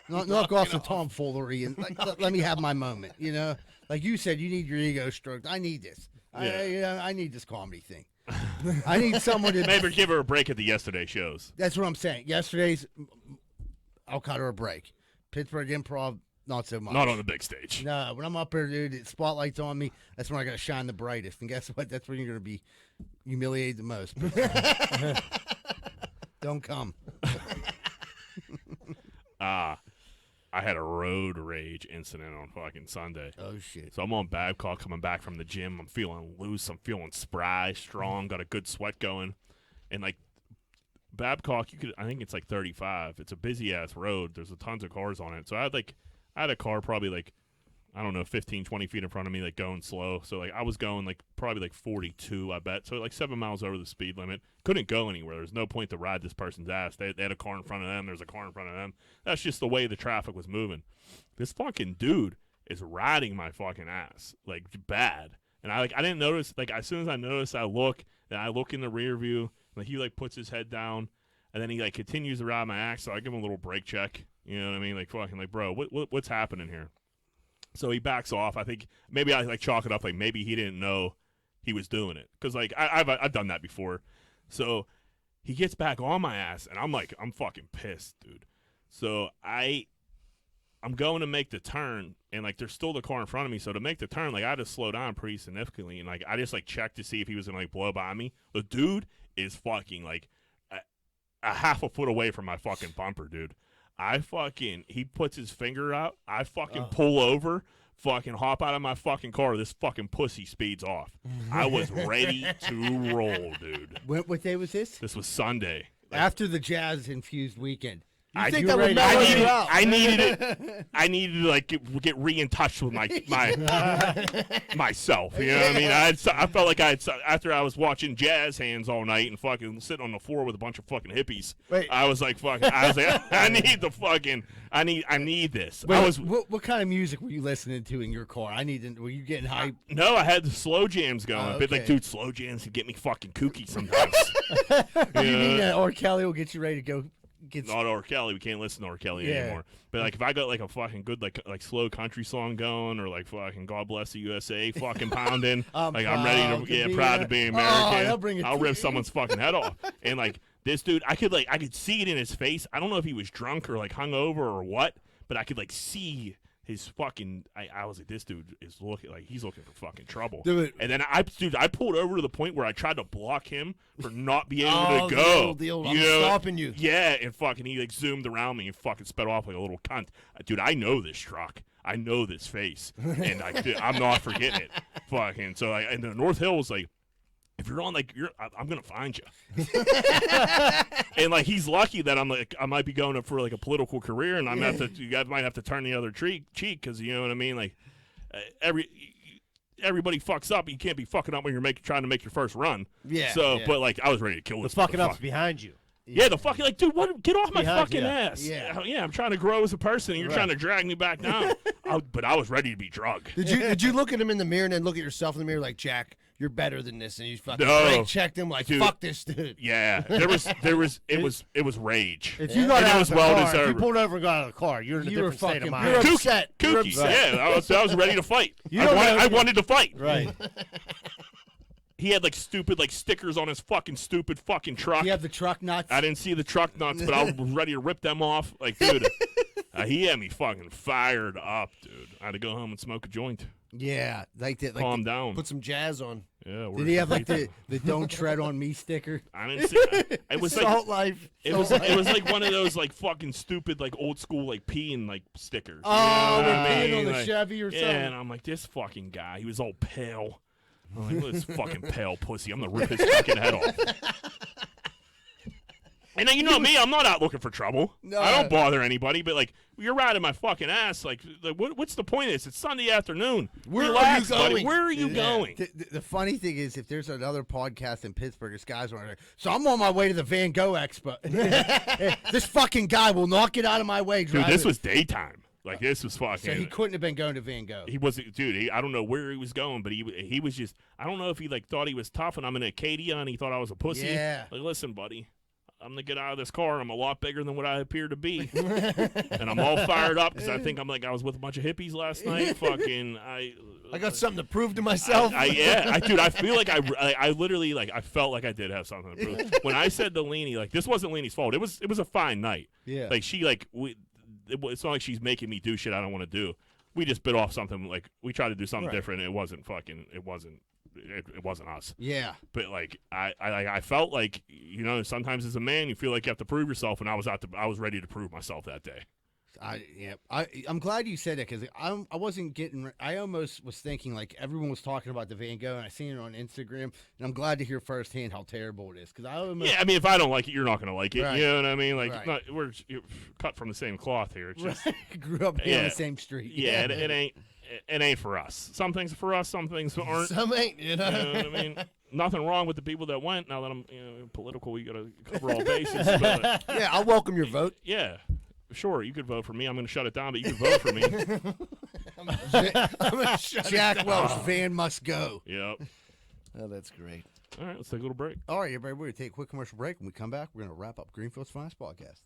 A: knock off the tomfoolery and let me have my moment, you know? Like you said, you need your ego stroked. I need this. I need this comedy thing. I need someone to...
C: Maybe give her a break at the yesterday shows.
A: That's what I'm saying. Yesterday's, I'll cut her a break. Pittsburgh Improv, not so much.
C: Not on the big stage.
A: No, when I'm up there, dude, the spotlight's on me. That's when I got to shine the brightest. And guess what? That's when you're going to be humiliated the most. Don't come.
C: I had a road rage incident on fucking Sunday.
A: Oh, shit.
C: So I'm on Babcock coming back from the gym. I'm feeling loose. I'm feeling spry, strong, got a good sweat going. And like Babcock, I think it's like 35. It's a busy ass road. There's tons of cars on it. So I had a car probably like, I don't know, 15, 20 feet in front of me, like going slow. So like I was going like probably like 42, I bet. So like 7 miles over the speed limit. Couldn't go anywhere. There's no point to ride this person's ass. They had a car in front of them. There's a car in front of them. That's just the way the traffic was moving. This fucking dude is riding my fucking ass like bad. And I didn't notice. Like as soon as I noticed, I look in the rear view. Like he like puts his head down, and then he like continues to ride my ass. So I give him a little brake check. You know what I mean? Like fucking like, bro, what's happening here? So he backs off. I think maybe I like chalk it up like maybe he didn't know he was doing it because like I've done that before. So he gets back on my ass, and I'm fucking pissed, dude. So I'm going to make the turn, and like there's still the car in front of me. So to make the turn, like I had to slow down pretty significantly, and like I just like checked to see if he was gonna like blow by me. The dude is fucking like a half a foot away from my fucking bumper, dude. He puts his finger out. I fucking pull over, fucking hop out of my fucking car. This fucking pussy speeds off. I was ready to roll, dude.
A: What day was this?
C: This was Sunday.
A: After the jazz-infused weekend.
B: You think
A: you
B: that
A: were
B: would
A: ready-
B: mellow you out?
C: I needed it. I needed to like get in touch with my myself. You know what I mean? I felt like after I was watching jazz hands all night and fucking sitting on the floor with a bunch of fucking hippies.
B: Wait.
C: I was like I need this.
A: Wait, what kind of music were you listening to in your car? Were you getting hype?
C: No, I had the slow jams going.
A: Oh,
C: But like,
A: okay.
C: dude, slow jams can get me fucking kooky sometimes.
A: You mean R. Kelly will get you ready to go get...
C: Not R. Kelly. We can't listen to R. Kelly
A: Yeah.
C: anymore. But like, if I got like a fucking good like slow country song going, or like fucking God Bless the USA fucking pounding,
A: I'm
C: I'm ready
A: proud
C: to
A: to be
C: proud to
A: a-
C: be
A: Oh,
C: American.
A: that'll bring a
C: I'll rip
A: tear.
C: someone's fucking head off. And like this dude, I could see it in his face. I don't know if he was drunk or like hungover or what, but I could like see his fucking. I was like, this dude is he's looking for fucking trouble.
B: Dude.
C: And then I pulled over to the point where I tried to block him for not being able to go.
B: The old,
C: You
B: I'm
C: know?
B: stopping you.
C: Yeah, and fucking he like zoomed around me and fucking sped off like a little cunt. Dude, I know this truck. I know this face, and I'm not forgetting it. Fucking so, and the North Hills, like, if you're on, like, I'm gonna find you. And like, he's lucky that I might be going up for like a political career, and you guys might have to turn the other cheek because you know what I mean. Like, everybody fucks up. You can't be fucking up when you're trying to make your first run.
B: Yeah.
C: So,
B: yeah.
C: but like, I was ready to kill
D: The
C: this.
D: fucking up's
C: motherfucker.
D: behind you.
C: Yeah, the fucking like, dude, what? Get off my
D: Behind
C: fucking
D: you.
C: ass.
B: Yeah.
C: I'm trying to grow as a person, and you're
D: Right.
C: trying to drag me back down. But I was ready to be drugged.
B: Did you look at him in the mirror and then look at yourself in the mirror like, Jack, you're better than this, and you fucking
C: No.
B: brake checked him like,
C: Dude.
B: fuck this dude.
C: Yeah, it was rage.
D: If you
C: And
D: got
C: it
D: out
C: was
D: of the
C: well
D: car, if you
C: deserved.
D: pulled over and got out of the car, you're in a
B: You were
D: different state
B: fucking-
D: of mind.
B: you're
C: Kooky,
B: upset. You're
C: kooky.
B: upset.
C: Yeah, I was ready to fight.
D: You don't know-
C: I wanted to fight.
D: Right.
C: He had like stupid like stickers on his fucking stupid fucking truck.
A: You have the truck nuts.
C: I didn't see the truck nuts, but I was ready to rip them off. Like, dude, he had me fucking fired up, dude. I had to go home and smoke a joint.
A: Yeah, like that. Like
C: Calm down.
B: Put some jazz on.
C: Yeah.
A: did he have like the "Don't tread on me" sticker?
C: I didn't see. It was like
B: Salt life.
C: it was like one of those like fucking stupid like old school like peeing like stickers.
A: Oh,
C: You know
A: they're
C: what I
A: peeing
C: mean?
A: on the
C: Like,
A: Chevy or
C: yeah,
A: something.
C: and I'm like, this fucking guy. He was all pale. I'm like, look at this fucking pale pussy. I'm gonna rip his fucking head off. And then you know me, I'm not out looking for trouble.
A: No.
C: I don't bother anybody. But like, you're riding my fucking ass. Like what's the point of this? It's Sunday afternoon.
B: Where
C: Relax,
B: are you
C: buddy.
B: going?
C: Where are you going?
A: The funny thing is, if there's another podcast in Pittsburgh, this guy's on it. So I'm on my way to the Van Gogh Expo. This fucking guy will not get out of my way.
C: Dude,
A: Driving.
C: this was daytime. Like this was fucking.
A: So he couldn't have been going to Van Gogh.
C: He wasn't, dude. I don't know where he was going, but he was just. I don't know if he like thought he was tough, and I'm in Acadia, and he thought I was a pussy.
A: Yeah.
C: Like, listen, buddy, I'm gonna get out of this car. I'm a lot bigger than what I appear to be, and I'm all fired up because I think I'm like I was with a bunch of hippies last night. Fucking,
B: I got something to prove to myself.
C: Dude, I feel like I literally like I felt like I did have something to prove. When I said to Leanie, like this wasn't Leanie's fault. It was a fine night.
A: Yeah.
C: Like she like it's not like she's making me do shit I don't want to do. We just bit off something. Like we tried to do something different. It wasn't us.
A: Yeah.
C: But like I felt like, you know, sometimes as a man you feel like you have to prove yourself, and I was ready to prove myself that day.
A: I'm glad you said it because I wasn't getting. I almost was thinking like everyone was talking about the Van Gogh, and I seen it on Instagram, and I'm glad to hear firsthand how terrible it is because I almost.
C: Yeah, I mean, if I don't like it, you're not gonna like it.
A: Right.
C: You know what I mean? Like,
A: Right.
C: we're cut from the same cloth here. It's just,
A: grew up here on
C: Yeah.
A: the same street.
C: yeah, it ain't for us. Some things are for us, some things aren't.
B: Some ain't, you know.
C: You know what I mean? Nothing wrong with the people that went. Now that I'm political, you gotta cover all bases. But
B: Yeah, I'll welcome your vote.
C: yeah, sure, you could vote for me. I'm gonna shut it down, but you could vote for me.
B: I'm gonna shut
A: Jack
B: it down.
A: Welch, Van must go.
C: Yep.
B: Oh, that's great.
C: All right, let's take a little break.
A: All right, everybody, we're going to take a quick commercial break. When we come back, we're going to wrap up Greenfield's Finest Podcast.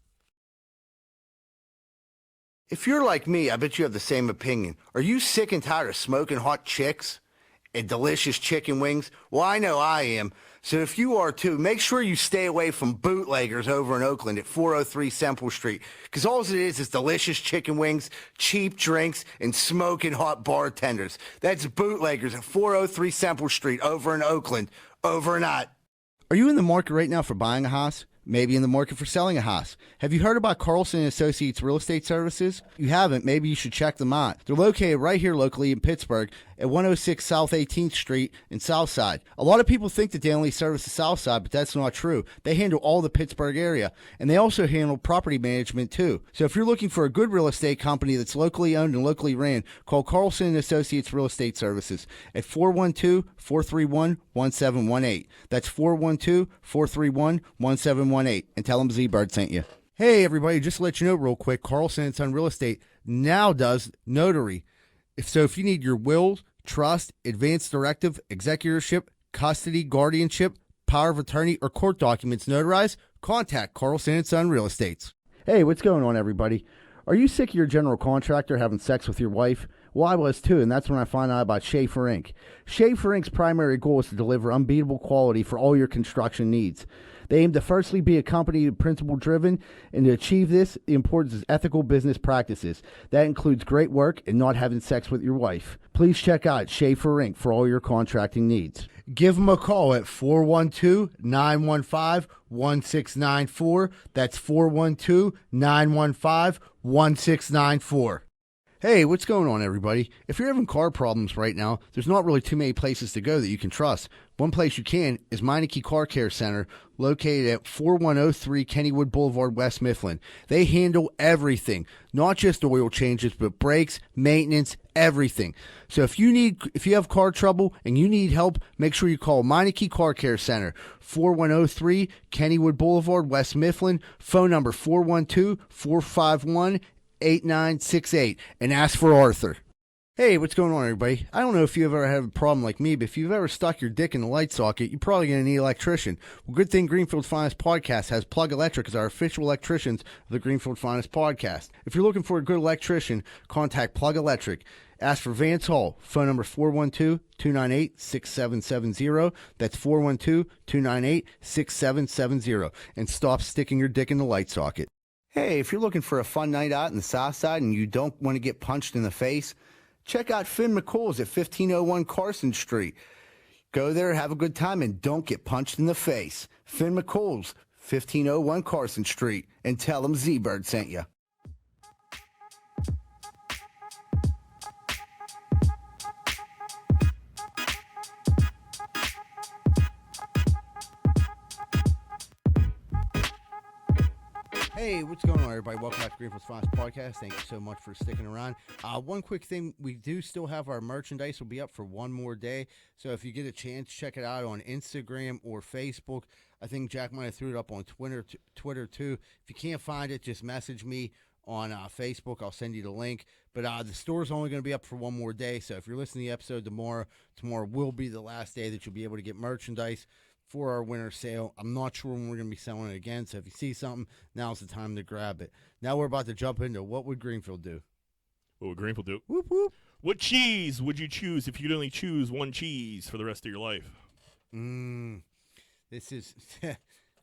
E: If you're like me, I bet you have the same opinion. Are you sick and tired of smoking hot chicks and delicious chicken wings? Well, I know I am. So if you are too, make sure you stay away from bootleggers over in Oakland at 403 Semple Street. Because all it is delicious chicken wings, cheap drinks, and smoking hot bartenders. That's bootleggers at 403 Semple Street over in Oakland. Over and out. Are you in the market right now for buying a house? Maybe in the market for selling a house. Have you heard about Carlson & Associates Real Estate Services? If you haven't, maybe you should check them out. They're located right here locally in Pittsburgh at 106 South 18th Street in Southside. A lot of people think that they only service the Southside, but that's not true. They handle all the Pittsburgh area, and they also handle property management too. So if you're looking for a good real estate company that's locally owned and locally ran, call Carlson & Associates Real Estate Services at 412-431-1718. That's 412-431-1718. And tell them Z-Bird sent you. Hey, everybody, just to let you know real quick, Carlson & Son Real Estate now does notary. If you need your will, trust, advance directive, executorship, custody, guardianship, power of attorney, or court documents notarized, contact Carlson & Son Real Estates. Hey, what's going on, everybody? Are you sick of your general contractor having sex with your wife? Well, I was too, and that's when I found out about Schaefer Inc. Schaefer Inc.'s primary goal is to deliver unbeatable quality for all your construction needs. They aim to firstly be a company principle-driven, and to achieve this, the importance is ethical business practices. That includes great work and not having sex with your wife. Please check out Schaefer Inc. for all your contracting needs. Give them a call at 412-915-1694. That's 412-915-1694. Hey, what's going on, everybody? If you're having car problems right now, there's not really too many places to go that you can trust. One place you can is Meineke Car Care Center, located at 4103 Kennywood Boulevard, West Mifflin. They handle everything, not just oil changes, but brakes, maintenance, everything. So if you have car trouble and you need help, make sure you call Meineke Car Care Center, 4103 Kennywood Boulevard, West Mifflin. Phone number 412-451-8968, and ask for Arthur. Hey, what's going on, everybody? I don't know if you've ever had a problem like me, but if you've ever stuck your dick in the light socket, you're probably going to need an electrician. Well, good thing Greenfield's Finest Podcast has Plug Electric as our official electricians of the Greenfield Finest Podcast. If you're looking for a good electrician, contact Plug Electric. Ask for Vance Hall. Phone number 412-298-6770. That's 412-298-6770. And stop sticking your dick in the light socket. Hey, if you're looking for a fun night out in the South Side and you don't want to get punched in the face, check out Finn McCool's at 1501 Carson Street. Go there, have a good time, and don't get punched in the face. Finn McCool's, 1501 Carson Street, and tell them Z-Bird sent you. Hey, what's going on, everybody? Welcome back to Greenfield's Finest Podcast. Thank you so much for sticking around. One quick thing, we do still have our merchandise. Will be up for one more day. So if you get a chance, check it out on Instagram or Facebook. I think Jack might have threw it up on Twitter too. If you can't find it, just message me on Facebook. I'll send you the link. But the store's only going to be up for one more day. So if you're listening to the episode tomorrow will be the last day that you'll be able to get merchandise for our winter sale. I'm not sure when we're going to be selling it again, so if you see something, now's the time to grab it. Now we're about to jump into what would Greenfield do?
C: What would Greenfield do?
E: Whoop, whoop.
C: What cheese would you choose if you could only choose one cheese for the rest of your life?
A: This is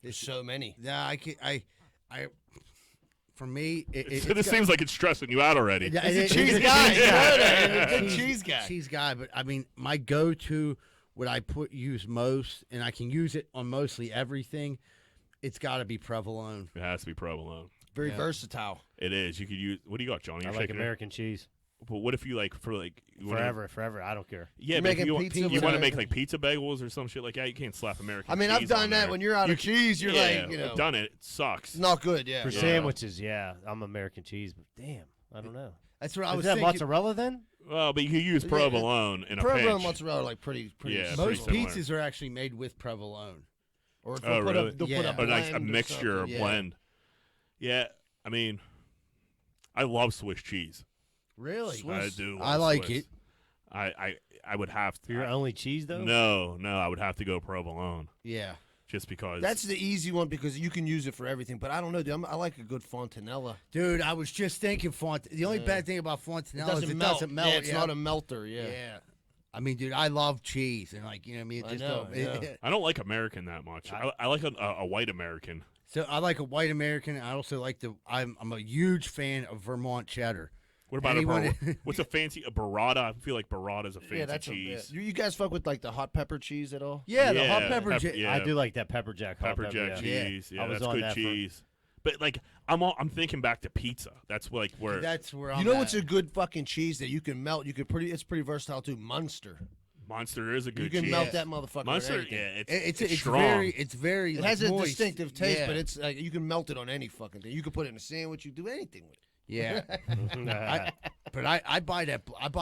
B: There's so many.
A: yeah. For me,
C: This seems like it's stressing you out already.
A: Yeah,
B: He's a cheese guy.
A: Yeah.
B: Good cheese guy.
A: Cheese guy, but I mean, my go-to, what I use most, and I can use it on mostly everything, it's got to be provolone.
C: It has to be provolone.
B: Very versatile.
C: It is. You could use. What do you got, Johnny?
D: I
C: You're
D: like
C: shaking
D: American cheese.
C: But what if you like for like you wanna-
D: Forever. I don't care.
C: Yeah,
B: You're
C: but if
B: making
C: you,
B: pizza
C: you
B: with
C: want to make
B: American-
C: like pizza bagels or some shit like that. You can't slap American.
B: I mean, I've
C: cheese
B: done
C: on
B: that
C: there.
B: when you're out of cheese. You're like, you know,
C: I've done it. It sucks.
B: not good. Yeah.
D: For
C: Yeah.
D: sandwiches, yeah, I'm American cheese, but damn, I don't know.
A: That's what I
D: Is
A: was
D: that
A: thinking.
D: mozzarella then?
C: Well, but you can use
B: Yeah,
C: provolone in a
B: Provolone
C: pinch.
B: mozzarella are like pretty.
C: Yeah,
A: Most
C: pretty similar.
A: pizzas are actually made with provolone.
B: Or
C: Oh, really?
B: they'll
A: Yeah.
B: put
C: Or like a
B: blend or
C: mixture or
B: something. Yeah.
C: blend. Yeah, I mean, I love Swiss cheese.
A: Really?
C: I do.
A: I
C: love
A: like
C: Swiss.
A: it.
C: I would have to.
D: Your only cheese though?
C: No, I would have to go provolone
A: Yeah.
C: just because.
B: That's the easy one because you can use it for everything. But I don't know, dude. I like a good fontanella.
A: Dude, I was just thinking the only bad thing about
B: It
A: fontanella is
B: doesn't
A: it
B: melt.
A: doesn't melt.
B: Yeah, it's not a melter. Yeah.
A: Yeah. I mean, dude, I love cheese, and like, you know what I mean? It
B: I
A: just
B: know,
A: don't-
B: yeah.
C: I don't like American that much. I like a white American.
A: So I like a white American. I also like I'm a huge fan of Vermont cheddar.
C: What about
A: Anyone-
C: what's a fancy a burrata? I feel like burrata's a fancy
B: Yeah, that's
C: cheese.
B: You guys fuck with like the hot pepper cheese at all?
A: Yeah, the hot
C: Yeah,
A: pepper.
C: yeah.
D: I do like that pepper jack. hot
C: Pepper jack
D: yeah.
C: cheese.
D: I
C: Yeah,
D: was
C: that's
D: on
C: good
D: that for-
C: cheese. But like I'm thinking back to pizza. That's like where
A: That's where I'm
B: You know
A: at.
B: what's a good fucking cheese that you can melt? It's pretty versatile too. Munster.
C: Monster is a good
B: You can
C: cheese.
B: melt that motherfucker. with
C: Monster,
B: anything.
C: yeah,
A: It's
C: strong.
A: very
B: It
A: like,
B: has a
A: moist.
B: distinctive taste,
A: Yeah.
B: but it's like you can melt it on any fucking thing. You can put it in a sandwich. You do anything with it.
A: Yeah. But I buy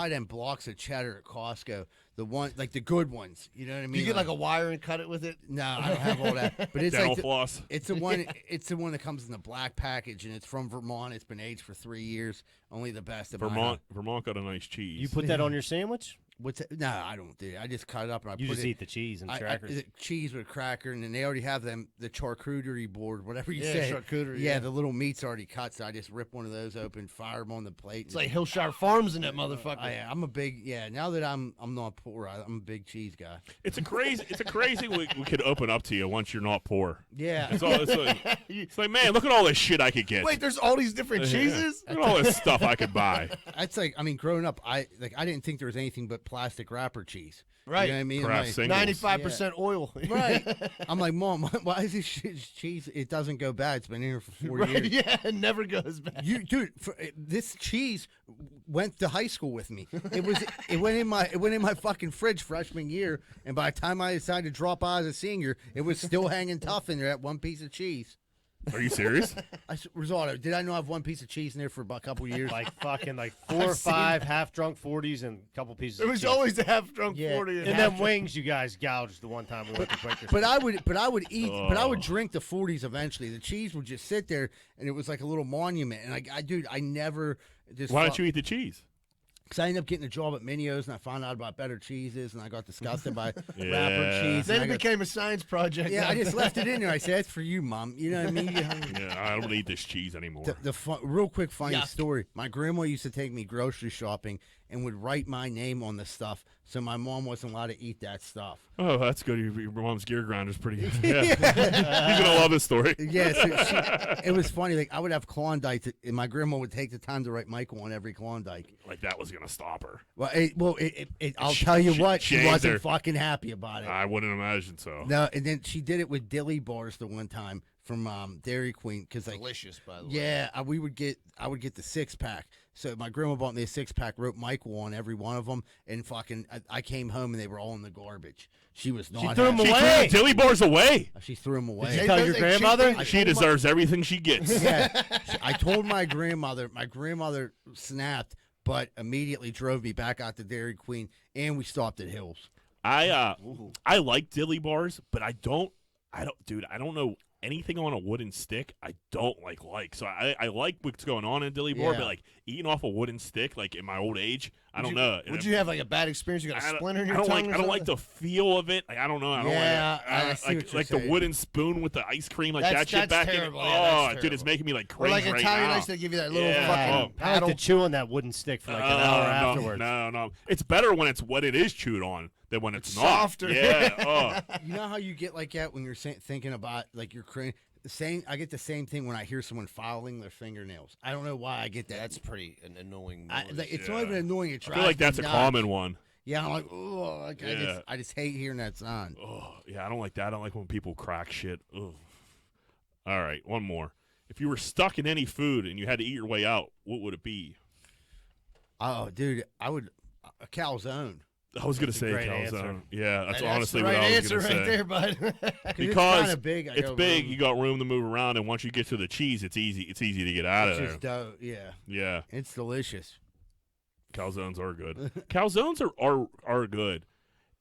A: them blocks of cheddar at Costco. The one like the good ones. You know what I mean?
B: You get like a wire and cut it with it.
A: No, I don't have all that. But it's
C: dental
A: like
C: floss.
A: it's the one. It's the one that comes in the black package, and it's from Vermont. It's been aged for 3 years. Only the best. At my house.
C: Vermont got a nice cheese.
D: You put that on your sandwich?
A: What's it? No, I don't do it. I just cut it up and I
D: You
A: put
D: just
A: it.
D: eat the cheese and crackers.
A: Cheese with a cracker, and then they already have the charcuterie board, whatever you
B: Yeah,
A: say.
B: charcuterie,
A: Yeah,
B: yeah.
A: the little meat's already cut, so I just rip one of those open, fire them on the plate.
B: It's like Hillshire Farms in that motherfucker.
A: I'm a big Now that I'm not poor, I'm a big cheese guy.
C: It's a crazy we could open up to you once you're not poor.
A: Yeah,
C: It's like, man, look at all this shit I could get.
B: Wait, there's all these different cheeses?
C: Look at all this stuff I could buy.
A: that's like growing up, I didn't think there was anything but plastic wrapper cheese.
B: Right.
A: You know what I mean?
C: Kraft
A: Like,
C: singles.
B: 95% oil.
A: right. I'm like, Mom, why is this cheese? It doesn't go bad. It's been in here for 40 years.
B: Yeah, it never goes bad.
A: Dude, this cheese went to high school with me. It went in my fucking fridge freshman year, and by the time I decided to drop out as a senior, it was still hanging tough in there. That one piece of cheese.
C: Are you serious?
A: Risotto. Did I know I have one piece of cheese in there for about a couple years?
D: Like fucking 4 or 5 half-drunk 40s and a couple pieces
B: It
D: of
B: was
D: cheese.
B: always a half-drunk
A: Yeah.
B: 40.
D: And then wings you guys gouged the one time we went to Quaker.
A: But I would eat, but I would
C: Oh.
A: drink the 40s eventually. The cheese would just sit there, and it was like a little monument. And I never just.
C: Why don't you eat the cheese?
A: Because I ended up getting a job at Minio's, and I found out about better cheeses, and I got disgusted by
C: Yeah.
A: wrapper cheese.
B: Then
A: and
B: it
A: I got-
B: became a science project.
A: yeah, I just left it in there. I said, "That's for you, Mom." You know what I mean?
C: Yeah, I don't eat this cheese anymore.
A: Real quick funny
B: Yuck.
A: story. My grandma used to take me grocery shopping and would write my name on the stuff, so my mom wasn't allowed to eat that stuff.
C: Oh, that's good. Your mom's gear grinder's pretty. Yeah. You're gonna love this story.
A: Yeah, it was funny. Like I would have Klondike, and my grandma would take the time to write Michael on every Klondike.
C: Like that was gonna stop her.
A: Well, I'll tell you what, she
C: aimed
A: wasn't
C: her.
A: fucking happy about it.
C: I wouldn't imagine so.
A: No, and then she did it with dilly bars the one time from Dairy Queen because like
B: Delicious, by the way.
A: yeah, I would get the 6-pack. So my grandma bought me a 6-pack, wrote Michael on every one of them, and fucking I came home and they were all in the garbage. She was not.
D: threw 'em
A: happy.
C: She
D: away.
C: threw the dilly bars away.
A: She threw them away.
D: Did you
B: Hey,
D: tell
B: those
D: your
B: ain't
D: grandmother?
B: cheap.
C: She deserves everything she gets.
A: Yeah, I told my grandmother. My grandmother snapped, but immediately drove me back out to Dairy Queen, and we stopped at Hills.
C: I like dilly bars, but I don't know anything on a wooden stick. I don't like. So I like what's going on in a dilly bar,
A: Yeah.
C: but like eating off a wooden stick, like in my old age, I don't
B: you,
C: know.
B: Would you have like a bad experience? You got a splinter in your tongue?
C: I don't like the feel of it. Like, I don't know. I don't
A: Yeah,
C: like,
A: I see what you're
C: like the
A: saying.
C: wooden spoon with the ice cream, like
B: That's-
C: that shit
B: that's
C: back
B: terrible.
C: in.
B: Yeah,
C: Oh,
B: that's
C: dude, it's
B: terrible.
C: making me like
B: Or
C: cringe
B: like
C: right
B: Italian
C: now.
B: ice, they give you that little
C: Yeah.
B: fucking
C: Oh.
D: I have
B: paddle.
D: to chew on that wooden stick for like an hour afterwards.
C: No. It's better when it is chewed on than when it's not.
B: softer.
C: Yeah.
A: You know how you get like that when you're thinking about like your cringe. I get the same thing when I hear someone filing their fingernails. I don't know why I get that.
B: That's pretty an annoying
A: I,
B: noise.
A: like, it's not even annoying. It
C: I
A: drives
C: feel like that's
A: me
C: a
A: nuts.
C: common one.
A: Yeah, I'm like, oh, like,
C: Yeah.
A: I just hate hearing that sound.
C: Oh, yeah, I don't like that. I don't like when people crack shit. Ugh. All right, one more. If you were stuck in any food and you had to eat your way out, what would it be?
A: Oh, dude, I would a calzone.
C: I was gonna
D: That's a
C: say
D: great
C: calzone.
D: answer.
C: Yeah, that's
B: That's
C: honestly
B: the
C: what
B: right
C: I was
B: answer
C: gonna
B: right
C: say.
B: there, bud.
C: Because
A: it's kind of big.
C: It's big. You got room to move around, and once you get to the cheese, it's easy. It's easy to get out of
A: It's
C: there.
A: just dough. Yeah,
C: Yeah,
A: it's delicious.
C: calzones are good. Calzones are good.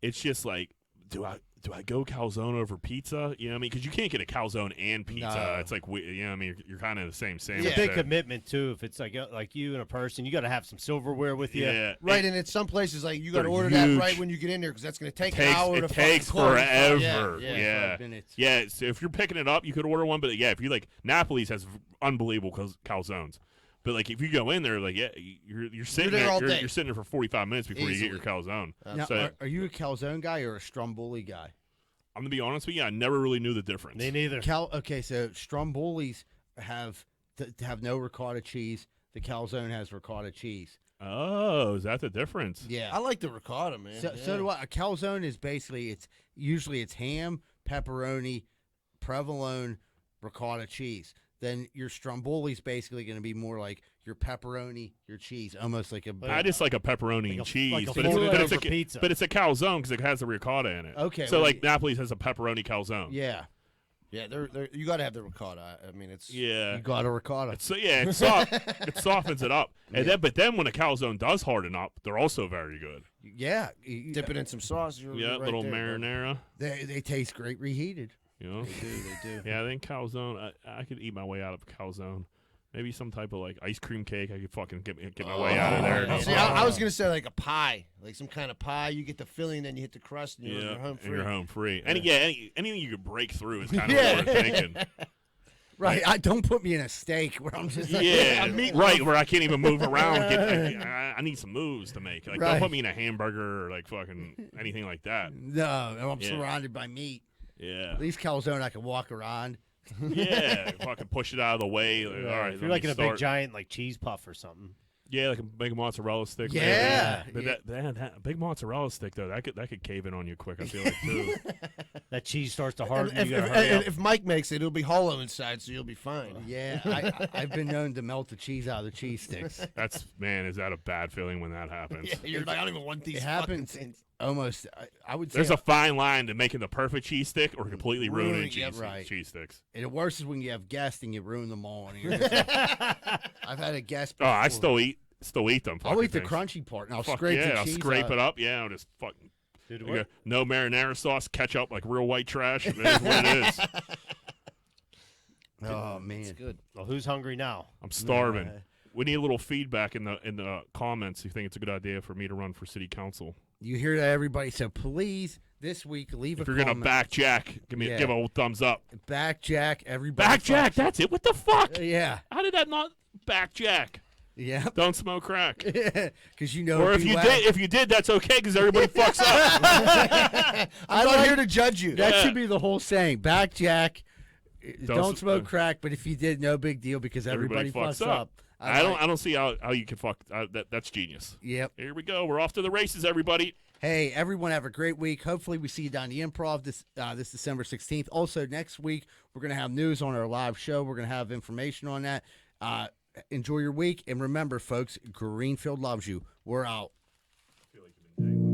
C: It's just like, do I go calzone over pizza? You know what I mean? Because you can't get a calzone and pizza.
A: No.
C: It's like, you know what I mean? You're kind of the same sandwich.
D: It's a big
C: there.
D: commitment too. If it's like you and a person, you got to have some silverware with you.
C: Yeah,
B: Right, and at some places, like, you got to
C: They're
B: order
C: huge.
B: that right when you get in there because that's going to take an
C: takes
B: hour to
C: it takes
B: fucking cook.
C: forever.
B: Yeah.
C: Yeah.
A: 5 minutes.
C: Yeah, so if you're picking it up, you could order one. But yeah, if you like, Napoli's has unbelievable calzones. But like, if you go in there, like, yeah, you're sitting
B: there all
C: there,
B: day.
C: you're sitting there for 45 minets before you get your
B: Easily.
C: calzone.
A: Now,
C: So
A: are you a calzone guy or a stromboli guy?
C: I'm gonna be honest with you, I never really knew the difference.
D: Me neither.
A: Okay, so strombolis have no ricotta cheese. The calzone has ricotta cheese.
C: Oh, is that the difference?
A: Yeah.
B: I like the ricotta, man.
A: So do I. A calzone is basically it's ham, pepperoni, provolone, ricotta cheese. Then your stromboli is basically going to be more like your pepperoni, your cheese, almost like a.
C: I just like a pepperoni
D: Like
C: and
D: a-
C: cheese,
D: like a
C: but, it's,
D: four
C: but, it's
D: over
C: a,
D: pizza.
C: but it's a calzone because it has the ricotta in it.
A: Okay,
C: So
A: well,
C: like Napoli's has a pepperoni calzone.
A: Yeah,
B: Yeah, they're you got to have the ricotta. I mean, it's
C: Yeah.
A: you got a ricotta.
C: So yeah, it softens it up, and then when a calzone does harden up, they're also very good.
A: Yeah,
B: dip it in some sauce. You're
C: Yeah,
B: right
C: little
B: there, bud.
C: marinara.
A: They taste great reheated.
C: You know.
B: They do.
C: Yeah, I think calzone. I could eat my way out of a calzone. Maybe some type of like ice cream cake. I could fucking get my way out of there.
B: See, I was gonna say like a pie, like some kind of pie. You get the filling, then you hit the crust, and you're home free.
C: And you're home free. And anything you could break through is kind of
B: Yeah.
C: what we're thinking.
A: Right. Don't put me in a steak where I'm just like,
C: Yeah,
A: I'm meat
C: right. Where I can't even move around. I need some moves to make. Like,
A: Right.
C: don't put me in a hamburger or like fucking anything like that.
A: No, I'm
C: Yeah.
A: surrounded by meat.
C: Yeah,
A: At least calzone, I can walk around.
C: yeah. Fucking push it out of the way. Like, all right,
D: if you're
C: let
D: like
C: me
D: in a
C: start.
D: big giant like cheese puff or something.
C: Yeah, like a mozzarella stick.
A: Yeah.
C: maybe. But that big mozzarella stick though, that could cave in on you quick. I feel like too.
D: That cheese starts to
B: And
D: harden.
B: if,
D: You gotta hurry up.
B: if Mike makes it, it'll be hollow inside, so you'll be fine.
A: Yeah, I've been known to melt the cheese out of the cheese sticks.
C: That's is that a bad feeling when that happens?
B: Yeah, you're like, I don't even want these.
A: It
B: fucking
A: happens
B: things.
A: almost. I would say
C: There's a fine line to making the perfect cheese stick or completely ruining
B: Ruining it,
A: right.
C: cheese sticks.
A: and the worst is when you have guests and you ruin them all. And you're just like, I've had a guest.
C: Oh, I
A: before.
C: still eat them.
A: I'll
C: fucking
A: eat the
C: things.
A: crunchy part, and I'll
C: Fuck
A: scrape
C: yeah,
A: the
C: I'll
A: cheese
C: scrape
A: out.
C: it up. Yeah, I'll just fucking.
D: Dude,
C: Yeah, no marinara sauce, ketchup, like real white trash. It is what it is.
A: Oh man,
B: It's good.
D: well, who's hungry now?
C: I'm starving. We need a little feedback in the comments. You think it's a good idea for me to run for city council?
A: You hear that, everybody? So please, this week, leave
C: If
A: a
C: you're gonna
A: comment.
C: back Jack, give a old thumbs up.
A: Back Jack, everybody.
C: Back Jack, that's it. What the fuck?
A: Yeah,
C: How did that not back Jack?
A: yeah.
C: Don't smoke crack.
A: Because you know,
C: Or if you did, that's okay because everybody fucks up.
B: I'm not here to judge you.
A: that
C: Yeah.
A: should be the whole saying. Back Jack. Don't
C: s-
A: smoke crack, but if you did, no big deal because everybody fucks up.
C: I don't see how you can fuck. That's genius.
A: Yep.
C: Here we go. We're off to the races, everybody.
A: Hey, everyone, have a great week. Hopefully, we see you down the Improv this December 16th. Also, next week we're gonna have news on our live show. We're gonna have information on that. Enjoy your week, and remember, folks, Greenfield loves you. We're out.
C: I feel like you've been dangling.